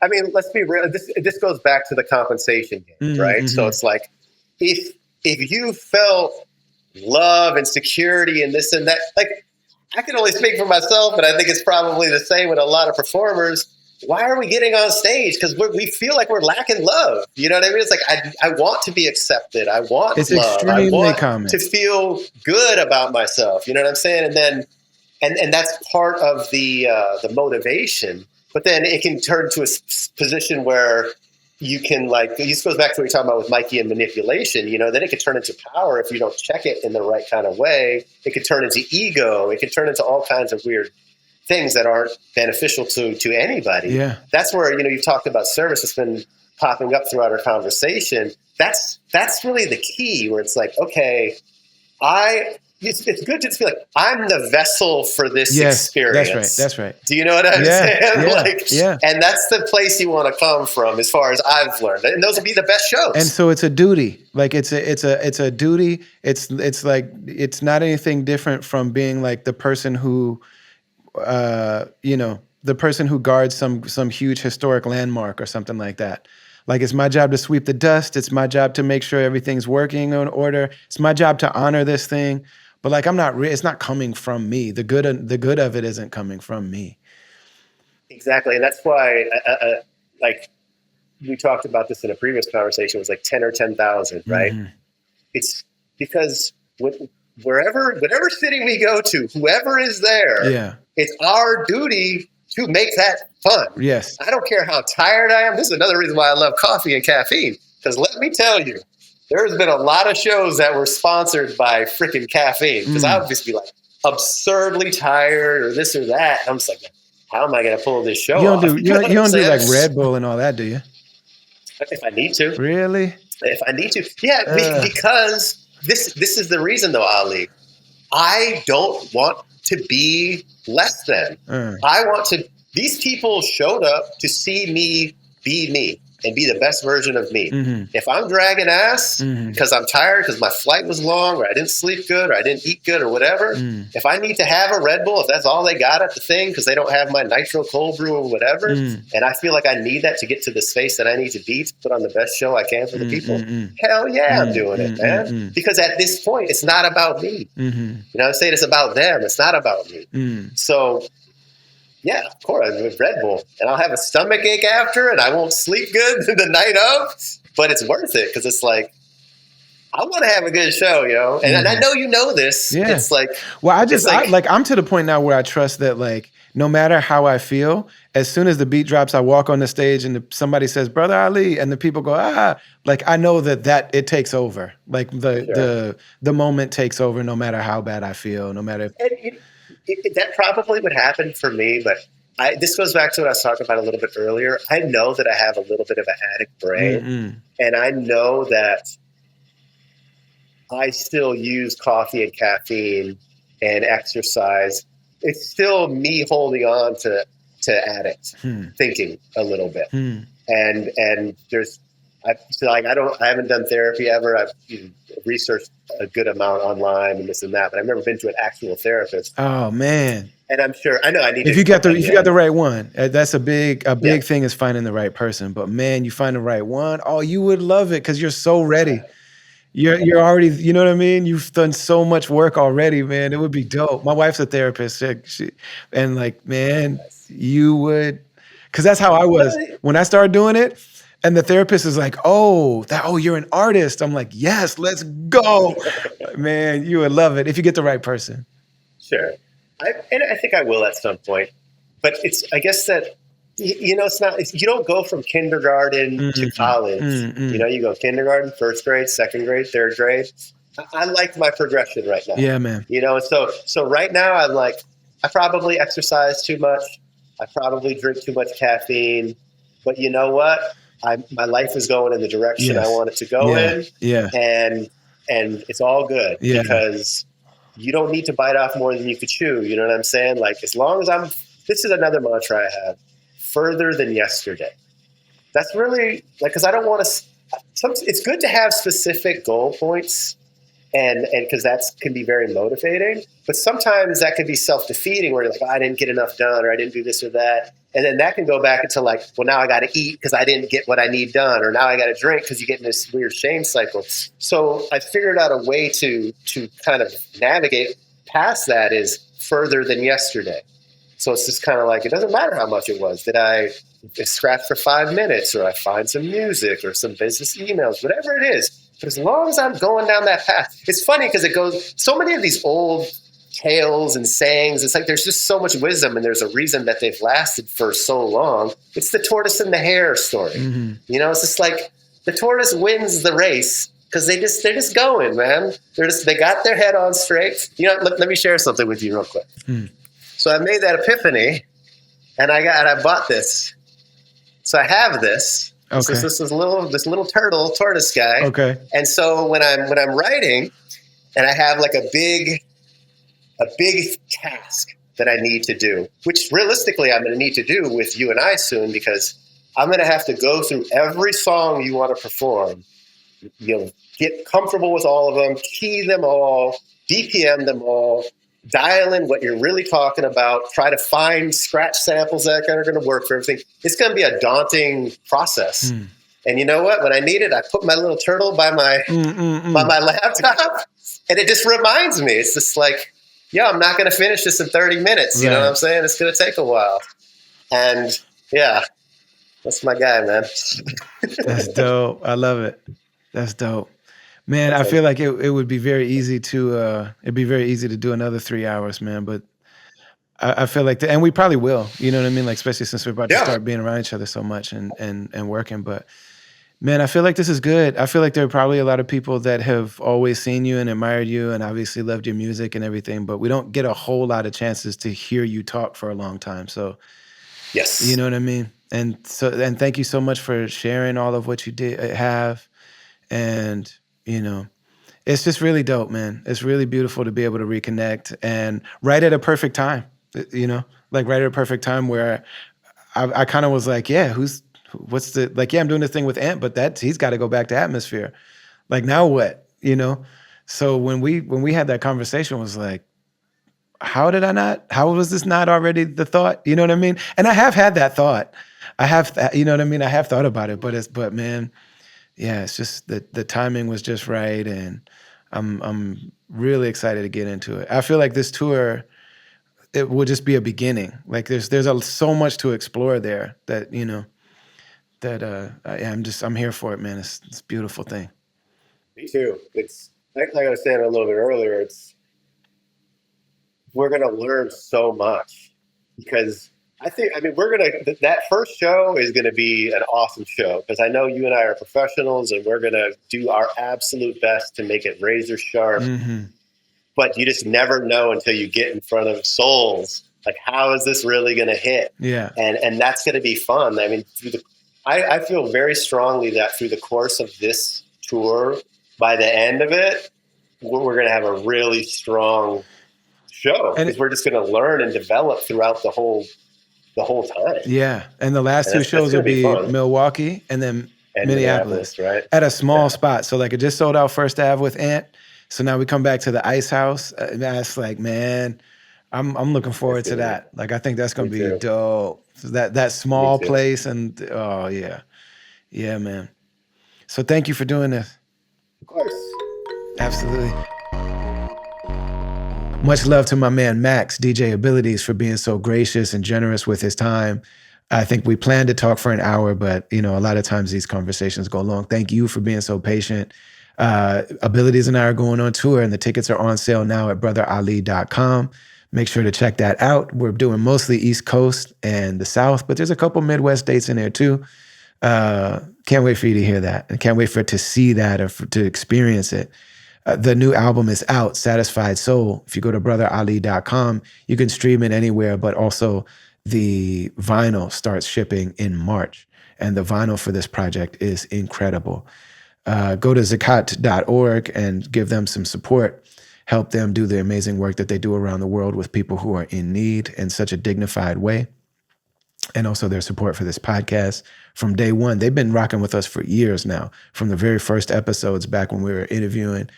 I mean, let's be real. This goes back to the compensation game, right? So Mm-hmm. it's like, if you felt love and security and this and that, like I can only speak for myself, but I think it's probably the same with a lot of performers. Why are we getting on stage? Because we feel like we're lacking love. You know what I mean? It's like I want to be accepted. I want It's love. I extremely want to common. feel good about myself. You know what I'm saying? And then and that's part of the motivation. But then it can turn to a position where you can like this goes back to what you're talking about with Mikey and manipulation. You know, then it could turn into power if you don't check it in the right kind of way. It could turn into ego. It could turn into all kinds of weird things that aren't beneficial to anybody. Yeah. That's where you've talked about service. It's been popping up throughout our conversation. That's really the key. Where it's like, okay, it's good to just feel like I'm the vessel for this Yes, experience. that's right. Do you know what I'm Yeah, saying? yeah, Like, yeah. and that's the place you want to come from, as far as I've learned. And those will be the best And shows. so it's a duty. Like it's a duty. It's like it's not anything different from being like the person who the person who guards some huge historic landmark or something like that. Like it's my job to sweep the dust. It's my job to make sure everything's working in order. It's my job to honor this thing. But like it's not coming from me. The good of it isn't coming from me. Exactly, and that's why, like we talked about this in a previous conversation. It was like 10 or 10,000, right? Hmm. It's because whatever city we go to, whoever is there, Yeah. it's our duty to make that fun. Yes. I don't care how tired I am. This is another reason why I love coffee and caffeine. Because let me tell you, there's been a lot of shows that were sponsored by freaking caffeine because I would just be like absurdly tired or this or that. And I'm just like, how am I going to pull this show off? You don't do like Red Bull and all that, do you? If I need to. Really? If I need to. Yeah, because this is the reason though, Ali. I don't want to be less than. I want to. These people showed up to see me be me and be the best version of me. If I'm dragging ass because I'm tired, because my flight was long, or I didn't sleep good, or I didn't eat good, or whatever, if I need to have a Red Bull, if that's all they got at the thing, because they don't have my nitro cold brew or whatever, and I feel like I need that to get to the space that I need to be to put on the best show I can for the people, hell yeah, I'm doing it, man. Because at this point, it's not about me. You know what I'm saying? It's about them. It's not about me. So, yeah, of course, with Red Bull. And I'll have a stomach ache after, and I won't sleep good the night of. But it's worth it because it's like, I want to have a good show, you know? And I know you know this. Yeah. It's like... Well, I'm to the point now where I trust that, like, no matter how I feel, as soon as the beat drops, I walk on the stage and somebody says, Brother Ali, and the people go, like, I know that it takes over. Like, the moment takes over no matter how bad I feel, no matter... That probably would happen for me, but this goes back to what I was talking about a little bit earlier. I know that I have a little bit of an addict brain, and I know that I still use coffee and caffeine and exercise. It's still me holding on to addict thinking a little bit, and there's. I haven't done therapy ever. I've researched a good amount online and this and that, but I've never been to an actual therapist. Oh man! And I'm sure I know I need. If you got the right one, that's a big thing is finding the right person. But man, you find the right one, you would love it because you're so ready. You're already, you know what I mean? You've done so much work already, man. It would be dope. My wife's a therapist, and like, man, you would, because that's how I was when I started doing it. And the therapist is like, you're an artist. I'm like, yes, let's go. Man, you would love it if you get the right person. Sure. I think I will at some point. But I guess that, it's not, you don't go from kindergarten to college. You go kindergarten, first grade, second grade, third grade. I like my progression right now. Yeah, man. So right now I'm like, I probably exercise too much. I probably drink too much caffeine. But you know what? My life is going in the direction I want it to go in. Yeah. And it's all good because you don't need to bite off more than you could chew. You know what I'm saying? Like, as long as this is another mantra I have, further than yesterday. That's really like, cause I don't want to, it's good to have specific goal points and cause that can be very motivating, but sometimes that can be self-defeating where you're like, I didn't get enough done, or I didn't do this or that. And then that can go back into like, well, now I got to eat because I didn't get what I need done, or now I got to drink because you get in this weird shame cycle. So I figured out a way to kind of navigate past that is further than yesterday. So it's just kind of like, it doesn't matter how much it was. Did I scratch for 5 minutes, or I find some music or some business emails, whatever it is. But as long as I'm going down that path, it's funny because it goes, so many of these old tales and sayings, it's like there's just so much wisdom, and there's a reason that they've lasted for so long. It's the tortoise and the hare story. It's just like the tortoise wins the race because they're just going, man. They got their head on straight. Let me share something with you real quick. So I made that epiphany, and I bought this. So I have this. Okay. So this little tortoise guy. Okay. And so when I'm writing, and I have like a big task that I need to do, which realistically I'm going to need to do with you and I soon, because I'm going to have to go through every song you want to perform. Get comfortable with all of them, key them all, BPM them all, dial in what you're really talking about, try to find scratch samples that are going to work for everything. It's going to be a daunting process. And you know what? When I need it, I put my little turtle by my laptop, and it just reminds me. It's just like, I'm not going to finish this in 30 minutes. You know what I'm saying? It's going to take a while. And that's my guy, man. That's dope. I love it. That's dope. Man, I feel like it would be very easy to do another 3 hours, man. But I feel like and we probably will, you know what I mean? Like, especially since we're about to start being around each other so much and working. But Man, I feel like this is good. I feel like there are probably a lot of people that have always seen you and admired you and obviously loved your music and everything, but we don't get a whole lot of chances to hear you talk for a long time. So, you Yes. know what I mean? And thank you so much for sharing all of what you did have. And, you know, it's just really dope, man. It's really beautiful to be able to reconnect and right at a perfect time, you know, like right at a perfect time where I kind of was like, yeah, what's the, like, yeah, I'm doing this thing with Ant, but he's got to go back to Atmosphere. Like now what, you know? So when we had that conversation, it was like, how was this not already the thought? You know what I mean? And I have had that thought. You know what I mean? I have thought about it, but man, yeah, it's just the timing was just right. And I'm really excited to get into it. I feel like this tour, it will just be a beginning. Like so much to explore there that, you know, yeah, I'm here for it, man. It's a beautiful thing. Me too. It's like I was saying a little bit earlier. We're going to learn so much because we're going to, that first show is going to be an awesome show because I know you and I are professionals and we're going to do our absolute best to make it razor sharp. Mm-hmm. But you just never know until you get in front of souls. Like, how is this really going to hit? Yeah. And that's going to be fun. I mean, I feel very strongly that through the course of this tour, by the end of it, we're going to have a really strong show because we're just going to learn and develop throughout the whole time. Yeah, and the last two shows will be Milwaukee and then Minneapolis, right? At a small spot. So like it just sold out First Ave with Ant. So now we come back to the Ice House. That's like, man, I'm looking forward to that. Like I think that's gonna be dope. So that small place and oh yeah, yeah, man. So thank you for doing this. Of course, absolutely. Much love to my man Max, DJ Abilities, for being so gracious and generous with his time. I think we planned to talk for an hour, but you know, a lot of times these conversations go long. Thank you for being so patient. Abilities and I are going on tour, and the tickets are on sale now at brotherali.com. Make sure to check that out. We're doing mostly East Coast and the South, but there's a couple Midwest dates in there too. Can't wait for you to hear that, and can't wait to see that or to experience it. The new album is out, Satisfied Soul. If you go to brotherali.com, you can stream it anywhere, but also the vinyl starts shipping in March. And the vinyl for this project is incredible. Go to zakat.org and give them some support. Help them do the amazing work that they do around the world with people who are in need in such a dignified way. And also their support for this podcast from day one. They've been rocking with us for years now, from the very first episodes back when we were interviewing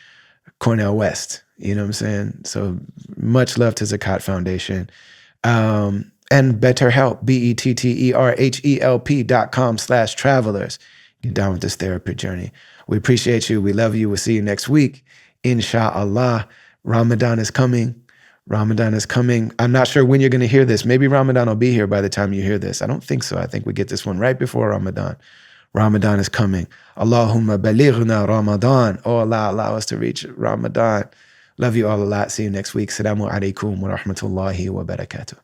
Cornel West. You know what I'm saying? So much love to Zakat Foundation. And BetterHelp, BetterHelp.com/travelers. Get down with this therapy journey. We appreciate you. We love you. We'll see you next week. Inshallah. Ramadan is coming. Ramadan is coming. I'm not sure when you're going to hear this. Maybe Ramadan will be here by the time you hear this. I don't think so. I think we get this one right before Ramadan. Ramadan is coming. Allahumma balighna Ramadan. Oh Allah, allow us to reach Ramadan. Love you all a lot. See you next week. Assalamu alaikum wa rahmatullahi wa barakatuh.